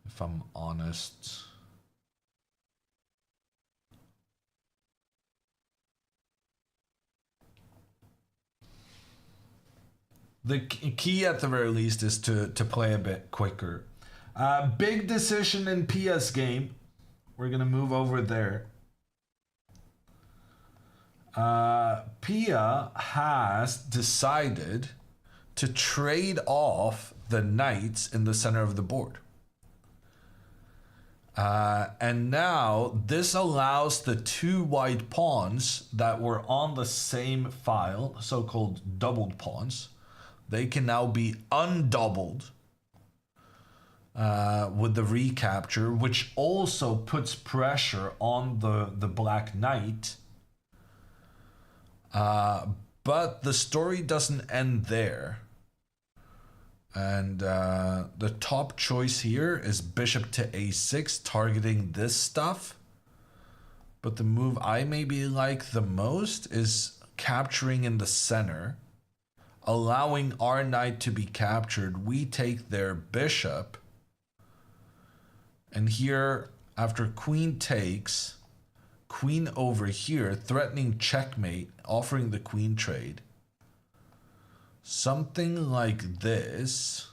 S1: if I'm honest. The key at the very least is to play a bit quicker. Big decision in Pia's game. We're going to move over there. Pia has decided to trade off the knights in the center of the board. And now this allows the two white pawns that were on the same file, so-called doubled pawns, they can now be undoubled with the recapture, which also puts pressure on the black knight. But the story doesn't end there. And the top choice here is bishop to a6, targeting this stuff. But the move I maybe like the most is capturing in the center, allowing our knight to be captured. We take their bishop. And here, after queen takes, queen over here, threatening checkmate, offering the queen trade. Something like this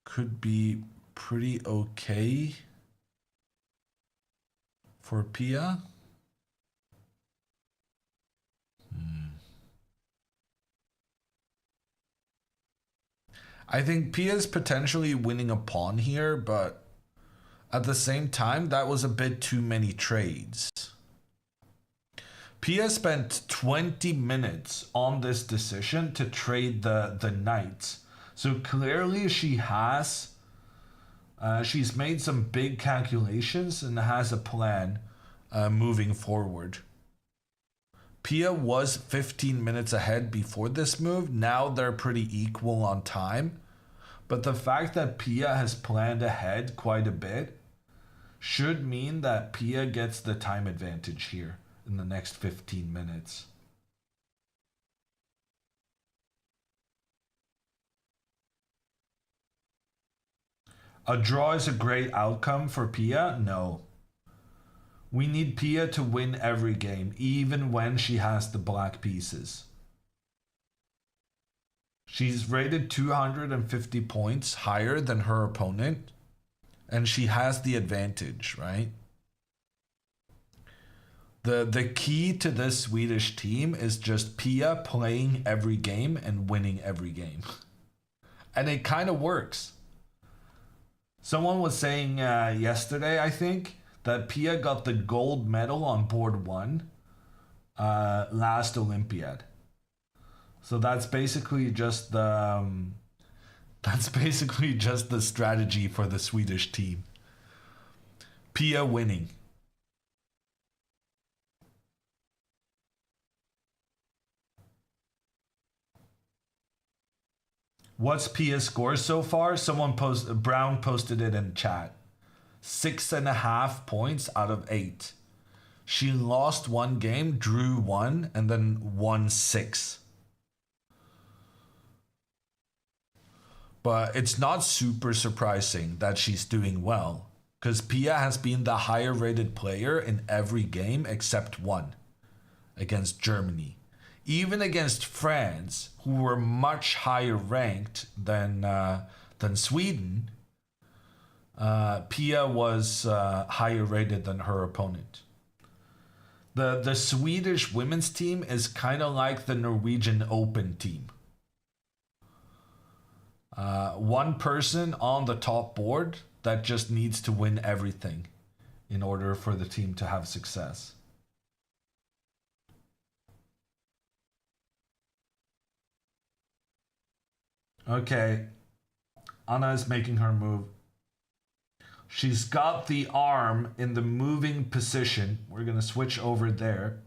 S1: could be pretty okay for Pia. I think Pia's potentially winning a pawn here, but at the same time, that was a bit too many trades. Pia spent 20 minutes on this decision to trade the knights. So clearly she has, she's made some big calculations and has a plan moving forward. Pia was 15 minutes ahead before this move. Now they're pretty equal on time. But the fact that Pia has planned ahead quite a bit should mean that Pia gets the time advantage here in the next 15 minutes. A draw is a great outcome for Pia? No. We need Pia to win every game, even when she has the black pieces. She's rated 250 points higher than her opponent, and she has the advantage, right? The key to this Swedish team is just Pia playing every game and winning every game. And it kind of works. Someone was saying yesterday, I think, that Pia got the gold medal on board 1 last Olympiad. So that's basically just the strategy for the Swedish team. Pia winning. What's Pia's score so far? Brown posted it in chat. 6.5 points out of 8. She lost 1 game, drew 1, and then won 6. But it's not super surprising that she's doing well, because Pia has been the higher rated player in every game except 1 against Germany. Even against France, who were much higher ranked than Sweden, Pia was higher rated than her opponent. The Swedish women's team is kind of like the Norwegian Open team. One person on the top board that just needs to win everything in order for the team to have success. Okay, Anna is making her move. She's got the arm in the moving position. We're going to switch over there.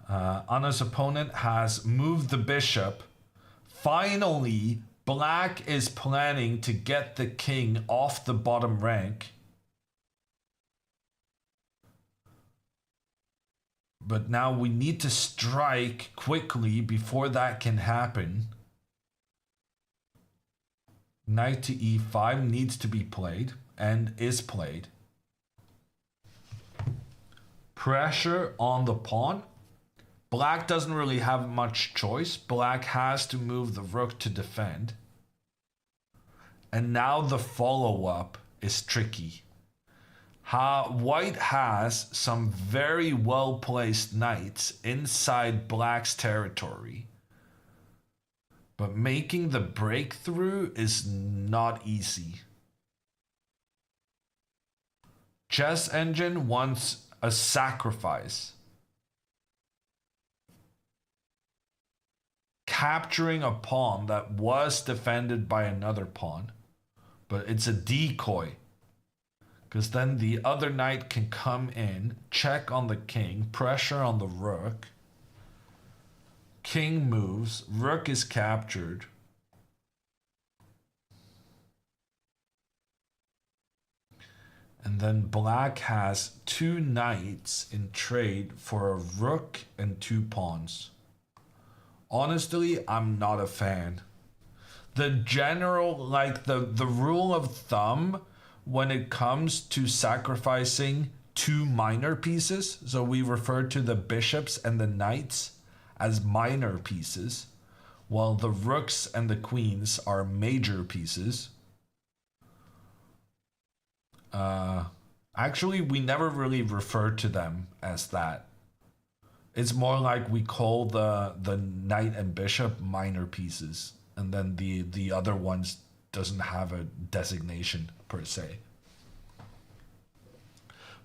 S1: Anna's opponent has moved the bishop. Finally, Black is planning to get the king off the bottom rank. But now we need to strike quickly before that can happen. Knight to e5 needs to be played and is played. Pressure on the pawn. Black doesn't really have much choice. Black has to move the rook to defend. And now the follow-up is tricky. White has some very well-placed knights inside Black's territory. But making the breakthrough is not easy. Chess Engine wants a sacrifice. Capturing a pawn that was defended by another pawn. But it's a decoy. Because then the other knight can come in, check on the king, pressure on the rook. King moves, rook is captured. And then black has 2 knights in trade for a rook and 2 pawns. Honestly, I'm not a fan. The general, like the rule of thumb when it comes to sacrificing 2 minor pieces, so we refer to the bishops and the knights as minor pieces, while the rooks and the queens are major pieces. Actually, we never really refer to them as that. It's more like we call the knight and bishop minor pieces, and then the other ones doesn't have a designation per se.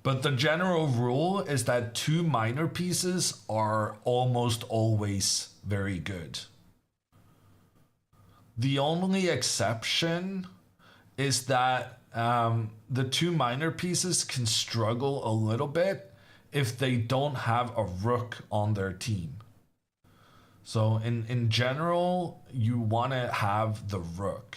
S1: But the general rule is that 2 minor pieces are almost always very good. The only exception is that the 2 minor pieces can struggle a little bit if they don't have a rook on their team. So in general, you want to have the rook.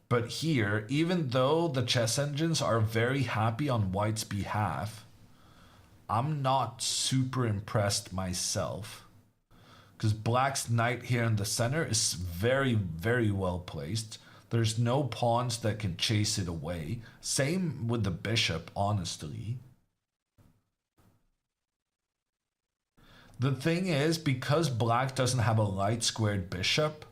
S1: But here, even though the chess engines are very happy on white's behalf, I'm not super impressed myself. Because black's knight here in the center is very, very well placed. There's no pawns that can chase it away. Same with the bishop, honestly. The thing is, because black doesn't have a light squared bishop,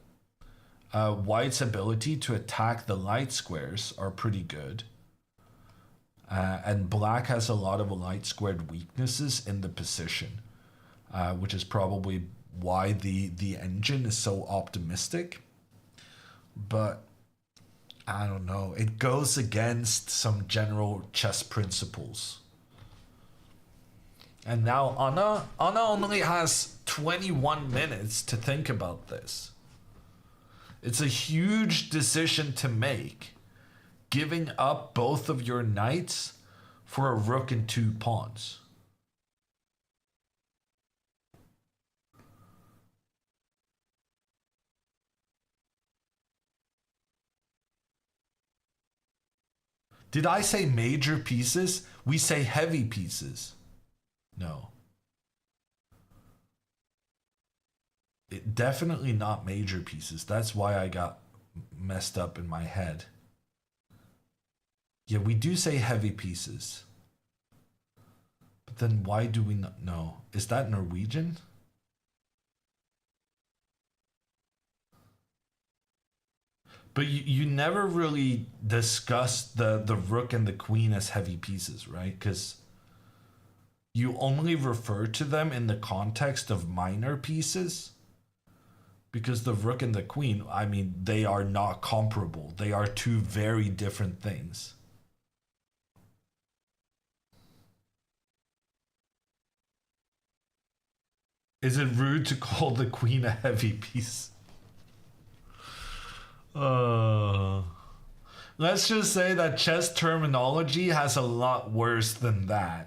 S1: white's ability to attack the light squares are pretty good. And black has a lot of light squared weaknesses in the position, which is probably why the engine is so optimistic. But I don't know, it goes against some general chess principles. And now Anna only has 21 minutes to think about this. It's a huge decision to make, giving up both of your knights for a rook and 2 pawns. Did I say major pieces? We say heavy pieces. No. Definitely not major pieces. That's why I got messed up in my head. Yeah, we do say heavy pieces. But then why do we not know? Is that Norwegian? But you never really discussed the rook and the queen as heavy pieces, right? Because you only refer to them in the context of minor pieces. Because the rook and the queen, I mean, they are not comparable. They are two very different things. Is it rude to call the queen a heavy piece? Uh, let's just say that chess terminology has a lot worse than that.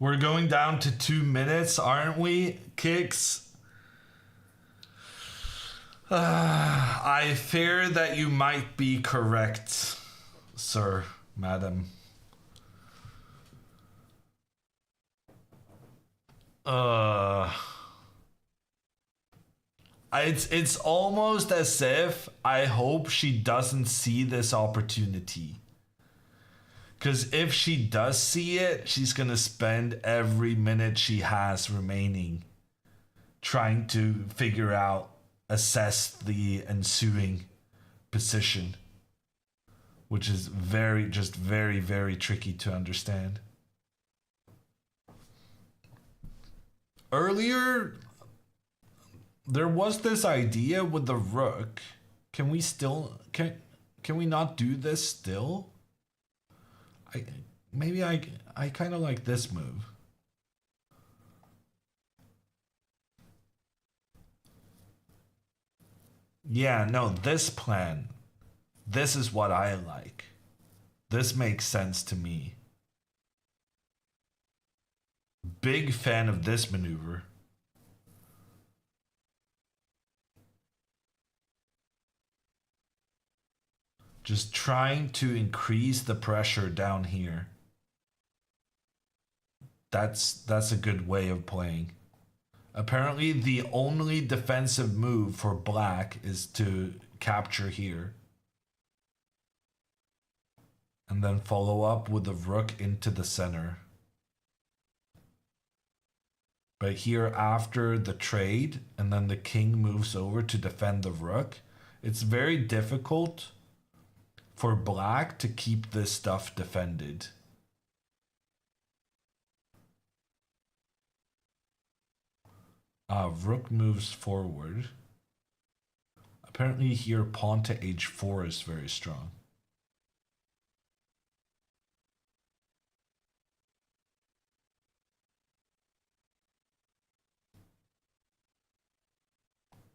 S1: We're going down to 2 minutes, aren't we, Kicks? I fear that you might be correct, sir, madam. Uh, it's almost as if I hope she doesn't see this opportunity. Because if she does see it, she's going to spend every minute she has remaining trying to figure out, assess the ensuing position. which is very tricky to understand. Earlier, there was this idea with the rook. Can we still can we not do this still? I kind of like this move. Yeah, no, this plan. This is what I like. This makes sense to me. Big fan of this maneuver. Just trying to increase the pressure down here. That's a good way of playing. Apparently the only defensive move for black is to capture here. And then follow up with the rook into the center. But here after the trade, and then the king moves over to defend the rook, it's very difficult for black to keep this stuff defended. Rook moves forward. Apparently here pawn to h4 is very strong.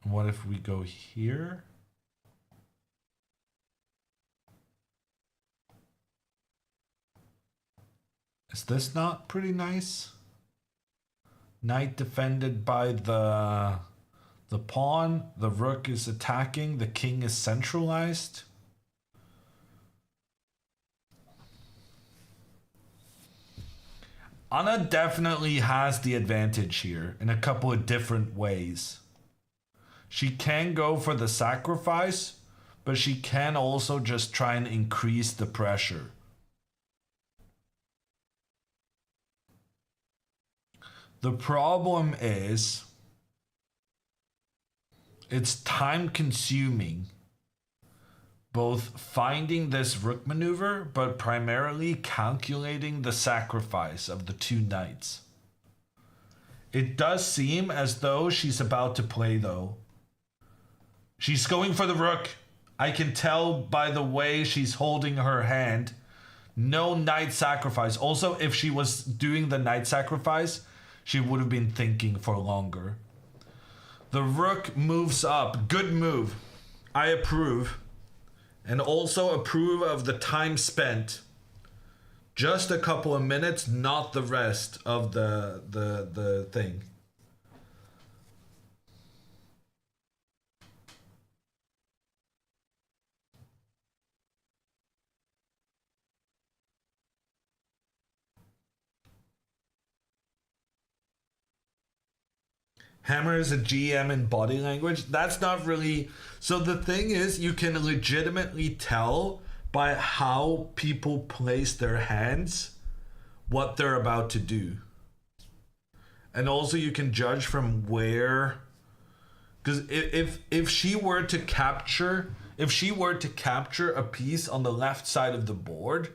S1: What if we go here? Is this not pretty nice? Knight defended by the pawn. The rook is attacking. The king is centralized. Anna definitely has the advantage here in a couple of different ways. She can go for the sacrifice, but she can also just try and increase the pressure. The problem is it's time consuming, both finding this rook maneuver, but primarily calculating the sacrifice of the two knights. It does seem as though she's about to play though. She's going for the rook. I can tell by the way she's holding her hand. No knight sacrifice. Also, if she was doing the knight sacrifice, she would have been thinking for longer. The rook moves up. Good move. I approve. And also approve of the time spent. Just a couple of minutes, not the rest of the thing. Hammer is a GM in body language. That's not really... So the thing is, you can legitimately tell by how people place their hands what they're about to do. And also you can judge from where... Because if she were to capture... If she were to capture a piece on the left side of the board,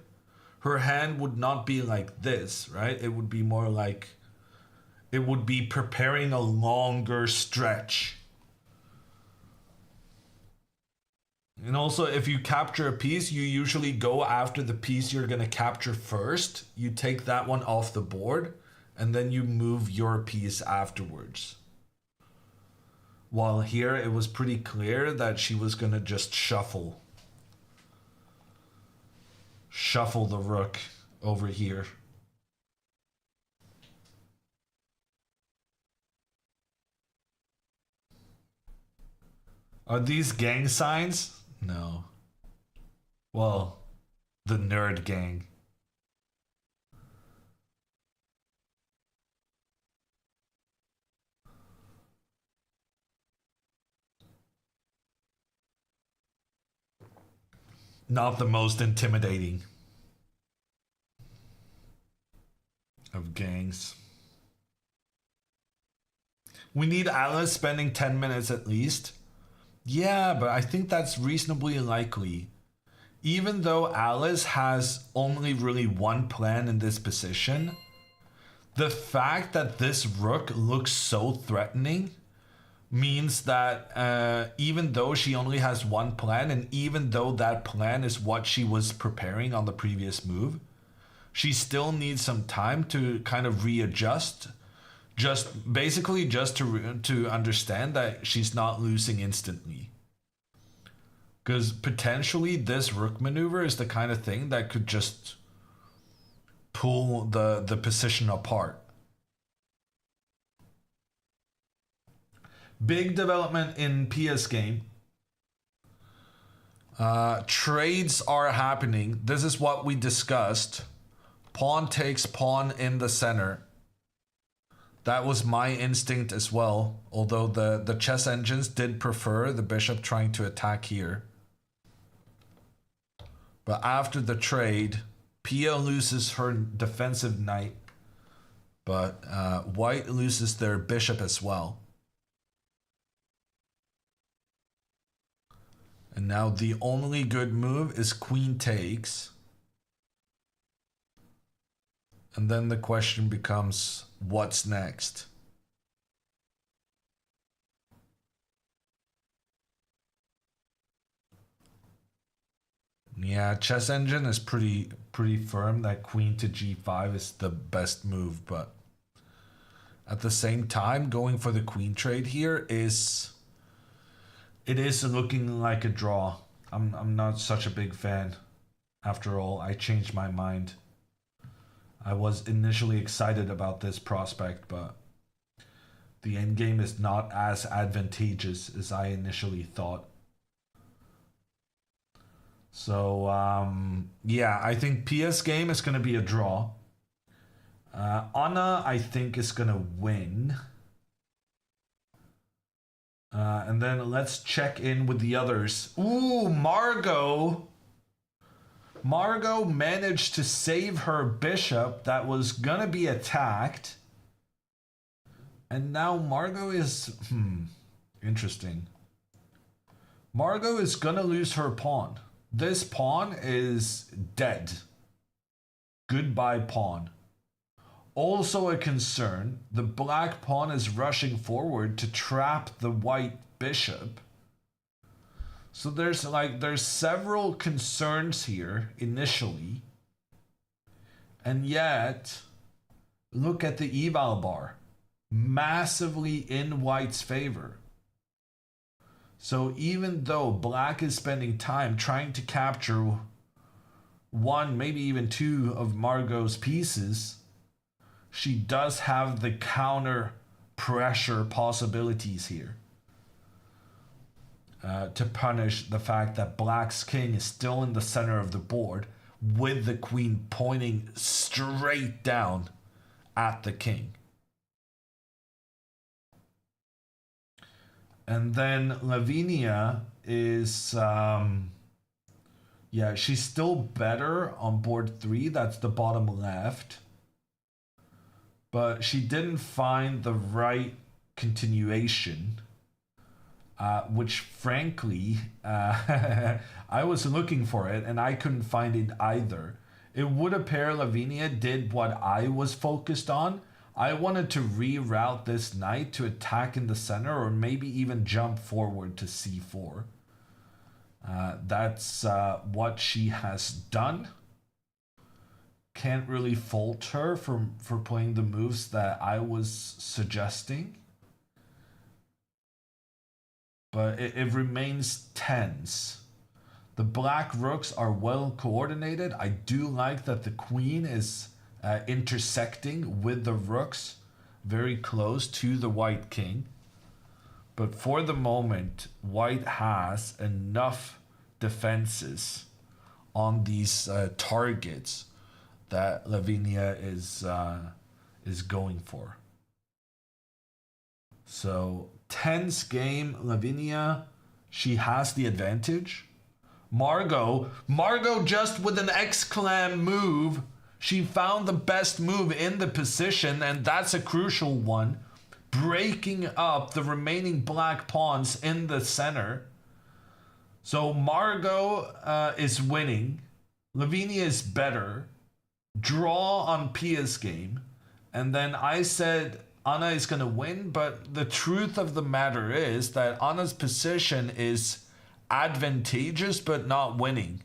S1: her hand would not be like this, right? It would be more like... It would be preparing a longer stretch. And also, if you capture a piece, you usually go after the piece you're going to capture first. You take that one off the board, and then you move your piece afterwards. While here, it was pretty clear that she was going to just shuffle. Shuffle the rook over here. Are these gang signs? No. Well, the nerd gang. Not the most intimidating of gangs. We need Alice spending 10 minutes at least. Yeah, but I think that's reasonably likely. even though Alice has only really one plan in this position, the fact that this rook looks so threatening means that even though she only has one plan, and even though that plan is what she was preparing on the previous move, she still needs some time to kind of readjust, just basically just to understand that she's not losing instantly. Because potentially this rook maneuver is the kind of thing that could just pull the position apart. Big development in PS game. Trades are happening. This is what we discussed. Pawn takes pawn in the center. That was my instinct as well, although the chess engines did prefer the bishop trying to attack here. But after the trade, Pia loses her defensive knight, but White loses their bishop as well. And now the only good move is queen takes. And then the question becomes, what's next? Yeah, chess engine is pretty firm that queen to g5 is the best move, but at the same time, going for the queen trade here is looking like a draw. I'm not such a big fan. After all, I changed my mind. I was initially excited about this prospect, but the endgame is not as advantageous as I initially thought. So, yeah, I think PS game is going to be a draw. Anna, I think, is going to win. And then let's check in with the others. Ooh, Margot. Margot managed to save her bishop that was gonna be attacked. And now Margot is... interesting. Margot is gonna lose her pawn. This pawn is dead. Goodbye, pawn. Also a concern, the black pawn is rushing forward to trap the white bishop. So there's several concerns here initially. And yet, look at the eval bar. Massively in white's favor. So even though black is spending time trying to capture one, maybe even two of Margot's pieces, she does have the counter pressure possibilities here. To punish the fact that black's king is still in the center of the board with the queen pointing straight down at the king. And then Lavinia is, yeah, she's still better on board 3. That's the bottom left. But she didn't find the right continuation. Which frankly, I was looking for it and I couldn't find it either. It would appear Lavinia did what I was focused on. I wanted to reroute this knight to attack in the center or maybe even jump forward to c4. That's what she has done. Can't really fault her for playing the moves that I was suggesting. But it remains tense. The black rooks are well coordinated. I do like that the queen is intersecting with the rooks very close to the white king. But for the moment, white has enough defenses on these targets that Lavinia is going for. So tense game, Lavinia, she has the advantage. Margot just with an exclam move, she found the best move in the position, and that's a crucial one, breaking up the remaining black pawns in the center. So Margot is winning. Lavinia is better. Draw on Pia's game. And then I said Anna is going to win. But the truth of the matter is that Anna's position is advantageous but not winning.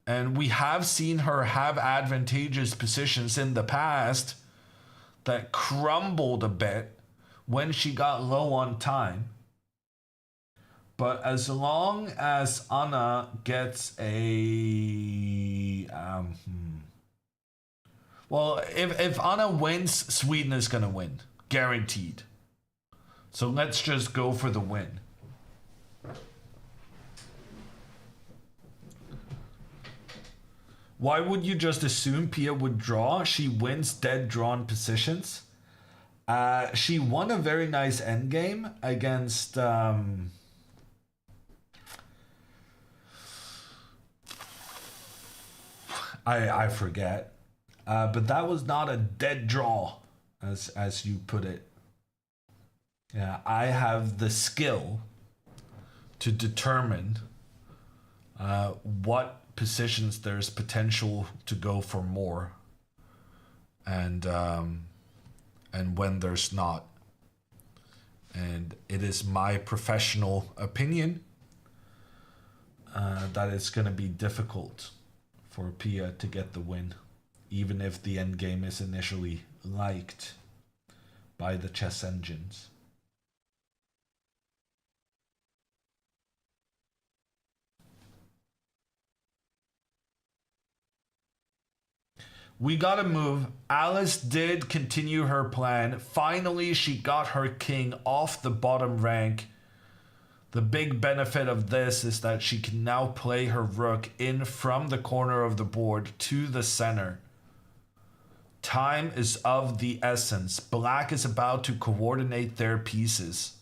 S1: And we have seen her have advantageous positions in the past that crumbled a bit when she got low on time. But as long as Anna gets a well, if Anna wins, Sweden is gonna win, guaranteed. So let's just go for the win. Why would you just assume Pia would draw? She wins dead drawn positions. She won a very nice endgame against I forget. But that was not a dead draw, as you put it. Yeah, I have the skill to determine what positions there's potential to go for more, and when there's not. And it is my professional opinion that it's going to be difficult for Pia to get the win, even if the end game is initially liked by the chess engines. We gotta move. Alice did continue her plan. Finally, she got her king off the bottom rank. The big benefit of this is that she can now play her rook in from the corner of the board to the center. Time is of the essence. Black is about to coordinate their pieces.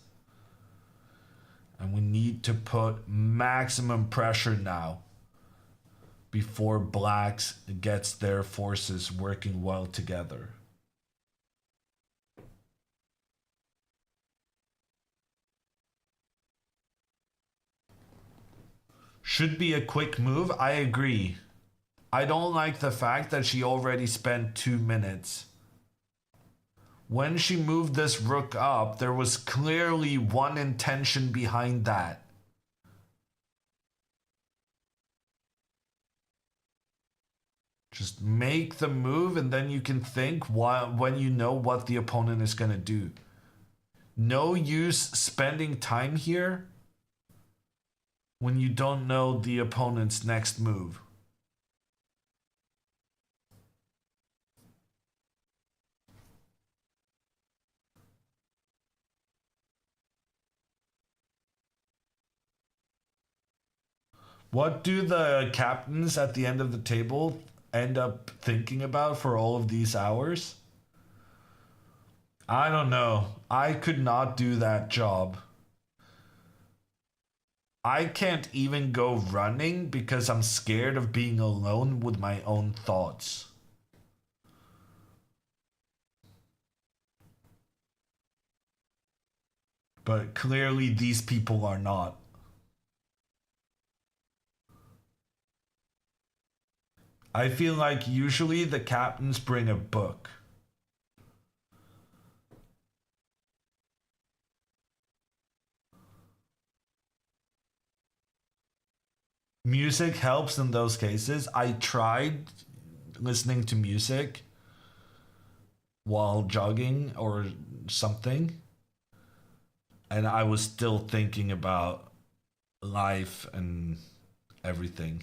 S1: And we need to put maximum pressure now before Blacks gets their forces working well together. Should be a quick move. I agree. I don't like the fact that she already spent 2 minutes. When she moved this rook up, there was clearly one intention behind that. Just make the move and then you can think when you know what the opponent is going to do. No use spending time here when you don't know the opponent's next move. What do the captains at the end of the table end up thinking about for all of these hours? I don't know. I could not do that job. I can't even go running because I'm scared of being alone with my own thoughts. But clearly these people are not. I feel like usually the captains bring a book. Music helps in those cases. I tried listening to music while jogging or something, and I was still thinking about life and everything.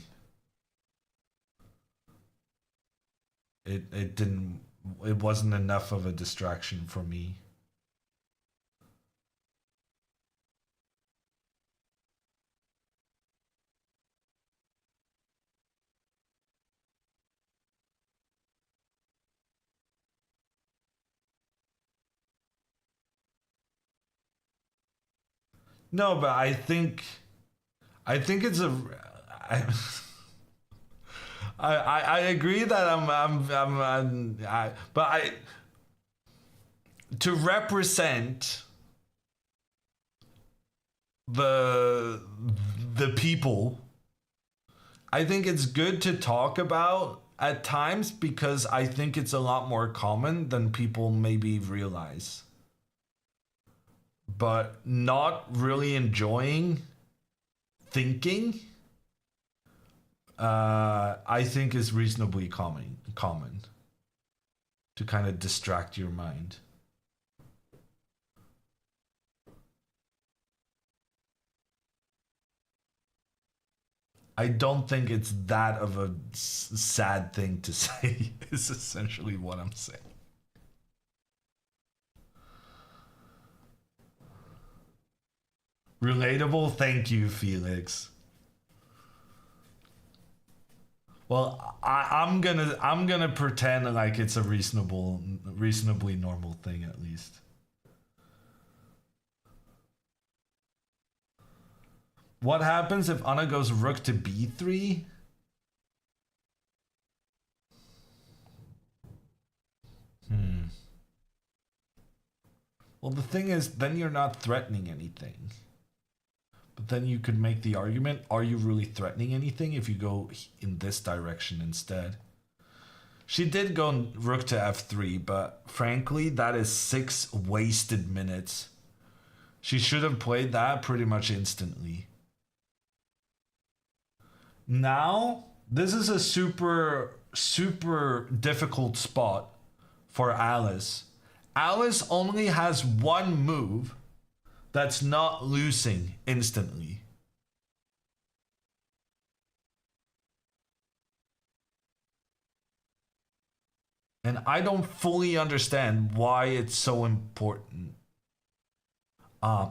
S1: It wasn't enough of a distraction for me. No, but I think it's a I, I agree that but I to represent the the people, I think it's good to talk about at times because I think it's a lot more common than people maybe realize. But not really enjoying thinking, I think is reasonably common to kind of distract your mind. I don't think it's that of a sad thing to say, is essentially what I'm saying. Relatable? Thank you, Felix. Well, I'm gonna pretend like it's a reasonably normal thing at least. What happens if Anna goes rook to b3? Hmm. Well, the thing is, then you're not threatening anything. But then you could make the argument, are you really threatening anything if you go in this direction instead? She did go rook to f3, but frankly, that is 6 wasted minutes. She should have played that pretty much instantly. Now, this is a super difficult spot for Alice. Alice only has one move that's not losing instantly. And I don't fully understand why it's so important.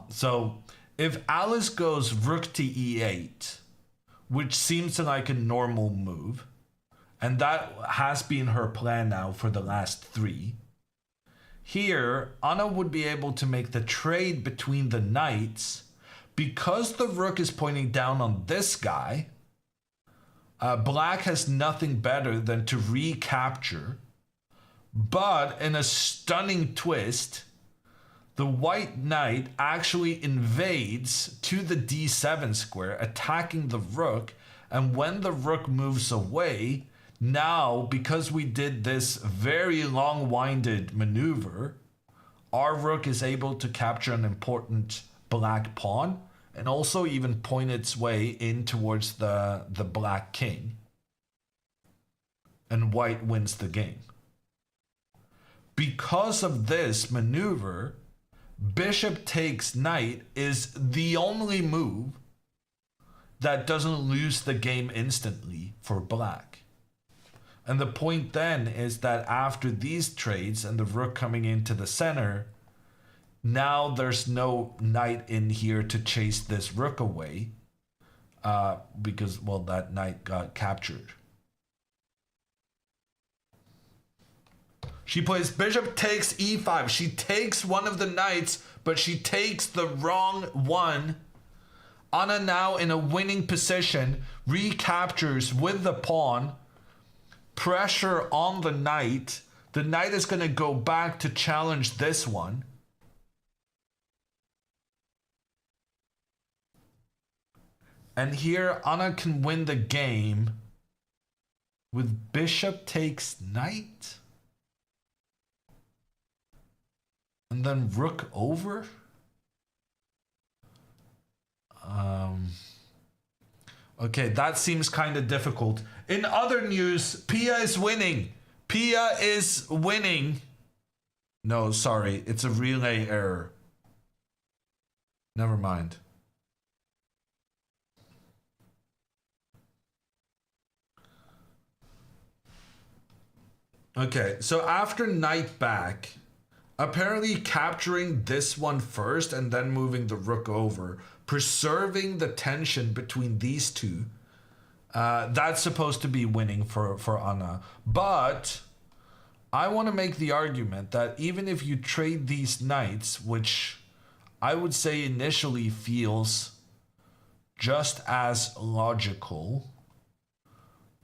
S1: So if Alice goes rook to e8, which seems like a normal move, and that has been her plan now for the last 3. Here, Anna would be able to make the trade between the knights because the rook is pointing down on this guy. Black has nothing better than to recapture, but in a stunning twist, the white knight actually invades to the d7 square, attacking the rook, and when the rook moves away, now, because we did this very long-winded maneuver, our rook is able to capture an important black pawn and also even point its way in towards the black king. And white wins the game. Because of this maneuver, bishop takes knight is the only move that doesn't lose the game instantly for black. And the point then is that after these trades and the rook coming into the center, now there's no knight in here to chase this rook away because, well, that knight got captured. She plays bishop takes e5. She takes one of the knights, but she takes the wrong one. Anna now in a winning position, recaptures with the pawn. Pressure on the knight. The knight is going to go back to challenge this one. And here Anna can win the game with bishop takes knight. And then rook over. Okay, that seems kind of difficult. In other news, Pia is winning. Pia is winning. No, sorry, it's a relay error. Never mind. Okay, so after knight back, apparently capturing this one first and then moving the rook over, preserving the tension between these two, that's supposed to be winning for Anna. But I want to make the argument that even if you trade these knights, which I would say initially feels just as logical,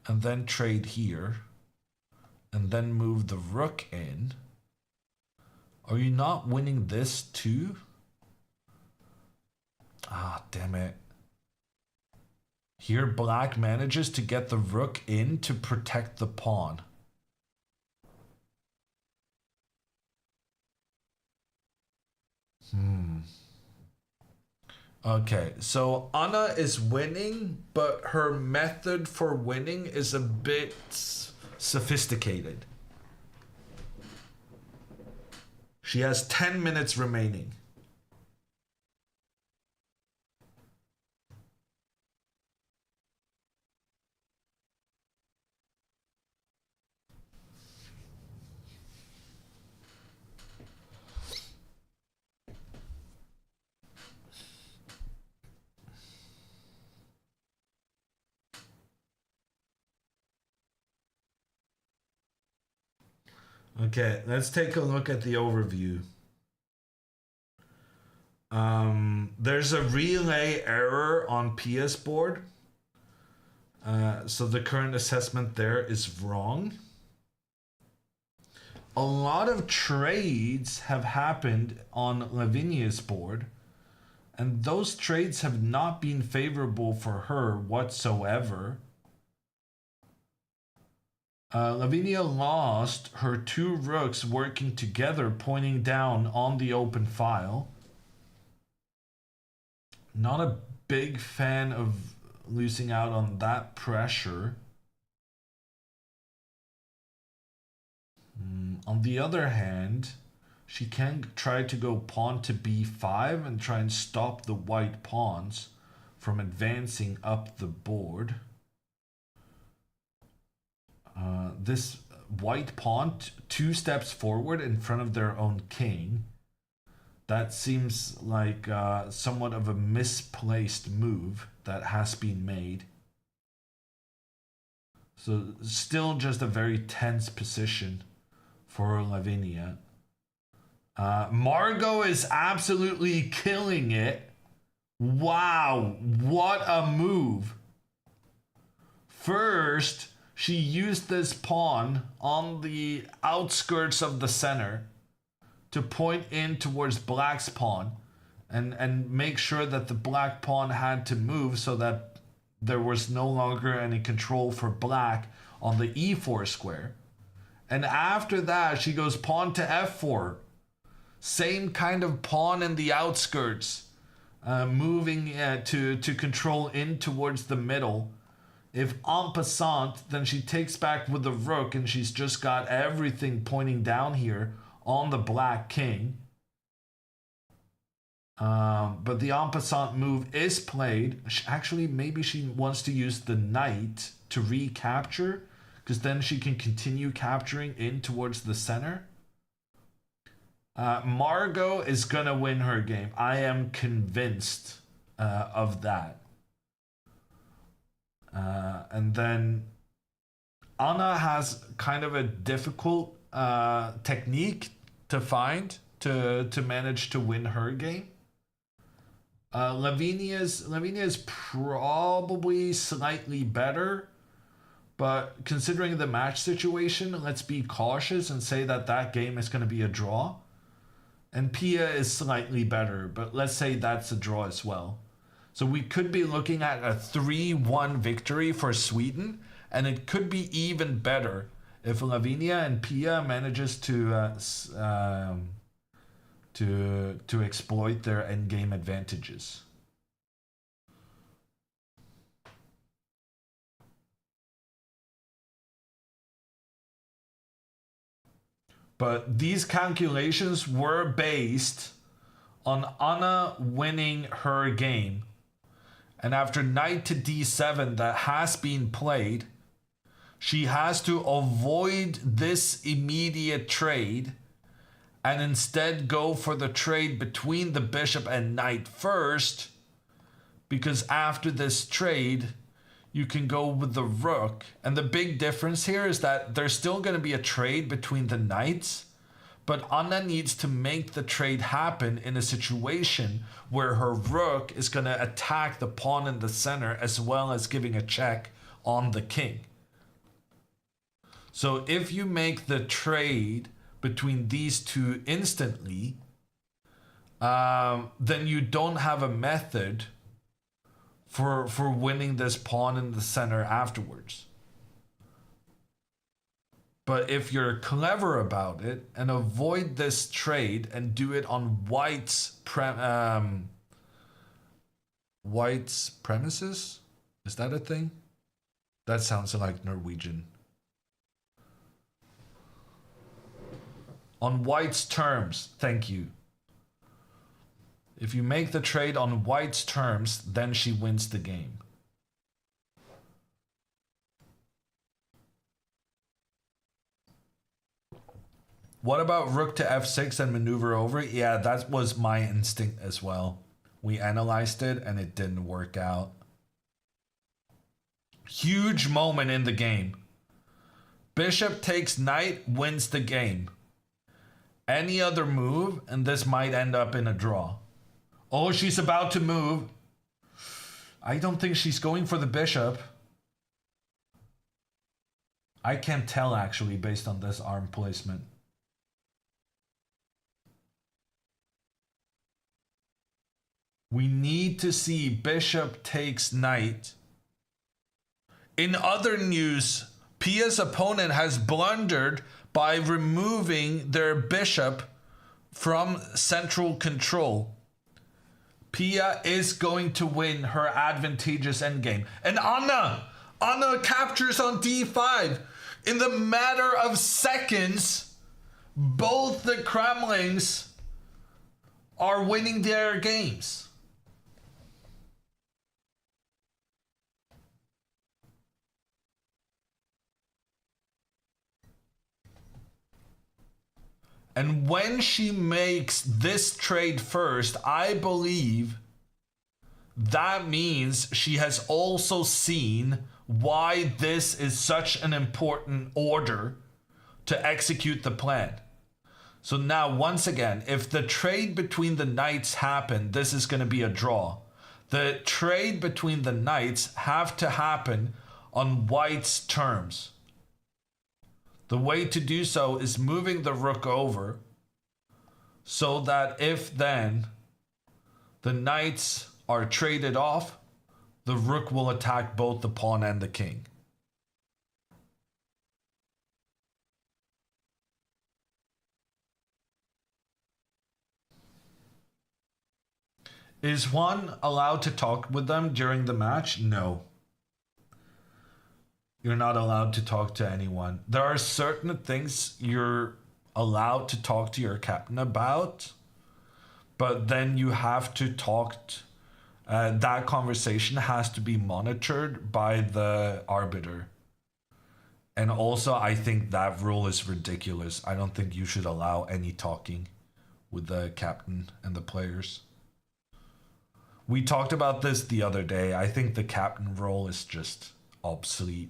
S1: and then trade here, and then move the rook in, are you not winning this too? Ah, damn it. Here, black manages to get the rook in to protect the pawn. Okay, so Anna is winning, but her method for winning is a bit sophisticated. She has 10 minutes remaining. Okay, let's take a look at the overview. There's a relay error on PS board. So the current assessment there is wrong. A lot of trades have happened on Lavinia's board, and those trades have not been favorable for her whatsoever. Lavinia lost her two rooks working together, pointing down on the open file. Not a big fan of losing out on that pressure. On the other hand, she can try to go pawn to b5 and try and stop the white pawns from advancing up the board. This white pawn two steps forward in front of their own king. That seems like somewhat of a misplaced move that has been made. So still just a very tense position for Lavinia. Margot is absolutely killing it. Wow, what a move. First, she used this pawn on the outskirts of the center to point in towards black's pawn and make sure that the black pawn had to move so that there was no longer any control for black on the e4 square. And after that, she goes pawn to f4. Same kind of pawn in the outskirts, moving to control in towards the middle. If en passant, then she takes back with the rook and she's just got everything pointing down here on the black king. But the en passant move is played. Actually, maybe she wants to use the knight to recapture, because then she can continue capturing in towards the center. Margot is going to win her game. I am convinced of that. And then Anna has kind of a difficult technique to find to manage to win her game. Lavinia's probably slightly better, but considering the match situation, let's be cautious and say that game is going to be a draw. And Pia is slightly better, but let's say that's a draw as well. So we could be looking at a 3-1 victory for Sweden, and it could be even better if Lavinia and Pia manages to exploit their endgame advantages. But these calculations were based on Anna winning her game. And after knight to d7 that has been played, she has to avoid this immediate trade and instead go for the trade between the bishop and knight first, because after this trade, you can go with the rook. And the big difference here is that there's still going to be a trade between the knights, but Anna needs to make the trade happen in a situation where her rook is going to attack the pawn in the center as well as giving a check on the king. So if you make the trade between these two instantly, then you don't have a method for winning this pawn in the center afterwards. But if you're clever about it and avoid this trade and do it on White's premises, is that a thing? That sounds like Norwegian. On White's terms, thank you. If you make the trade on White's terms, then she wins the game. What about rook to f6 and maneuver over? Yeah, that was my instinct as well. We analyzed it and it didn't work out. Huge moment in the game. Bishop takes knight, wins the game. Any other move, and this might end up in a draw. Oh, she's about to move. I don't think she's going for the bishop. I can't tell actually based on this arm placement. We need to see bishop takes knight. In other news, Pia's opponent has blundered by removing their bishop from central control. Pia is going to win her advantageous endgame. And Anna captures on d5. In the matter of seconds, both the Kremlings are winning their games. And when she makes this trade first, I believe that means she has also seen why this is such an important order to execute the plan. So now, once again, if the trade between the knights happen, this is going to be a draw. The trade between the knights have to happen on White's terms. The way to do so is moving the rook over so that if then the knights are traded off, the rook will attack both the pawn and the king. Is Juan allowed to talk with them during the match? No. You're not allowed to talk to anyone. There are certain things you're allowed to talk to your captain about, but then you have to talk. That conversation has to be monitored by the arbiter. And also, I think that rule is ridiculous. I don't think you should allow any talking with the captain and the players. We talked about this the other day. I think the captain role is just obsolete.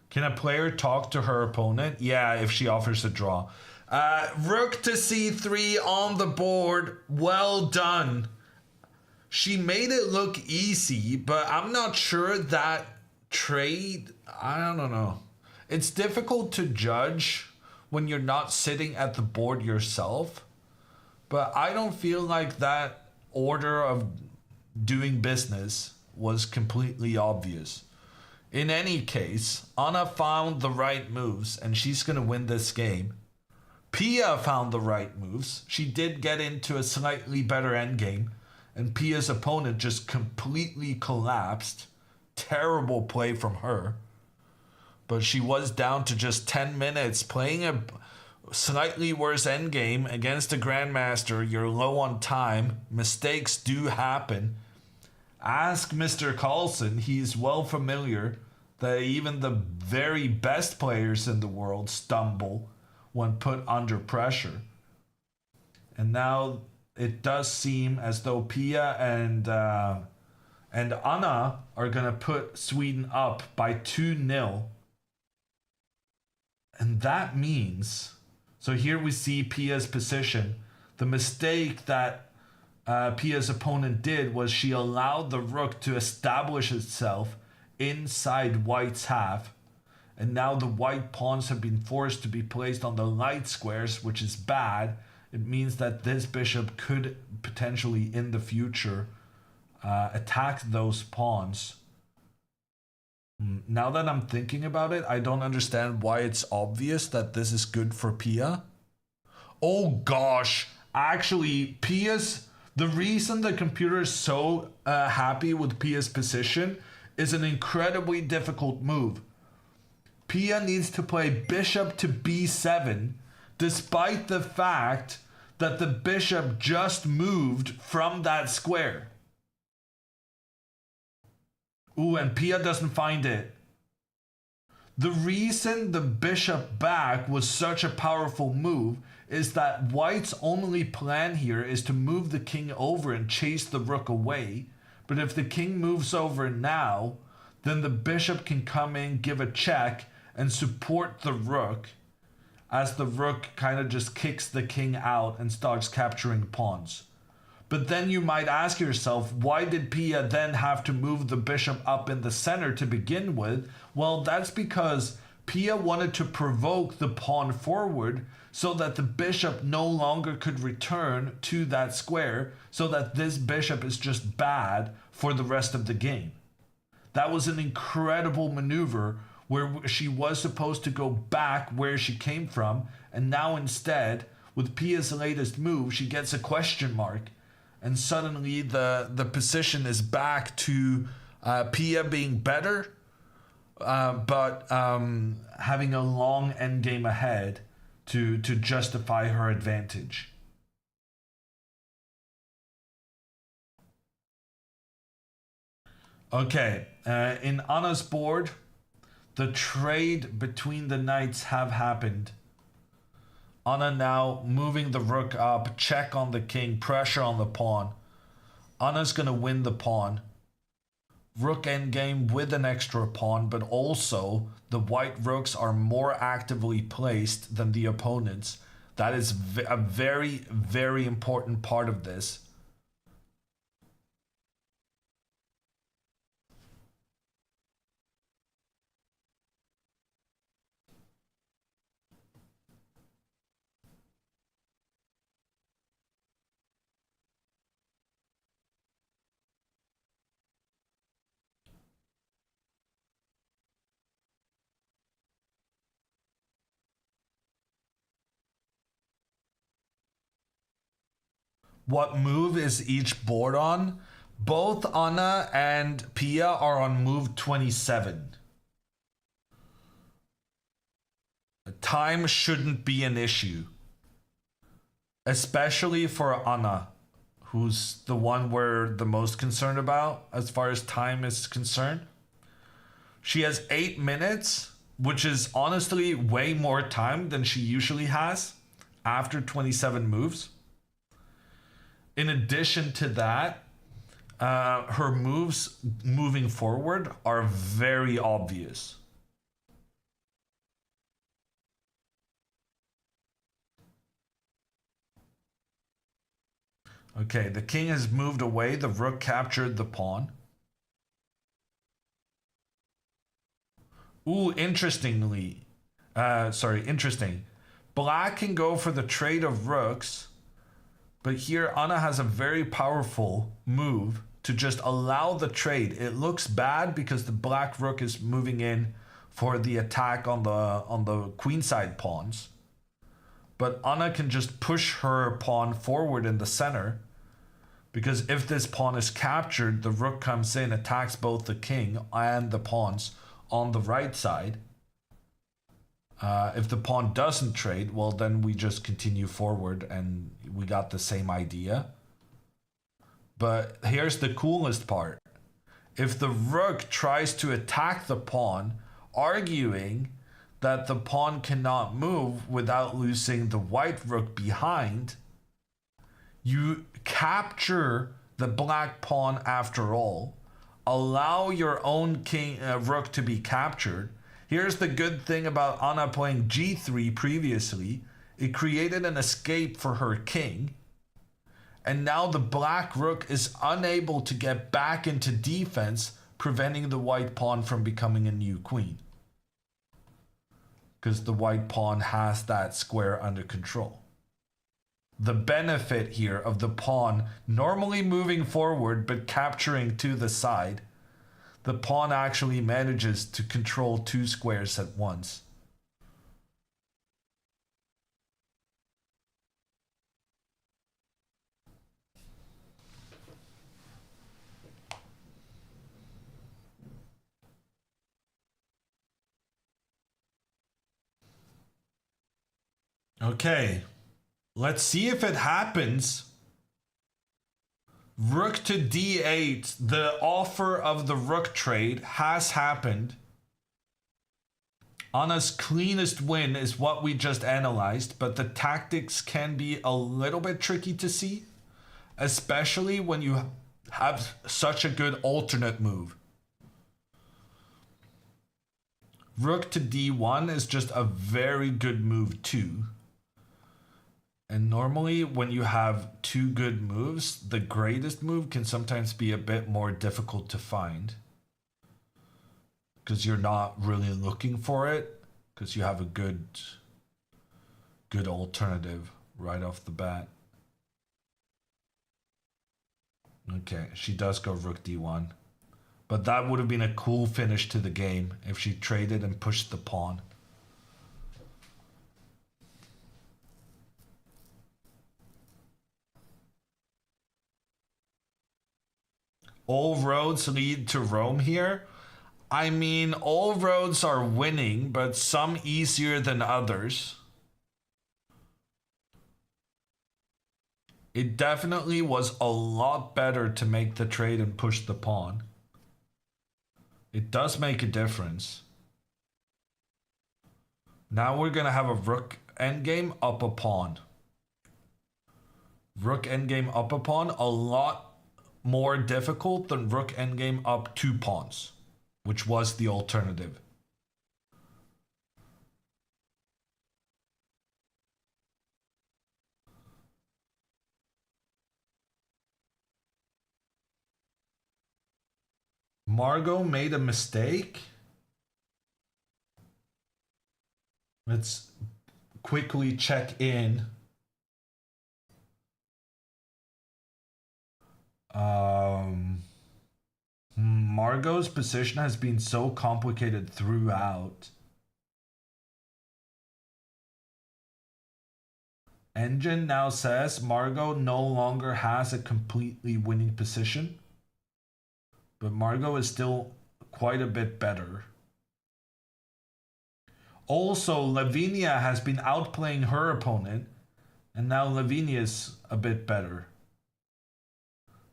S1: Can a player talk to her opponent? Yeah, if she offers a draw. Rook to c3 on the board. Well done. She made it look easy, but I'm not sure that trade... I don't know. It's difficult to judge when you're not sitting at the board yourself. But I don't feel like that order of doing business was completely obvious. In any case, Anna found the right moves and she's going to win this game. Pia found the right moves. She did get into a slightly better endgame and Pia's opponent just completely collapsed. Terrible play from her. But she was down to just 10 minutes playing a slightly worse endgame against a grandmaster. You're low on time. Mistakes do happen. Ask Mr. Carlsen. He's well familiar that even the very best players in the world stumble when put under pressure. And now it does seem as though Pia and Anna are going to put Sweden up by 2-0. And that means, so here we see Pia's position. The mistake that Pia's opponent did was she allowed the rook to establish itself inside white's half, and now the white pawns have been forced to be placed on the light squares, which is bad. It means that this bishop could potentially in the future attack those pawns. Now that I'm thinking about it, I don't understand why it's obvious that this is good for Pia. Oh gosh, actually, the reason the computer is so happy with Pia's position is an incredibly difficult move. Pia needs to play bishop to b7, despite the fact that the bishop just moved from that square. Ooh, and Pia doesn't find it. The reason the bishop back was such a powerful move is that white's only plan here is to move the king over and chase the rook away. But if the king moves over now, then the bishop can come in, give a check, and support the rook, as the rook kind of just kicks the king out and starts capturing pawns. But then you might ask yourself, why did Pia then have to move the bishop up in the center to begin with? Well, that's because Pia wanted to provoke the pawn forward so that the bishop no longer could return to that square, so that this bishop is just bad for the rest of the game. That was an incredible maneuver where she was supposed to go back where she came from, and now instead, with Pia's latest move, she gets a question mark, and suddenly the position is back to Pia being better, but having a long endgame ahead to justify her advantage. Okay, in Anna's board, the trade between the knights have happened. Anna now moving the rook up, check on the king, pressure on the pawn. Anna's gonna win the pawn. Rook endgame with an extra pawn, but also the white rooks are more actively placed than the opponents. That is a very, very important part of this. What move is each board on? Both Anna and Pia are on move 27. Time shouldn't be an issue, especially for Anna, who's the one we're the most concerned about as far as time is concerned. She has 8 minutes, which is honestly way more time than she usually has after 27 moves. In addition to that, her moves moving forward are very obvious. Okay, the king has moved away. The rook captured the pawn. Ooh, interesting. Black can go for the trade of rooks. But here, Anna has a very powerful move to just allow the trade. It looks bad because the black rook is moving in for the attack on the queenside pawns. But Anna can just push her pawn forward in the center, because if this pawn is captured, the rook comes in, attacks both the king and the pawns on the right side. If the pawn doesn't trade, well, then we just continue forward and we got the same idea. But here's the coolest part. If the rook tries to attack the pawn, arguing that the pawn cannot move without losing the white rook behind, you capture the black pawn after all, allow your own rook to be captured. Here's the good thing about Anna playing g3 previously. It created an escape for her king. And now the black rook is unable to get back into defense, preventing the white pawn from becoming a new queen. Because the white pawn has that square under control. The benefit here of the pawn normally moving forward but capturing to the side, the pawn actually manages to control two squares at once. Okay, let's see if it happens. Rook to d8. The offer of the rook trade has happened. Anna's cleanest win is what we just analyzed, but the tactics can be a little bit tricky to see, especially when you have such a good alternate move. Rook to d1 is just a very good move too. And normally when you have two good moves, the greatest move can sometimes be a bit more difficult to find. Because you're not really looking for it. Because you have a good alternative right off the bat. Okay, she does go rook d1. But that would have been a cool finish to the game if she traded and pushed the pawn. All roads lead to Rome here. I mean, all roads are winning, but some easier than others. It definitely was a lot better to make the trade and push the pawn. It does make a difference. Now we're going to have a rook endgame up a pawn. Rook endgame up a pawn, a lot more difficult than rook endgame up two pawns, which was the alternative. Margot made a mistake. Let's quickly check in. Margot's position has been so complicated throughout. Engine now says Margot no longer has a completely winning position, but Margot is still quite a bit better. Also, Lavinia has been outplaying her opponent, and now Lavinia is a bit better.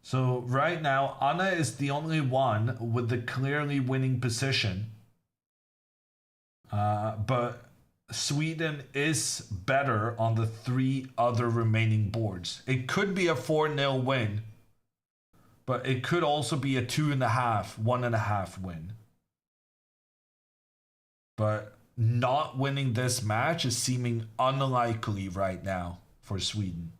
S1: So right now, Anna is the only one with the clearly winning position. But Sweden is better on the three other remaining boards. It could be a 4-0 win, but it could also be a 2.5, 1.5 win. But not winning this match is seeming unlikely right now for Sweden.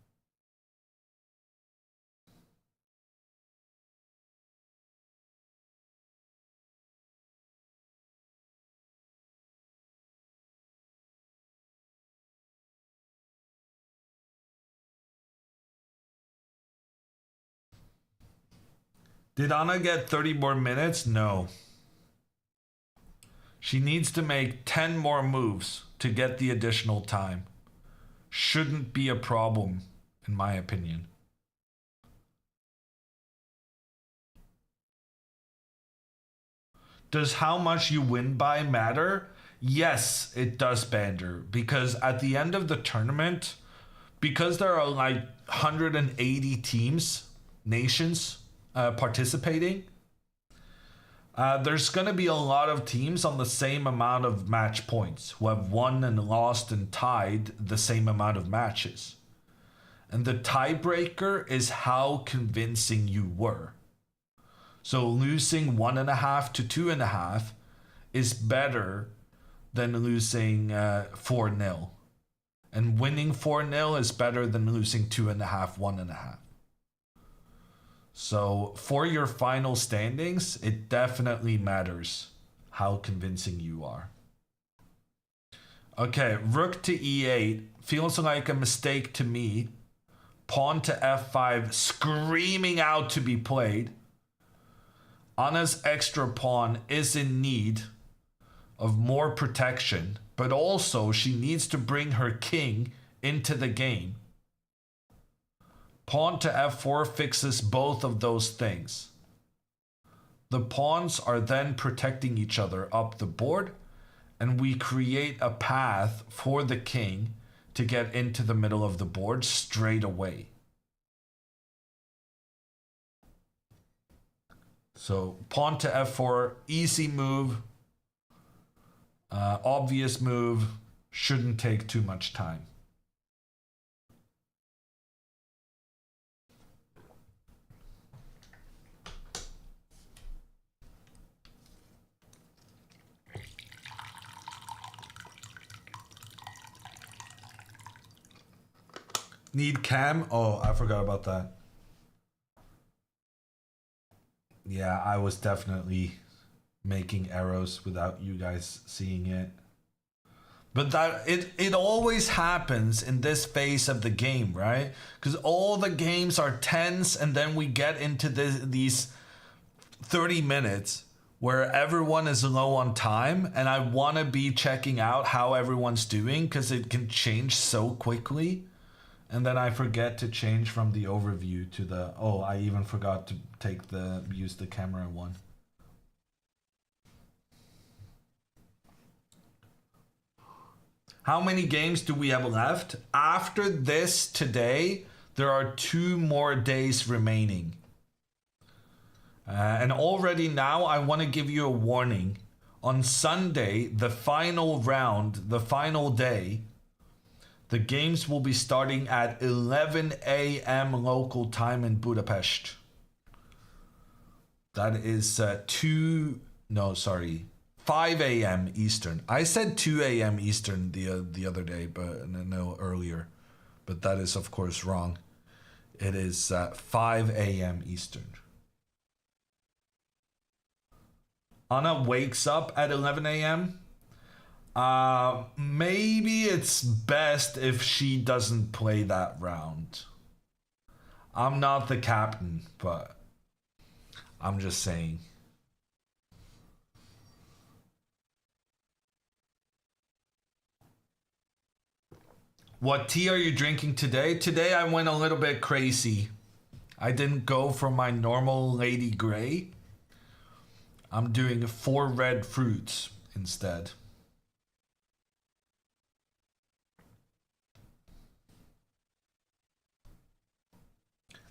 S1: Did Anna get 30 more minutes? No. She needs to make 10 more moves to get the additional time. Shouldn't be a problem, in my opinion. Does how much you win by matter? Yes, it does, Bander. Because at the end of the tournament, because there are like 180 teams, nations, participating, there's going to be a lot of teams on the same amount of match points who have won and lost and tied the same amount of matches. And the tiebreaker is how convincing you were. So losing 1.5 to 2.5 is better than losing 4-0. And winning 4-0 is better than losing 2.5, 1.5. So for your final standings, it definitely matters how convincing you are. Okay, rook to e8 feels like a mistake to me. Pawn to f5 screaming out to be played. Anna's extra pawn is in need of more protection, but also she needs to bring her king into the game. Pawn to f4 fixes both of those things. The pawns are then protecting each other up the board, and we create a path for the king to get into the middle of the board straight away. So pawn to f4, easy move, obvious move, shouldn't take too much time. Need cam? Oh, I forgot about that. Yeah, I was definitely making arrows without you guys seeing it. But that it always happens in this phase of the game, right? Because all the games are tense, and then we get into these 30 minutes where everyone is low on time, and I want to be checking out how everyone's doing because it can change so quickly. And then I forget to change from the overview to the, oh, I even forgot to use the camera one. How many games do we have left? After this today, there are 2 more days remaining. And already now I want to give you a warning. On Sunday, the final round, the final day, the games will be starting at 11 a.m. local time in Budapest. That is 5 a.m. Eastern. I said 2 a.m. Eastern the other day, but no, earlier. But that is, of course, wrong. It is 5 a.m. Eastern. Anna wakes up at 11 a.m. Maybe it's best if she doesn't play that round. I'm not the captain, but I'm just saying. What tea are you drinking today? Today I went a little bit crazy. I didn't go for my normal Lady Grey. I'm doing 4 red fruits instead.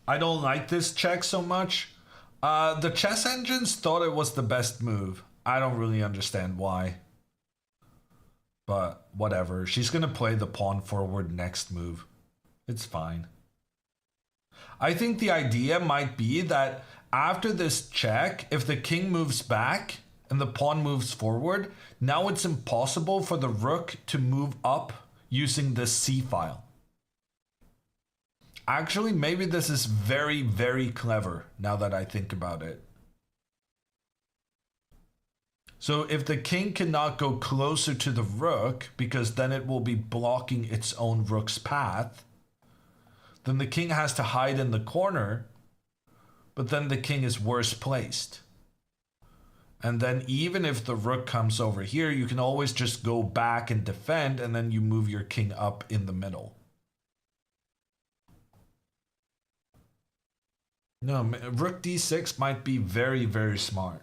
S1: I don't like this check so much. The chess engines thought it was the best move. I don't really understand why. But whatever. She's going to play the pawn forward next move. It's fine. I think the idea might be that after this check, if the king moves back and the pawn moves forward, now it's impossible for the rook to move up using this c file. Actually, maybe this is very, very clever now that I think about it. So if the king cannot go closer to the rook, because then it will be blocking its own rook's path, then the king has to hide in the corner, but then the king is worse placed. And then even if the rook comes over here, you can always just go back and defend, and then you move your king up in the middle. No, rook d6 might be very, very smart.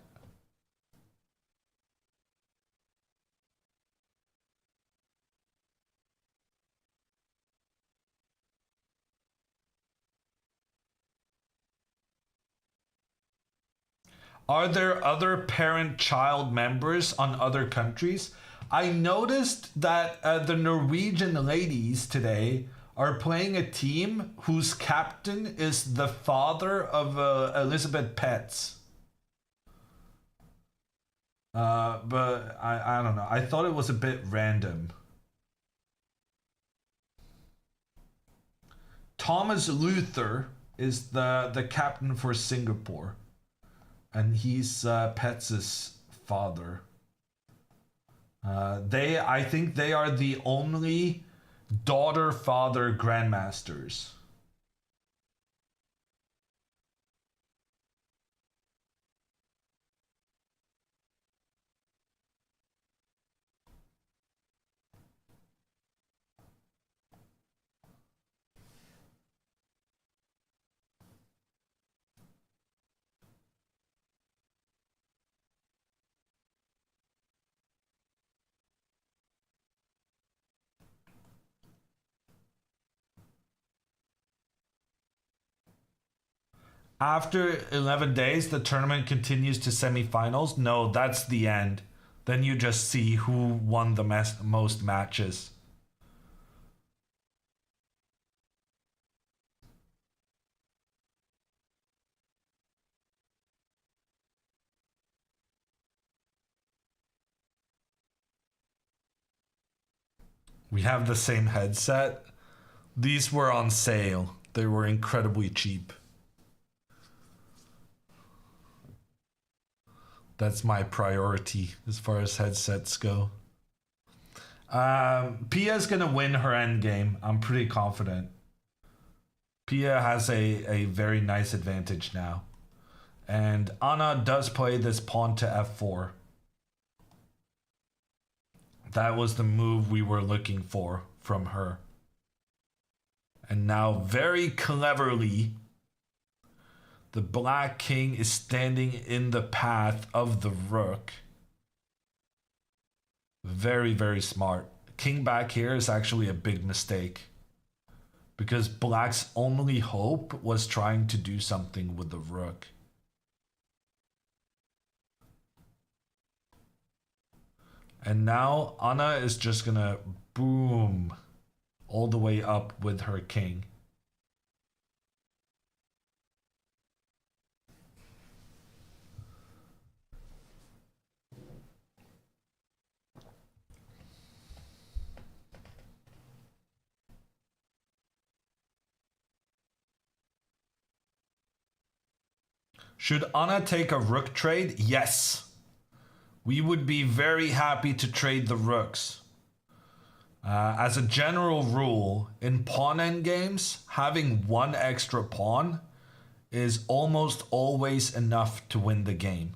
S1: Are there other parent-child members on other countries? I noticed that the Norwegian ladies today are playing a team whose captain is the father of Elizabeth Petz. But I don't know. I thought it was a bit random. Thomas Luther is the captain for Singapore, and he's Pets' father. I think they are the only daughter-father grandmasters. After 11 days, the tournament continues to semifinals. No, that's the end. Then you just see who won the most matches. We have the same headset. These were on sale. They were incredibly cheap. That's my priority as far as headsets go. Pia's gonna win her endgame. I'm pretty confident. Pia has a very nice advantage now. And Anna does play this pawn to f4. That was the move we were looking for from her. And now, very cleverly, the black king is standing in the path of the rook. Very, very smart. King back here is actually a big mistake, because black's only hope was trying to do something with the rook. And now Anna is just gonna boom all the way up with her king. Should Anna take a rook trade? Yes. We would be very happy to trade the rooks. As a general rule, in pawn endgames, having one extra pawn is almost always enough to win the game.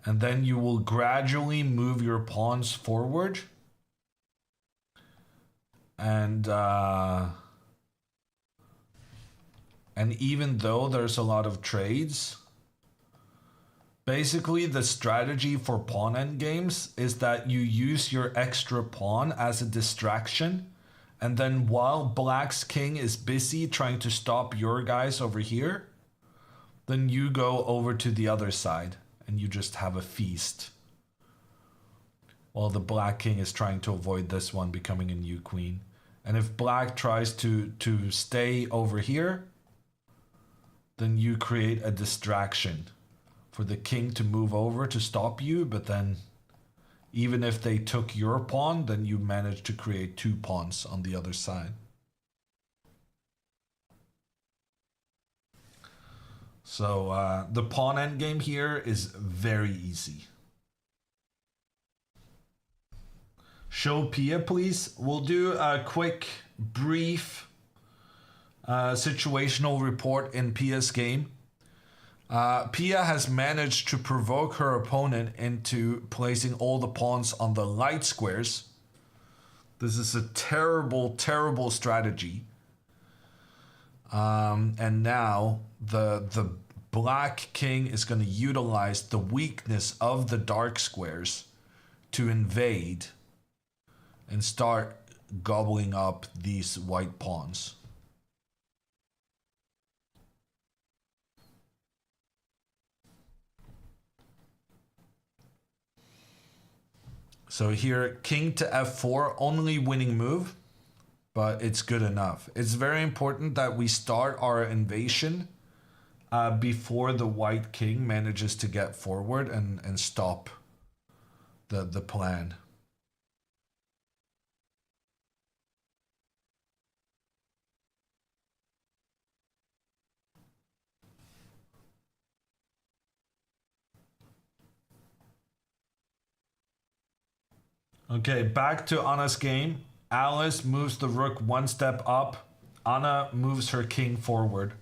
S1: And then you will gradually move your pawns forward. And even though there's a lot of trades, basically the strategy for pawn endgames is that you use your extra pawn as a distraction, and then while black's king is busy trying to stop your guys over here, then you go over to the other side and you just have a feast, while the black king is trying to avoid this one becoming a new queen. And if black tries to stay over here, then you create a distraction for the king to move over to stop you, but then even if they took your pawn, then you manage to create two pawns on the other side. So the pawn endgame here is very easy. Show Pia, please. We'll do a quick, brief situational report in Pia's game. Pia has managed to provoke her opponent into placing all the pawns on the light squares. This is a terrible, terrible strategy. And now the black king is going to utilize the weakness of the dark squares to invade and start gobbling up these white pawns. So here, king to f4, only winning move, but it's good enough. It's very important that we start our invasion before the white king manages to get forward and stop the plan. Okay, back to Anna's game. Alice moves the rook one step up. Anna moves her king forward.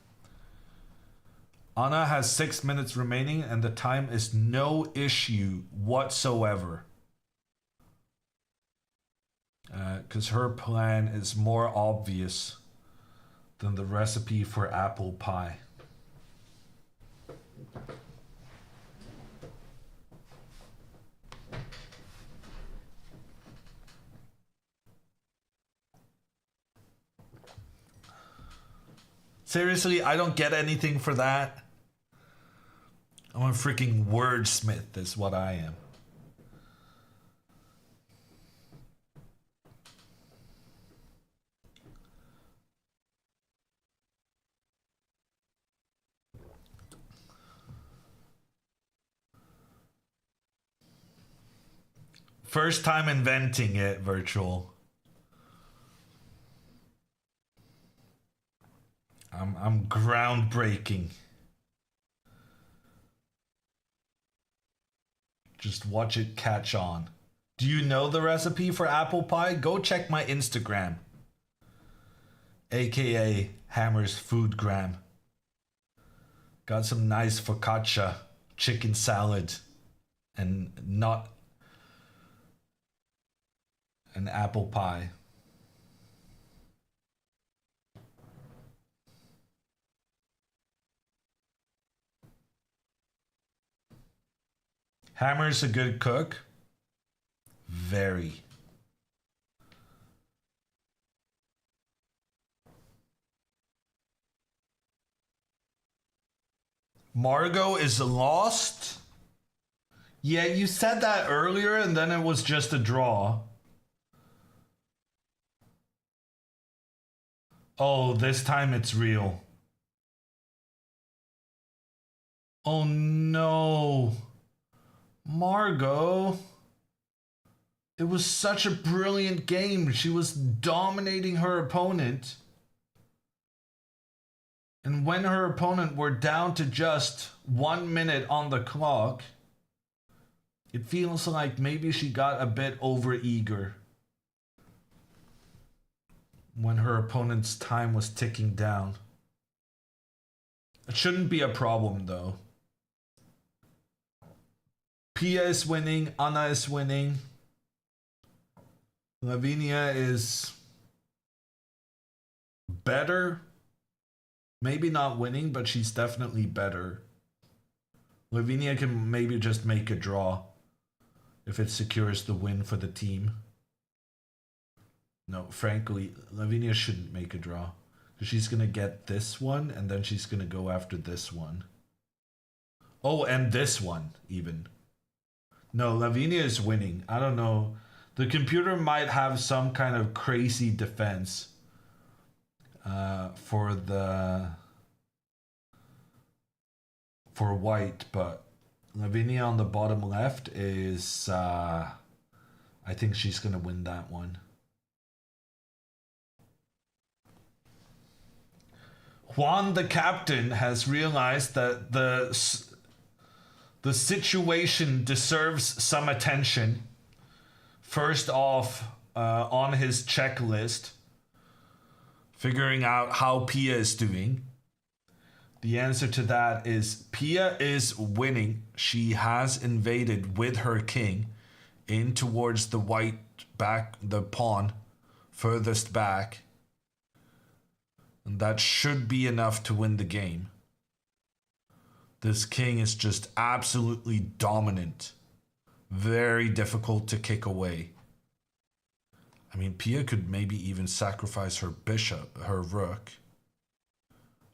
S1: Anna has 6 minutes remaining and the time is no issue whatsoever. Because her plan is more obvious than the recipe for apple pie. Seriously, I don't get anything for that. I'm a freaking wordsmith, is what I am. First time inventing it, virtual. I'm groundbreaking. Just watch it catch on. Do you know the recipe for apple pie? Go check my Instagram. AKA Hammer's Foodgram. Got some nice focaccia, chicken salad, and not an apple pie. Hammer's a good cook. Very. Margot is lost? Yeah, you said that earlier and then it was just a draw. Oh, this time it's real. Oh no. Margot. It was such a brilliant game. She was dominating her opponent. And when her opponent were down to just 1 minute on the clock, it feels like maybe she got a bit overeager when her opponent's time was ticking down. It shouldn't be a problem though. Pia is winning, Anna is winning. Lavinia is better. Maybe not winning, but she's definitely better. Lavinia can maybe just make a draw if it secures the win for the team. No, frankly, Lavinia shouldn't make a draw. Because she's going to get this one, and then she's going to go after this one. Oh, and this one, even. No, Lavinia is winning. I don't know. The computer might have some kind of crazy defense for white, but Lavinia on the bottom left is I think she's gonna win that one. Juan the captain has realized that the situation deserves some attention. First off, on his checklist, figuring out how Pia is doing. The answer to that is Pia is winning. She has invaded with her king in towards the white back, the pawn furthest back. And that should be enough to win the game. This king is just absolutely dominant. Very difficult to kick away. I mean, Pia could maybe even sacrifice her bishop, her rook.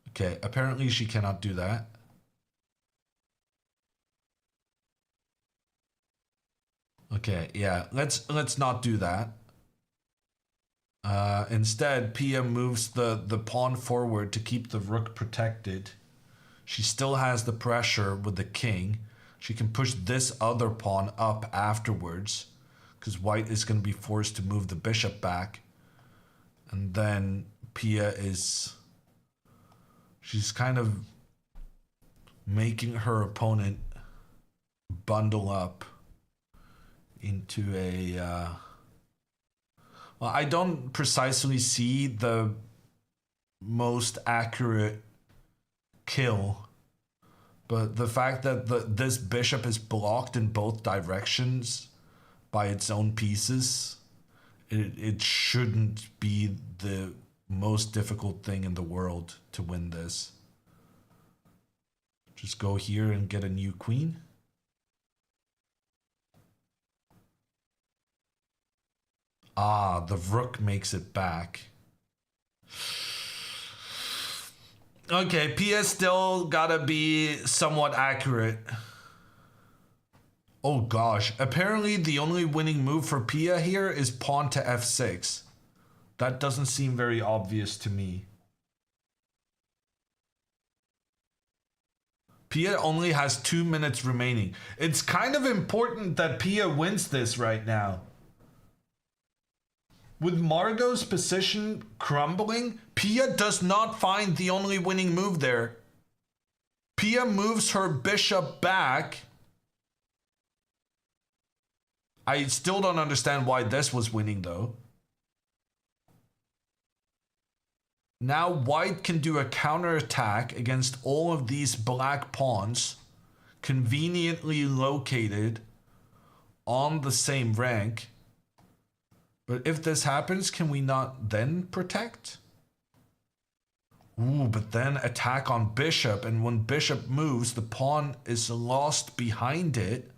S1: Okay, apparently she cannot do that. Okay, yeah, let's not do that. Instead, Pia moves the pawn forward to keep the rook protected. She still has the pressure with the king. She can push this other pawn up afterwards, because white is going to be forced to move the bishop back. And then Pia is... she's kind of making her opponent bundle up into a... well, I don't precisely see the most accurate kill, but the fact that this bishop is blocked in both directions by its own pieces, it shouldn't be the most difficult thing in the world to win this. Just go here and get a new queen. Ah, the rook makes it back. Okay, Pia still gotta be somewhat accurate. Oh gosh, apparently the only winning move for Pia here is pawn to f6. That doesn't seem very obvious to me. Pia only has 2 minutes remaining. It's kind of important that Pia wins this right now. With Margot's position crumbling, Pia does not find the only winning move there. Pia moves her bishop back. I still don't understand why this was winning though. Now white can do a counterattack against all of these black pawns conveniently located on the same rank. But if this happens, can we not then protect? Ooh, but then attack on bishop, and when bishop moves, the pawn is lost behind it.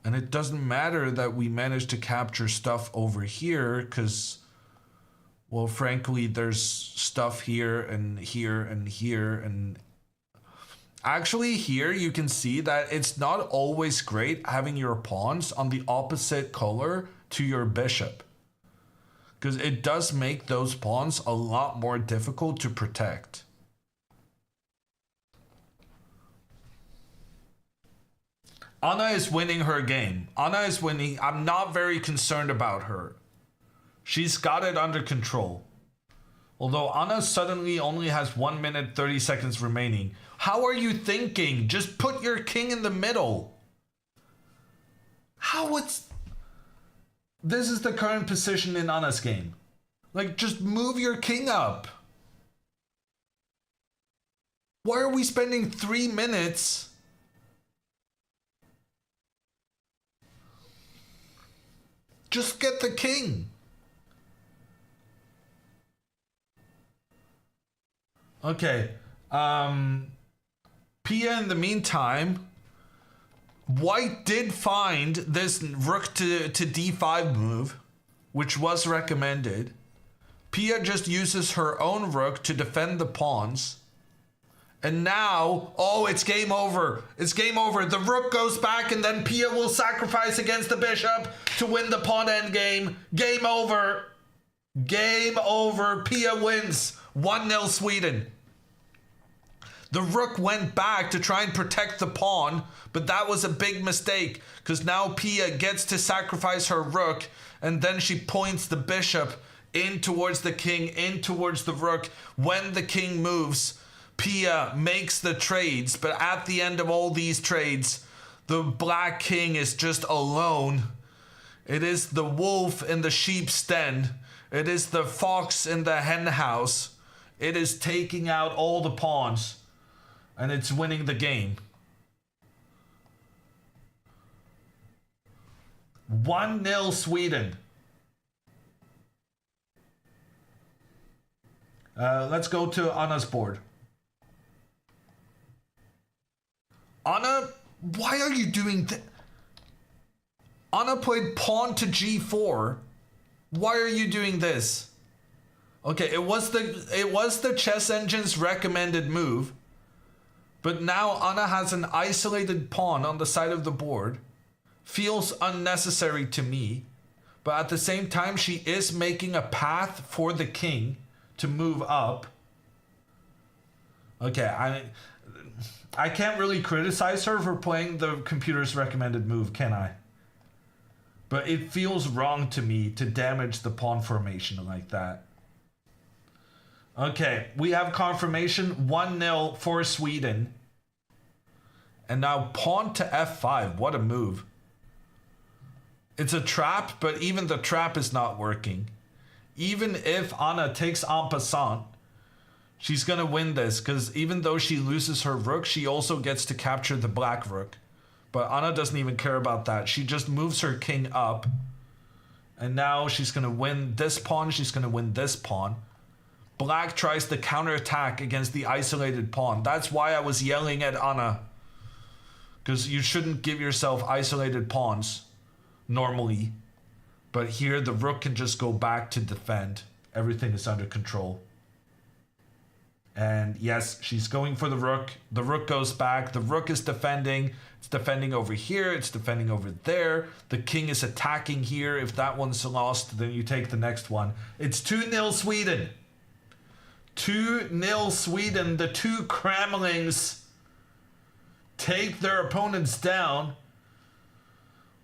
S1: And it doesn't matter that we managed to capture stuff over here, because, well, frankly, there's stuff here and here and here. And actually here you can see that it's not always great having your pawns on the opposite color to your bishop, because it does make those pawns a lot more difficult to protect. Anna is winning her game. Anna is winning. I'm not very concerned about her. She's got it under control. Although Anna suddenly only has 1 minute 30 seconds remaining. How are you thinking? Just put your king in the middle. How it's... This is the current position in Anna's game. Like, just move your king up. Why are we spending 3 minutes? Just get the king. Okay. Pia, in the meantime, white did find this rook to d5 move, which was recommended. Pia just uses her own rook to defend the pawns. And now, oh, it's game over. It's game over. The rook goes back and then Pia will sacrifice against the bishop to win the pawn endgame. Game over. Game over. Pia wins. 1-0 Sweden. The rook went back to try and protect the pawn, but that was a big mistake because now Pia gets to sacrifice her rook and then she points the bishop in towards the king, in towards the rook. When the king moves, Pia makes the trades, but at the end of all these trades, the black king is just alone. It is the wolf in the sheep's den. It is the fox in the hen house. It is taking out all the pawns, and it's winning the game. 1-0 Sweden. Let's go to Anna's board. Anna, why are you doing that? Anna played pawn to g4. Why are you doing this? Okay, it was the chess engine's recommended move, but now Anna has an isolated pawn on the side of the board. Feels unnecessary to me, but at the same time she is making a path for the king to move up. Okay, I can't really criticize her for playing the computer's recommended move, can I? But it feels wrong to me to damage the pawn formation like that. Okay, we have confirmation 1-0 for Sweden. And now pawn to f5, what a move. It's a trap, but even the trap is not working. Even if Anna takes en passant, she's gonna win this, because even though she loses her rook, she also gets to capture the black rook. But Anna doesn't even care about that. She just moves her king up. And now she's gonna win this pawn, she's gonna win this pawn. Black tries to counterattack against the isolated pawn. That's why I was yelling at Anna. Because you shouldn't give yourself isolated pawns, normally. But here the rook can just go back to defend. Everything is under control. And yes, she's going for the rook. The rook goes back. The rook is defending. It's defending over here. It's defending over there. The king is attacking here. If that one's lost, then you take the next one. It's 2-0 Sweden. 2-0 Sweden. The two Kremlings take their opponents down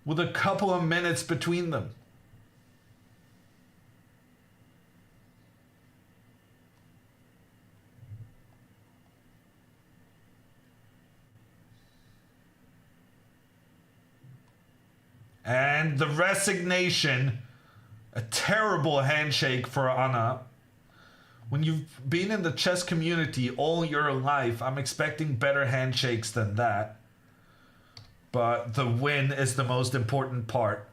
S1: with a couple of minutes between them. And the resignation, a terrible handshake for Anna. When you've been in the chess community all your life, I'm expecting better handshakes than that. But the win is the most important part.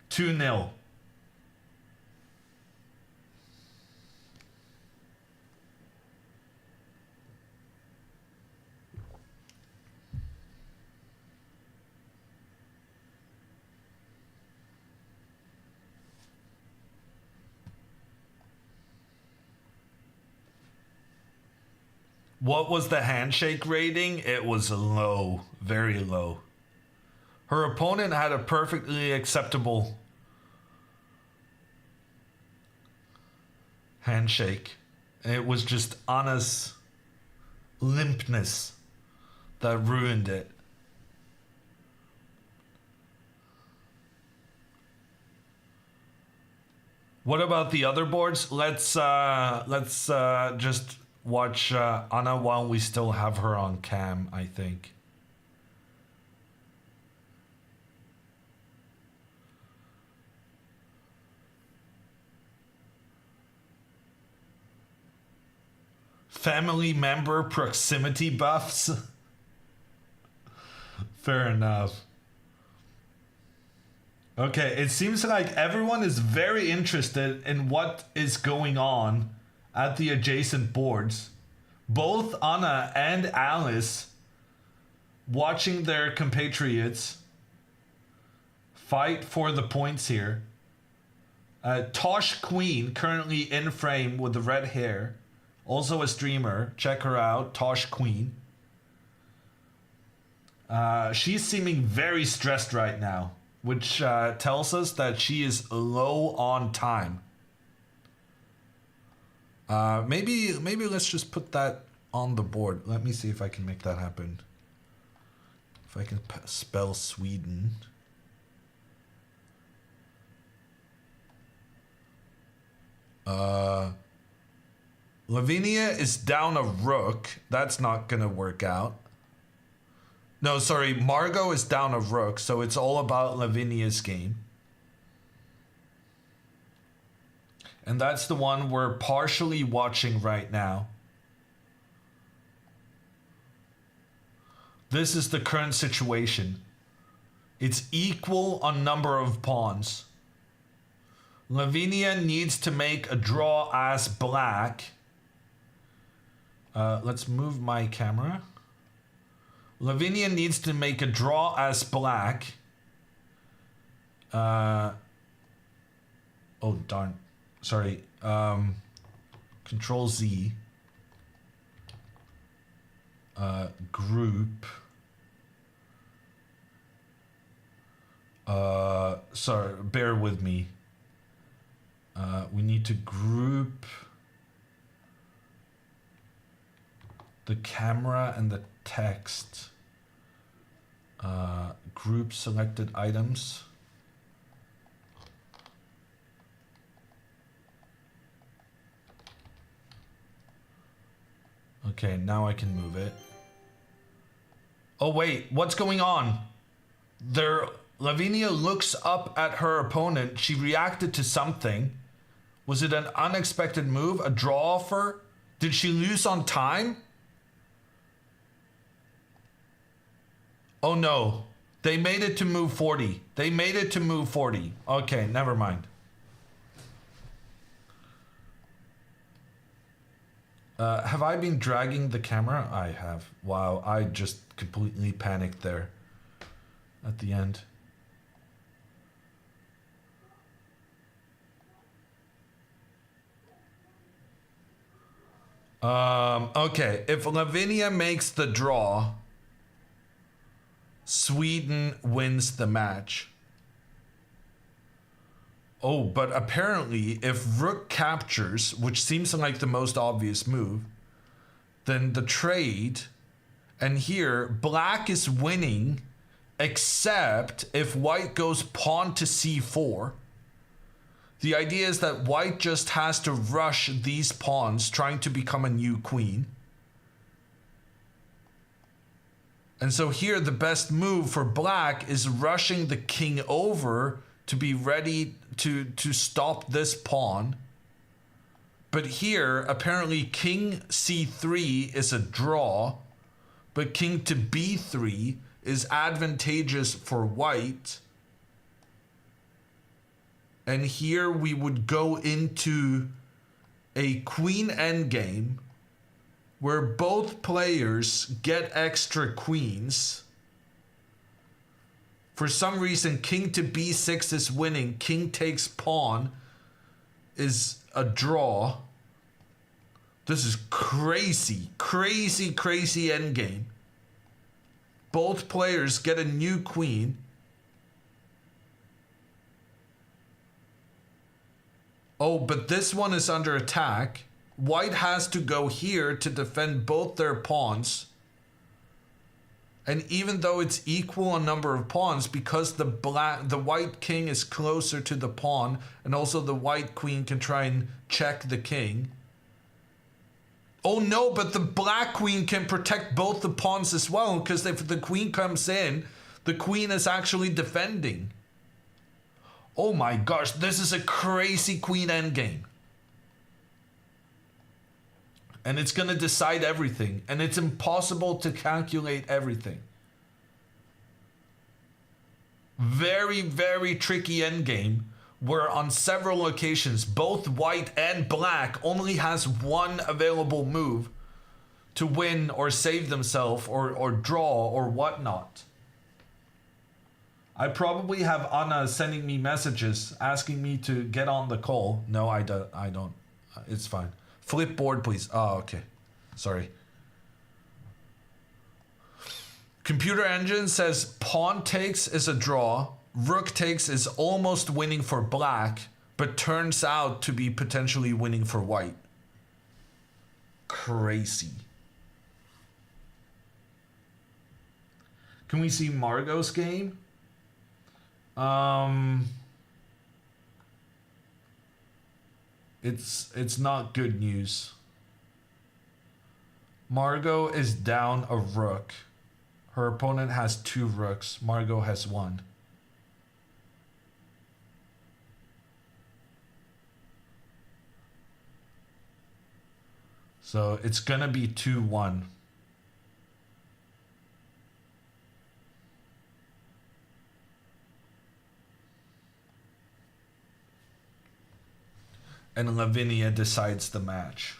S1: 2-0. What was the handshake rating? It was low, very low. Her opponent had a perfectly acceptable handshake. It was just Anna's limpness that ruined it. What about the other boards? Let's just watch Anna while we still have her on cam, I think. Family member proximity buffs. Fair enough. Okay, it seems like everyone is very interested in what is going on at the adjacent boards. Both Anna and Alice watching their compatriots fight for the points here. Tosh Queen, currently in frame with the red hair. Also a streamer. Check her out, Tosh Queen. She's seeming very stressed right now, which tells us that she is low on time. Maybe let's just put that on the board. Let me see if I can make that happen. If I can spell Sweden. Lavinia is down a rook. That's not gonna work out. No, sorry, Margot is down a rook, so it's all about Lavinia's game. And that's the one we're partially watching right now. This is the current situation. It's equal on number of pawns. Lavinia needs to make a draw as black. Let's move my camera. Lavinia needs to make a draw as black. Oh, darn. Sorry. Control Z. Group. Sorry, bear with me. We need to group the camera and the text. Group selected items. Okay, now I can move it. Oh wait, what's going on? Lavinia looks up at her opponent. She reacted to something. Was it an unexpected move? A draw offer? Did she lose on time? Oh no. They made it to move 40. They made it to move 40. Okay, never mind. Have I been dragging the camera? I have. Wow, I just completely panicked there at the end. Okay, if Lavinia makes the draw, Sweden wins the match. Oh, but apparently if rook captures, which seems like the most obvious move, then the trade, and here black is winning except if white goes pawn to c4. The idea is that white just has to rush these pawns trying to become a new queen. And so here the best move for black is rushing the king over to be ready to stop this pawn. But here apparently king c3 is a draw, but king to b3 is advantageous for white. And here we would go into a queen endgame where both players get extra queens. For some reason, king to b6 is winning. King takes pawn is a draw. This is crazy, crazy, crazy endgame. Both players get a new queen. Oh, but this one is under attack. White has to go here to defend both their pawns. And even though it's equal on number of pawns, because the white king is closer to the pawn, and also the white queen can try and check the king. Oh no, but the black queen can protect both the pawns as well, because if the queen comes in, the queen is actually defending. Oh my gosh, this is a crazy queen endgame. And it's going to decide everything. And it's impossible to calculate everything. Very, very tricky endgame where on several occasions both white and black only has one available move to win or save themselves or draw or whatnot. I probably have Anna sending me messages asking me to get on the call. No, I don't. It's fine. Flip board, please. Oh, okay. Sorry. Computer Engine says pawn takes is a draw. Rook takes is almost winning for black, but turns out to be potentially winning for white. Crazy. Can we see Margot's game? It's not good news. Margot is down a rook. Her opponent has 2 rooks. Margot has 1. So it's gonna be 2-1. And Lavinia decides the match.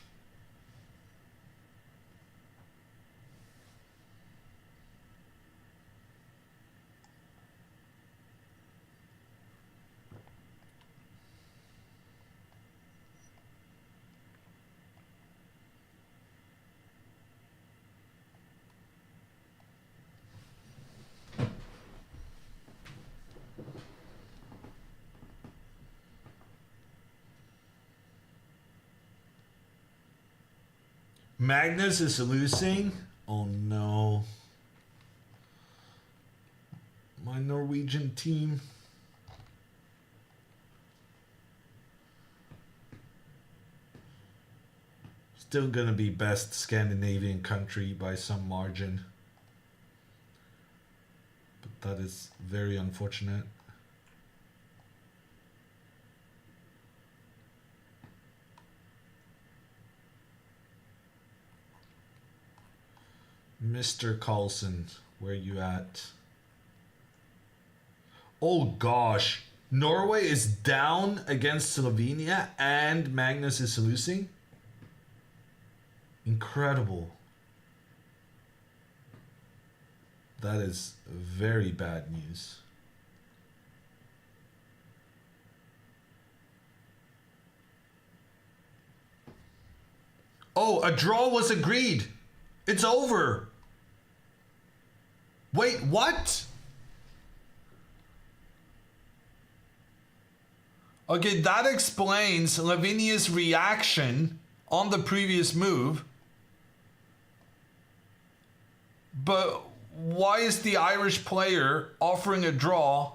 S1: Magnus is losing. Oh no. My Norwegian team. Still gonna be best Scandinavian country by some margin. But That is very unfortunate. Mr. Carlson, where you at? Oh gosh. Norway is down against Slovenia and Magnus is losing? Incredible. That is very bad news. Oh, a draw was agreed. It's over. Wait, what? Okay, that explains Lavinia's reaction on the previous move. But why is the Irish player offering a draw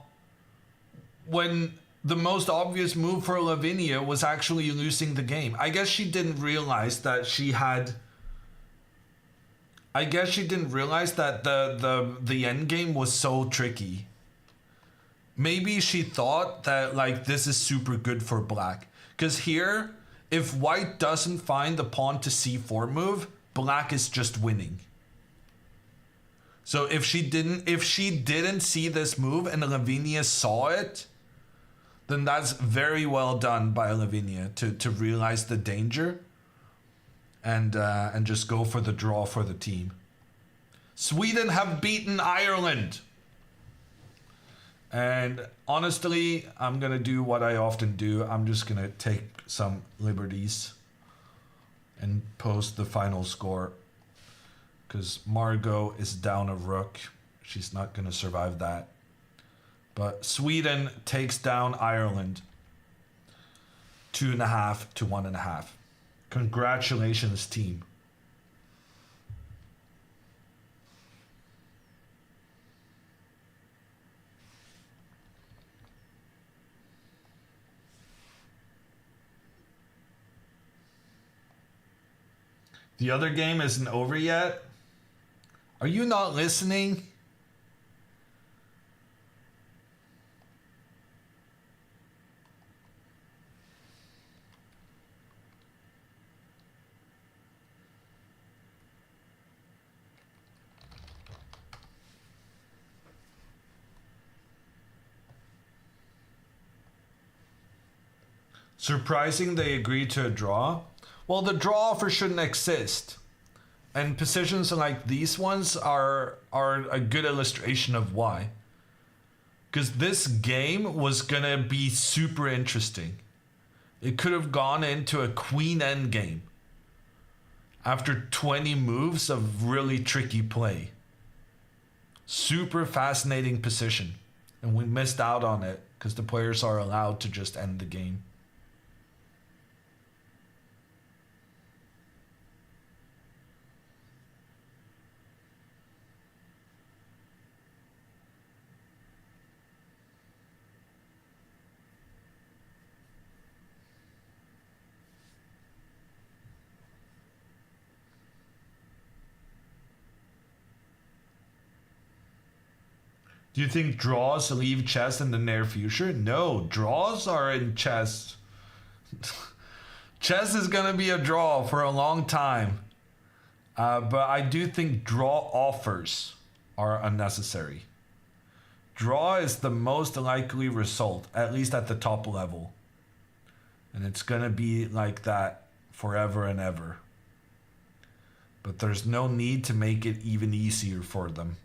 S1: when the most obvious move for Lavinia was actually losing the game? I guess she didn't realize that she had... I guess she didn't realize that the end game was so tricky. Maybe she thought that like this is super good for black. Because here, if white doesn't find the pawn to c4 move, black is just winning. So if she didn't see this move and Lavinia saw it, then that's very well done by Lavinia to realize the danger and just go for the draw for the team. Sweden have beaten Ireland. And honestly, I'm going to do what I often do. I'm just going to take some liberties and post the final score. Because Margot is down a rook. She's not going to survive that. But Sweden takes down Ireland 2.5 to 1.5. Congratulations, team. The other game isn't over yet. Are you not listening? Surprising they agreed to a draw. Well, the draw offer shouldn't exist. And positions like these ones are a good illustration of why. Because this game was going to be super interesting. It could have gone into a queen endgame after 20 moves of really tricky play. Super fascinating position. And we missed out on it because the players are allowed to just end the game. Do you think draws leave chess in the near future? No, draws are in chess. Chess is going to be a draw for a long time. But I do think draw offers are unnecessary. Draw is the most likely result, at least at the top level. And it's going to be like that forever and ever. But there's no need to make it even easier for them.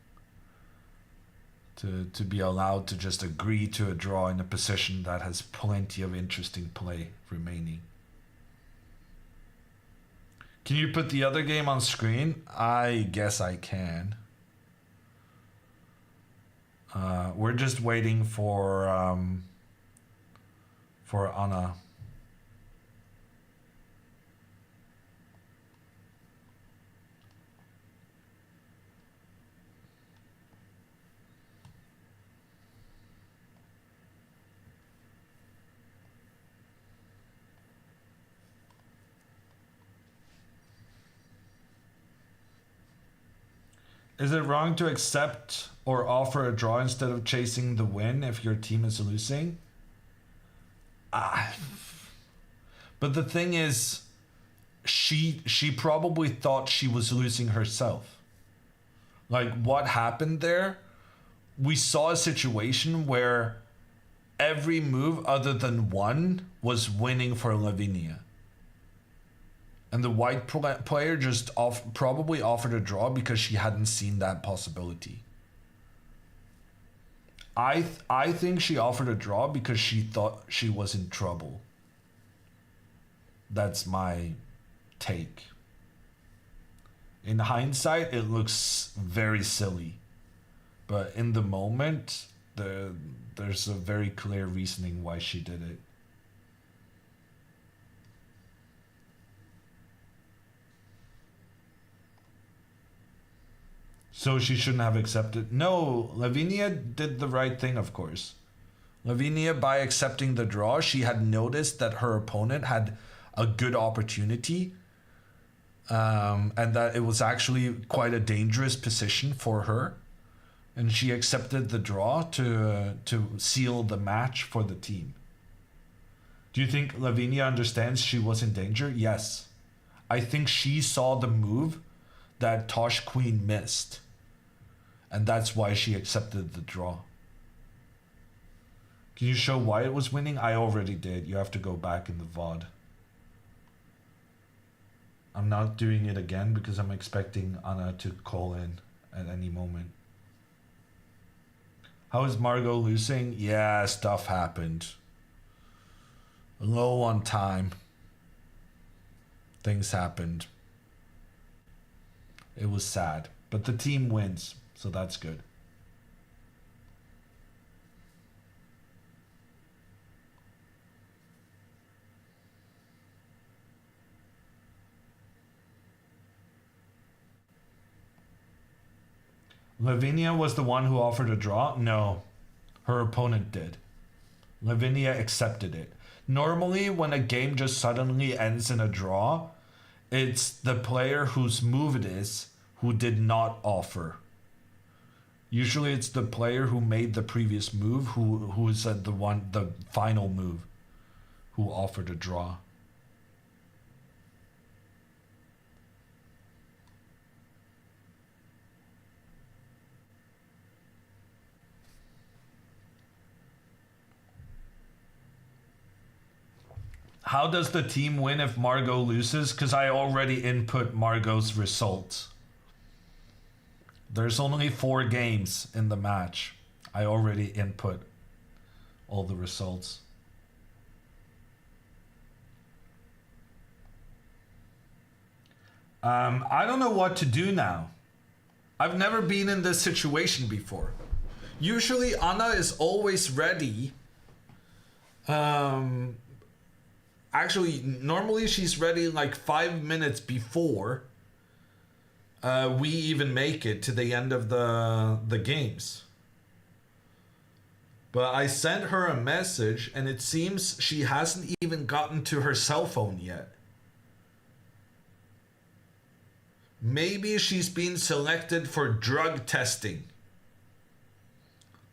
S1: To be allowed to just agree to a draw in a position that has plenty of interesting play remaining. Can you put the other game on screen? I guess I can. We're just waiting for Anna. Is it wrong to accept or offer a draw instead of chasing the win if your team is losing? Ah, but the thing is, she probably thought she was losing herself. Like, what happened there? We saw a situation where every move other than one was winning for Lavinia. And the white player just probably offered a draw because she hadn't seen that possibility. I think she offered a draw because she thought she was in trouble. That's my take. In hindsight, it looks very silly. But in the moment, there's a very clear reasoning why she did it. So she shouldn't have accepted. No, Lavinia did the right thing, of course. Lavinia, by accepting the draw, she had noticed that her opponent had a good opportunity, and that it was actually quite a dangerous position for her. And she accepted the draw to seal the match for the team. Do you think Lavinia understands she was in danger? Yes. I think she saw the move that Tosh Queen missed. And that's why she accepted the draw. Can you show why it was winning? I already did. You have to go back in the VOD. I'm not doing it again because I'm expecting Anna to call in at any moment. How is Margot losing? Yeah, stuff happened. Low on time. Things happened. It was sad. But the team wins, so that's good. Lavinia was the one who offered a draw? No, her opponent did. Lavinia accepted it. Normally, when a game just suddenly ends in a draw, it's the player whose move it is who did not offer. Usually it's the player who made the previous move who said the final move who offered a draw. How does the team win if Margot loses? Because I already input Margot's results. There's only 4 games in the match. I already input all the results. I don't know what to do now. I've never been in this situation before. Usually Anna is always ready. Actually, normally she's ready like 5 minutes before we even make it to the end of the games. But I sent her a message and it seems she hasn't even gotten to her cell phone yet. Maybe she's been selected for drug testing.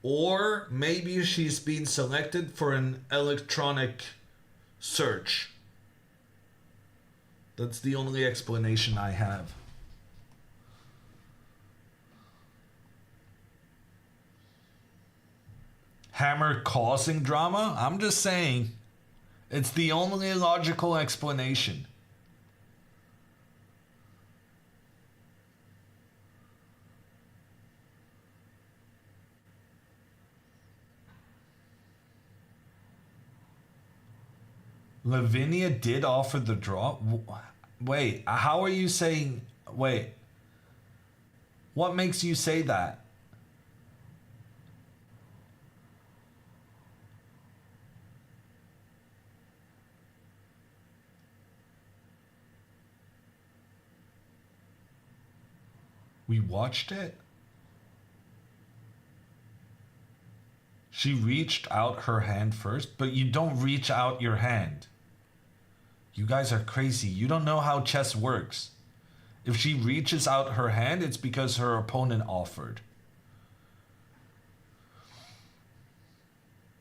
S1: Or maybe she's been selected for an electronic search. That's the only explanation I have. Hammer causing drama? I'm just saying. It's the only logical explanation. Lavinia did offer the draw? Wait, how are you saying... Wait. What makes you say that? We watched it? She reached out her hand first, but you don't reach out your hand. You guys are crazy. You don't know how chess works. If she reaches out her hand, it's because her opponent offered.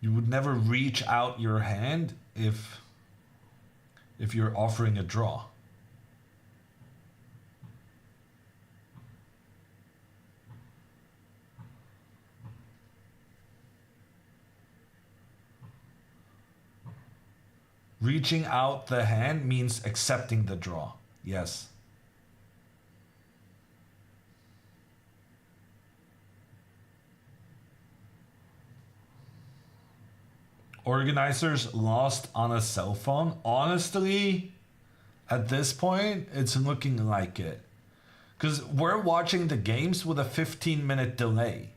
S1: You would never reach out your hand if you're offering a draw. Reaching out the hand means accepting the draw. Yes. Organizers lost on a cell phone. Honestly, at this point, it's looking like it. Because we're watching the games with a 15-minute delay.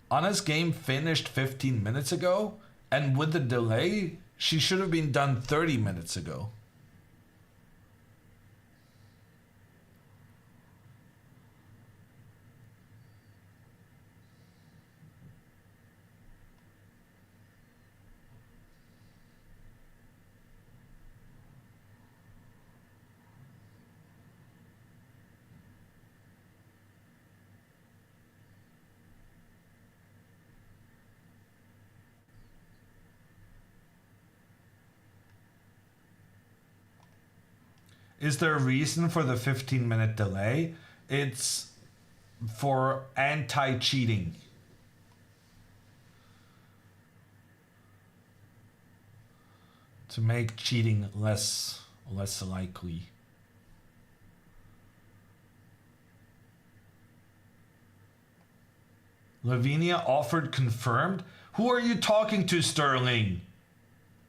S1: Anna's game finished 15 minutes ago, and with the delay, she should have been done 30 minutes ago. Is there a reason for the 15-minute delay? It's for anti-cheating. To make cheating less likely. Lavinia offered confirmed. Who are you talking to, Sterling?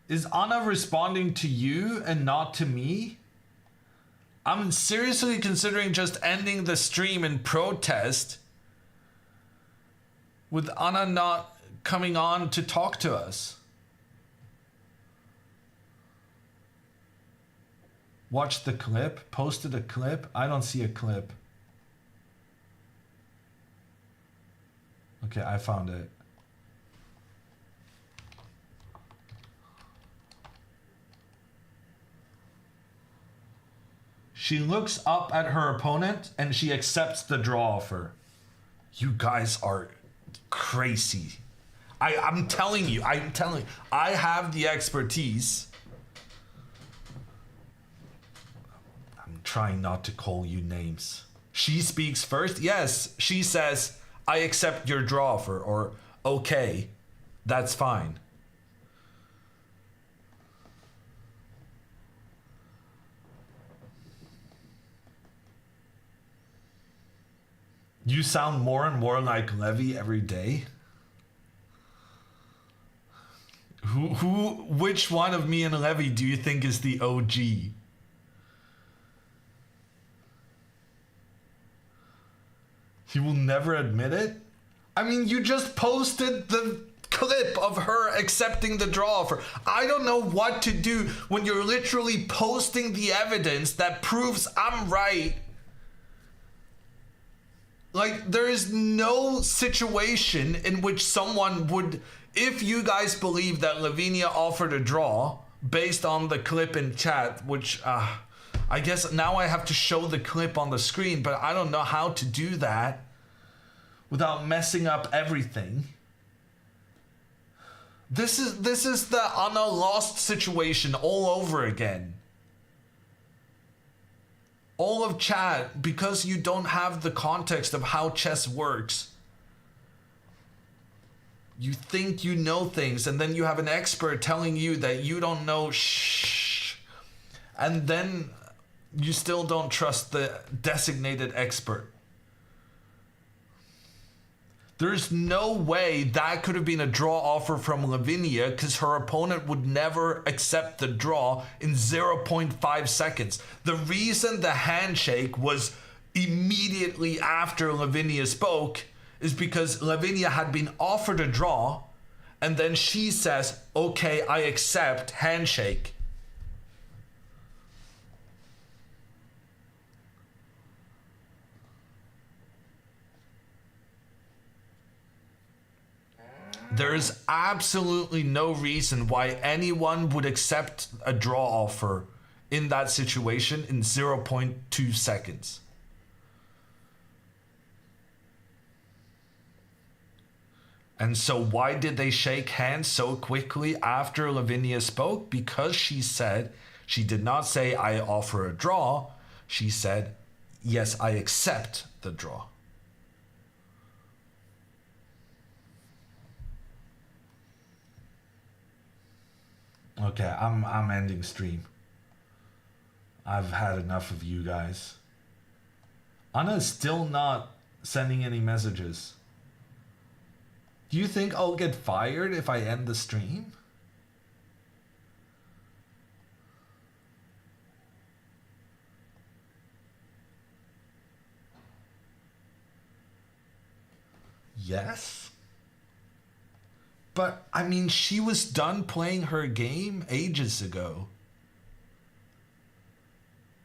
S1: Is Anna responding to you and not to me? I'm seriously considering just ending the stream in protest with Anna not coming on to talk to us. Watch the clip. Posted a clip. I don't see a clip. Okay, I found it. She looks up at her opponent and she accepts the draw offer. You guys are crazy. I'm telling you, I have the expertise. I'm trying not to call you names. She speaks first. Yes, she says, I accept your draw offer, or okay, that's fine. You sound more and more like Levy every day. Which one of me and Levy do you think is the OG? He will never admit it? I mean, you just posted the clip of her accepting the draw offer. I don't know what to do when you're literally posting the evidence that proves I'm right. Like, there is no situation in which someone would, if you guys believe that Lavinia offered a draw based on the clip in chat, which I guess now I have to show the clip on the screen, but I don't know how to do that without messing up everything. This is the Anna lost situation all over again. All of chat, because you don't have the context of how chess works. You think you know things, and then you have an expert telling you that you don't know shh. And then you still don't trust the designated expert. There's no way that could have been a draw offer from Lavinia, because her opponent would never accept the draw in 0.5 seconds. The reason the handshake was immediately after Lavinia spoke is because Lavinia had been offered a draw, and then she says, okay, I accept, handshake. There is absolutely no reason why anyone would accept a draw offer in that situation in 0.2 seconds. And so why did they shake hands so quickly after Lavinia spoke? Because she said, she did not say, I offer a draw. She said, yes, I accept the draw. Okay, I'm ending stream. I've had enough of you guys. Anna's still not sending any messages. Do you think I'll get fired if I end the stream? Yes. But, I mean, she was done playing her game ages ago.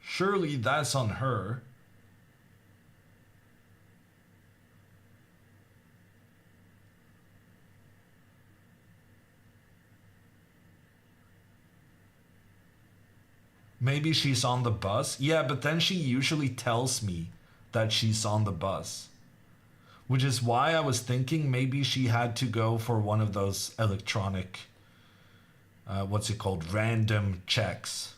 S1: Surely that's on her. Maybe she's on the bus? Yeah, but then she usually tells me that she's on the bus. Which is why I was thinking maybe she had to go for one of those electronic, what's it called, random checks.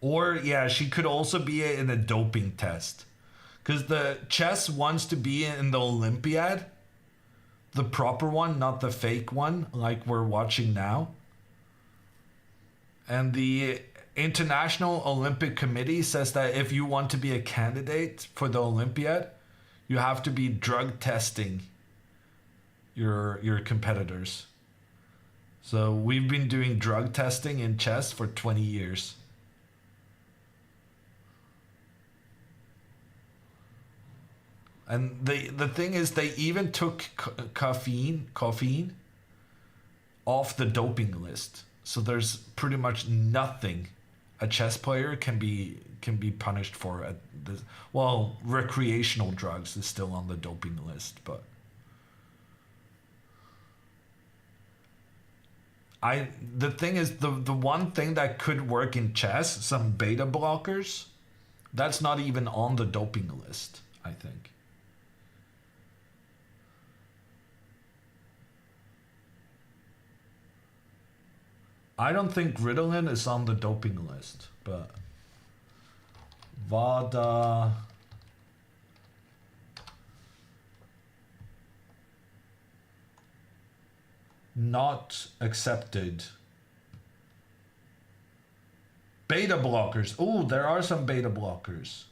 S1: Or, yeah, she could also be in a doping test. Because the chess wants to be in the Olympiad. The proper one, not the fake one, like we're watching now. And the International Olympic Committee says that if you want to be a candidate for the Olympiad, you have to be drug testing your competitors. So we've been doing drug testing in chess for 20 years. And the thing is, they even took caffeine off the doping list. So there's pretty much nothing a chess player can be punished for at this. Well, recreational drugs is still on the doping list, but the thing is, the one thing that could work in chess, some beta blockers, that's not even on the doping list, I think. I don't think Ritalin is on the doping list, but VADA. Not accepted. Beta blockers. Oh, there are some beta blockers.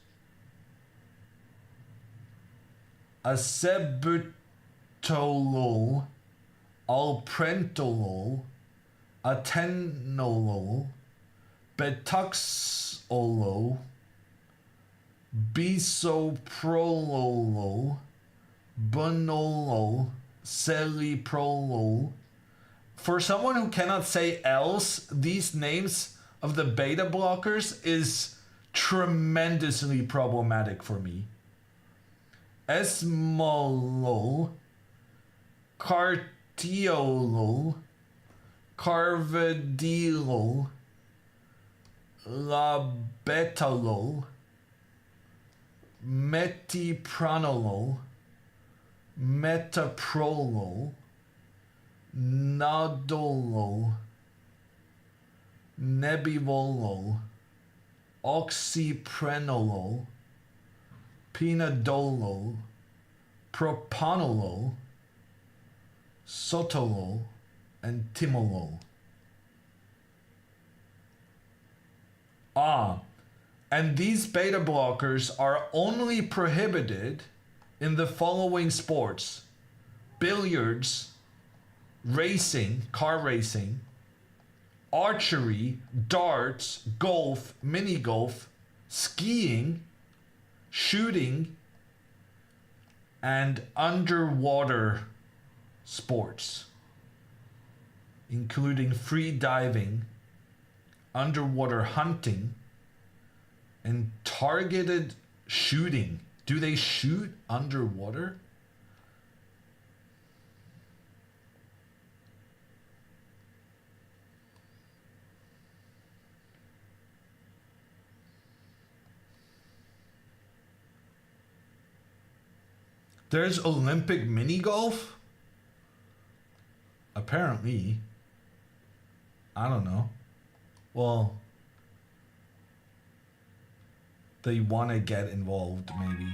S1: Acebutolol, alprentolol, atenolol, betaxolol, bisoprolol, bunolol, celiprolol. For someone who cannot say else, these names of the beta blockers is tremendously problematic for me. Esmolol, cartiolol, carvedilol, labetalol, metipranolol, metaprolol, nadolol, nebivolol, oxyprenolol, pinadolol, propanolol, sotalol, and timolol. And these beta blockers are only prohibited in the following sports: billiards, racing, car racing, archery, darts, golf, mini golf, skiing, shooting, and underwater sports, including free diving, underwater hunting, and targeted shooting. Do they shoot underwater? There's Olympic mini golf? Apparently. I don't know. Well, they want to get involved, maybe.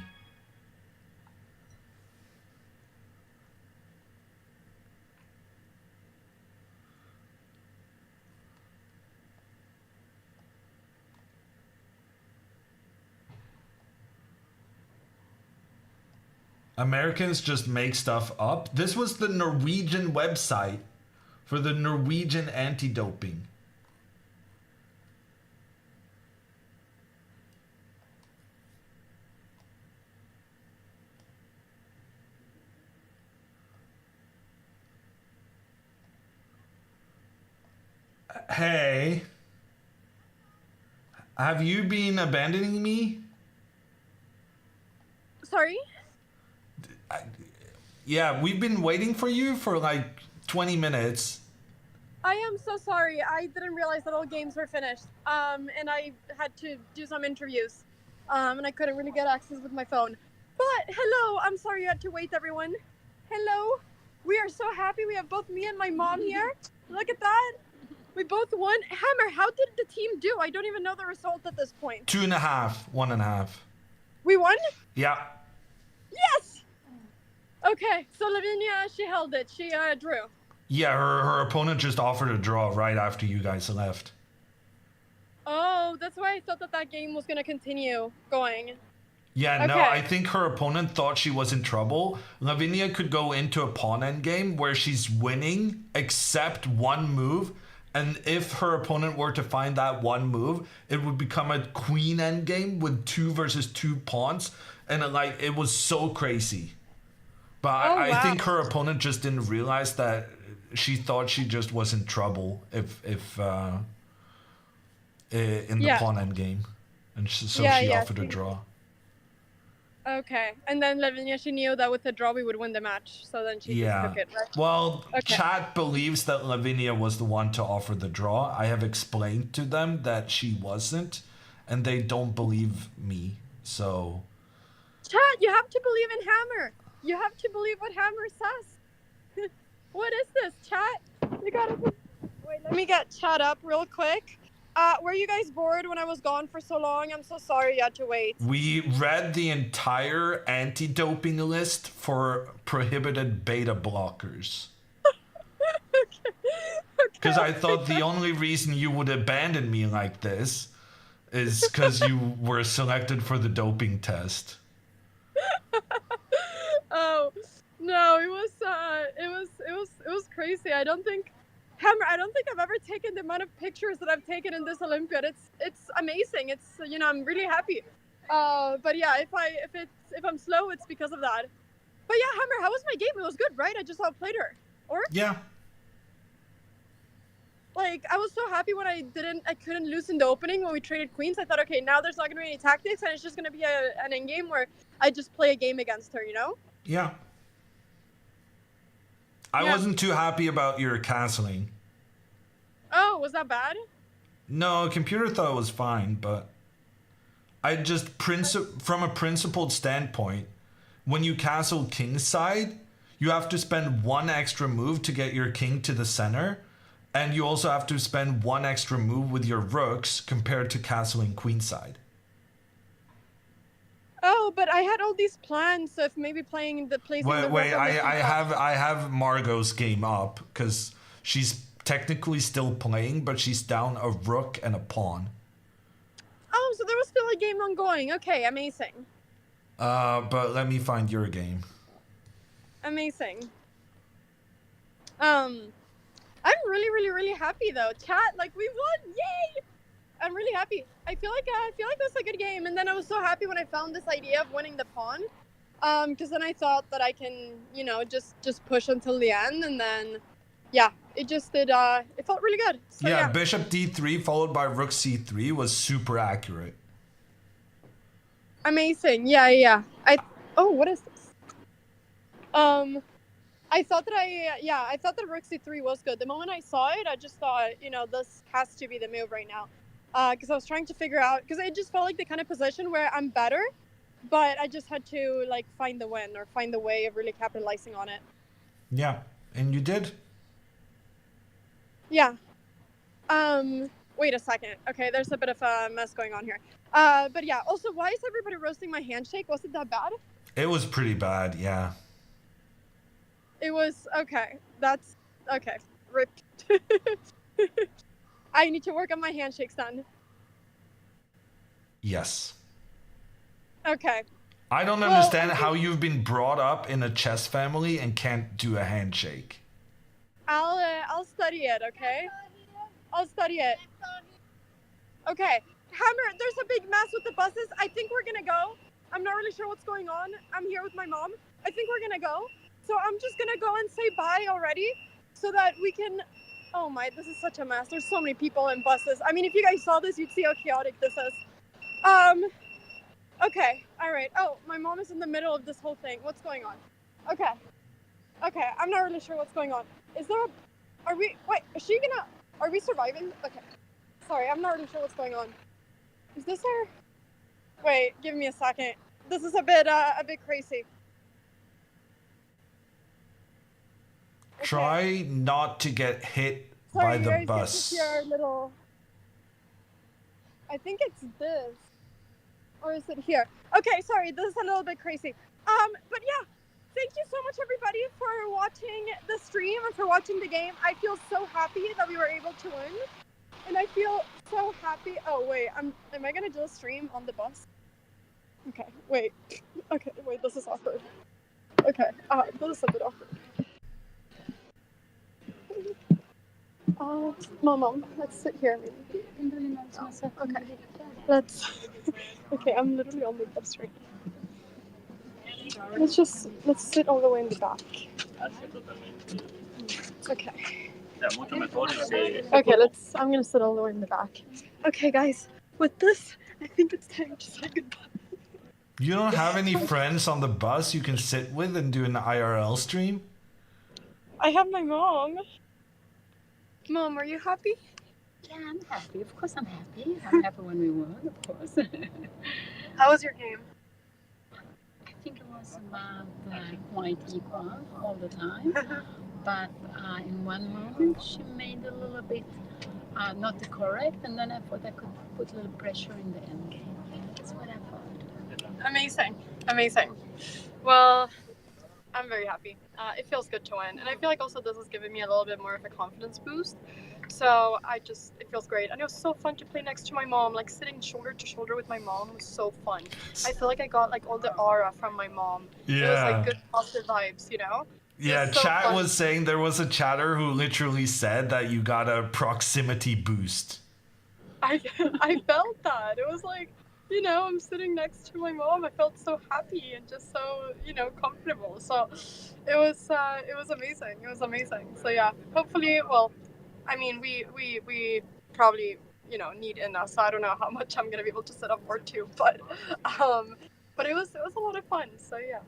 S1: Americans just make stuff up. This was the Norwegian website for the Norwegian anti-doping. Hey, have you been abandoning me?
S2: Sorry?
S1: Yeah, we've been waiting for you for like 20 minutes.
S2: I am so sorry. I didn't realize that all games were finished. And I had to do some interviews. And I couldn't really get access with my phone. But hello, I'm sorry you had to wait, everyone. Hello. We are so happy. We have both me and my mom here. Look at that. We both won. Hammer, how did the team do? I don't even know the result at this point.
S1: 2.5, 1.5.
S2: We won?
S1: Yeah.
S2: Yes! Okay, so Lavinia, she held it. She drew.
S1: Yeah, her opponent just offered a draw right after you guys left.
S2: Oh, that's why I thought that game was going to continue going.
S1: Yeah,
S2: okay.
S1: No, I think her opponent thought she was in trouble. Lavinia could go into a pawn endgame where she's winning except one move. And if her opponent were to find that one move, it would become a queen endgame with 2 versus 2 pawns. And it was so crazy. But I think her opponent just didn't realize that she thought she just was in trouble in the pawn endgame. And so she offered a draw.
S2: Okay, and then Lavinia, she knew that with a draw we would win the match, so then she just took it, right?
S1: Well, chat believes that Lavinia was the one to offer the draw. I have explained to them that she wasn't, and they don't believe me, so...
S2: Chat, you have to believe in Hammer! You have to believe what Hammer says! What is this, chat? You gotta... Wait, let me get chat up real quick. Were you guys bored when I was gone for so long? I'm so sorry you had to wait.
S1: We read the entire anti-doping list for prohibited beta blockers. Because I thought the only reason you would abandon me like this is because you were selected for the doping test.
S2: Oh no, it was crazy. I don't think I've ever taken the amount of pictures that I've taken in this Olympiad. It's amazing. It's I'm really happy. But yeah, if I'm slow, it's because of that. But yeah, Hammer, how was my game? It was good, right? I just outplayed her. Or?
S1: Yeah.
S2: Like, I was so happy when I couldn't lose in the opening when we traded queens. I thought, okay, now there's not gonna be any tactics, and it's just gonna be an endgame where I just play a game against her,
S1: Yeah. I wasn't too happy about your castling.
S2: Oh, was that bad?
S1: No, computer thought it was fine, but I just from a principled standpoint, when you castle kingside, you have to spend 1 extra move to get your king to the center, and you also have to spend 1 extra move with your rooks compared to castling queenside.
S2: Oh, but I had all these plans of maybe placing the
S1: Wait, I have Margot's game up because she's technically still playing, but she's down a rook and a pawn.
S2: Oh, so there was still a game ongoing. Okay, amazing.
S1: But let me find your game.
S2: Amazing. I'm really, really, really happy though. Chat, like we won! Yay! I'm really happy. I feel like it was a good game, and then I was so happy when I found this idea of winning the pawn. Because then I thought that I can, just push until the end, and then, yeah, it just did. It felt really good. So
S1: Yeah,
S2: yeah.
S1: bishop d3 followed by rook c3 was super accurate.
S2: Amazing. Yeah. Oh, what is this? I thought that I thought that rook c3 was good. The moment I saw it, I just thought, this has to be the move right now. Because I was trying to figure out, because it just felt like the kind of position where I'm better, but I just had to like find the win or find the way of really capitalizing on it.
S1: Yeah, and you did.
S2: Yeah. Wait a second. Okay, there's a bit of a mess going on here. But yeah. Also, why is everybody roasting my handshake? Was it that bad?
S1: It was pretty bad, yeah.
S2: It was okay. That's okay. Rip. I need to work on my handshakes then.
S1: Yes.
S2: Okay.
S1: I don't understand how you've been brought up in a chess family and can't do a handshake.
S2: I'll study it. Okay. I'll study it. Okay. Hammer, there's a big mess with the buses. I think we're gonna go. I'm not really sure what's going on. I'm here with my mom. I think we're gonna go. So I'm just gonna go and say bye already so that we can. Oh my, this is such a mess. There's so many people in buses. I mean, if you guys saw this, you'd see how chaotic this is. Okay, all right. Oh, my mom is in the middle of this whole thing. What's going on? Okay, I'm not really sure what's going on. Is there are we surviving? Okay, sorry, I'm not really sure what's going on. Is this her? Wait, give me a second. This is a bit crazy.
S1: Okay. Try not to get hit
S2: Sorry,
S1: by the
S2: guys,
S1: bus.
S2: Get to see our little. I think it's this. Or is it here? Okay, sorry, this is a little bit crazy. But yeah, thank you so much, everybody, for watching the stream and for watching the game. I feel so happy that we were able to win, and I feel so happy. Oh wait, am I gonna do a stream on the bus? Okay, wait. Okay, wait, this is awkward. Okay, this is a bit awkward. Mom, let's sit here. Maybe. Okay, let's. Okay, I'm literally on the bus right now. Let's sit all the way in the back. Okay. Okay, I'm gonna sit all the way in the back. Okay, guys, with this, I think it's time to say goodbye.
S1: You don't have any friends on the bus you can sit with and do an IRL stream?
S2: I have my mom. Mom, are you happy?
S3: Yeah, I'm happy. Of course I'm happy. I'm happy when we won, of course.
S2: How was your game?
S3: I think it was about quite equal all the time. But in one moment she made a little bit not the correct, and then I thought I could put a little pressure in the end game. That's what I thought.
S2: Amazing. Well, I'm very happy. It feels good to win, and I feel like also this has given me a little bit more of a confidence boost. So it feels great, and it was so fun to play next to my mom. Like sitting shoulder to shoulder with my mom was so fun. I feel like I got like all the aura from my mom.
S1: Yeah.
S2: It was like good positive vibes, you know.
S1: Yeah,
S2: so
S1: chat
S2: fun.
S1: was saying there was a chatter who literally said that you got a proximity boost.
S2: I felt that. It was like, I'm sitting next to my mom. I felt so happy and just so, comfortable. So it was amazing. It was amazing. So yeah, hopefully, well, I mean, we probably, need enough. So I don't know how much I'm gonna be able to sit up for too, but it was a lot of fun. So yeah,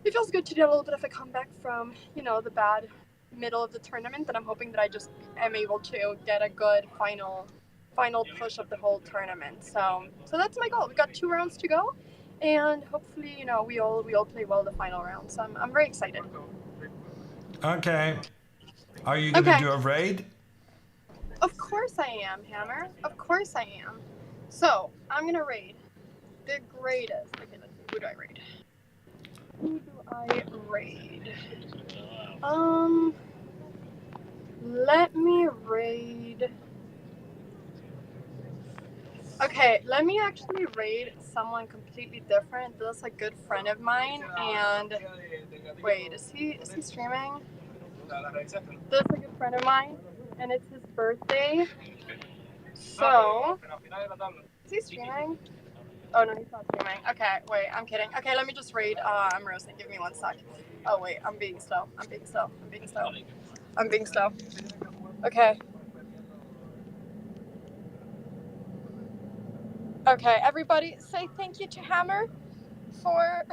S2: it feels good to do a little bit of a comeback from, the bad middle of the tournament, and I'm hoping that I just am able to get a good final push of the whole tournament. So that's my goal. We got 2 rounds to go, and hopefully, we all play well the final round. So I'm very excited.
S1: Okay. Are you gonna do a raid?
S2: Of course I am, Hammer. Of course I am. So I'm gonna raid the greatest. Okay, let's see. Who do I raid? Let me raid. Okay, let me actually raid someone completely different. This is a good friend of mine, and wait, is he streaming? This is a good friend of mine, and it's his birthday. So, is he streaming? Oh no, he's not streaming. Okay, wait, I'm kidding. Okay, let me just read. I'm roasting. Give me 1 sec. Oh wait, I'm being slow. I'm being slow. I'm being slow. I'm being slow. Okay. Okay, everybody, say thank you to Hammer for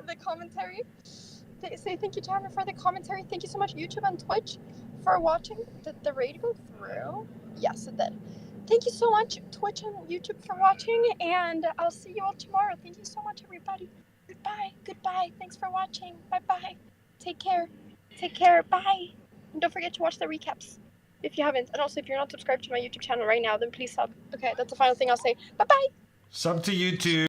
S2: the commentary. Say thank you to Hammer for the commentary. Thank you so much, YouTube and Twitch, for watching. Did the raid go through? Yes, it did. Thank you so much, Twitch and YouTube, for watching, and I'll see you all tomorrow. Thank you so much, everybody. Goodbye. Goodbye. Thanks for watching. Bye-bye. Take care. Take care. Bye. And don't forget to watch the recaps if you haven't. And also, if you're not subscribed to my YouTube channel right now, then please sub. Okay, that's the final thing I'll say. Bye-bye.
S1: Sub to YouTube.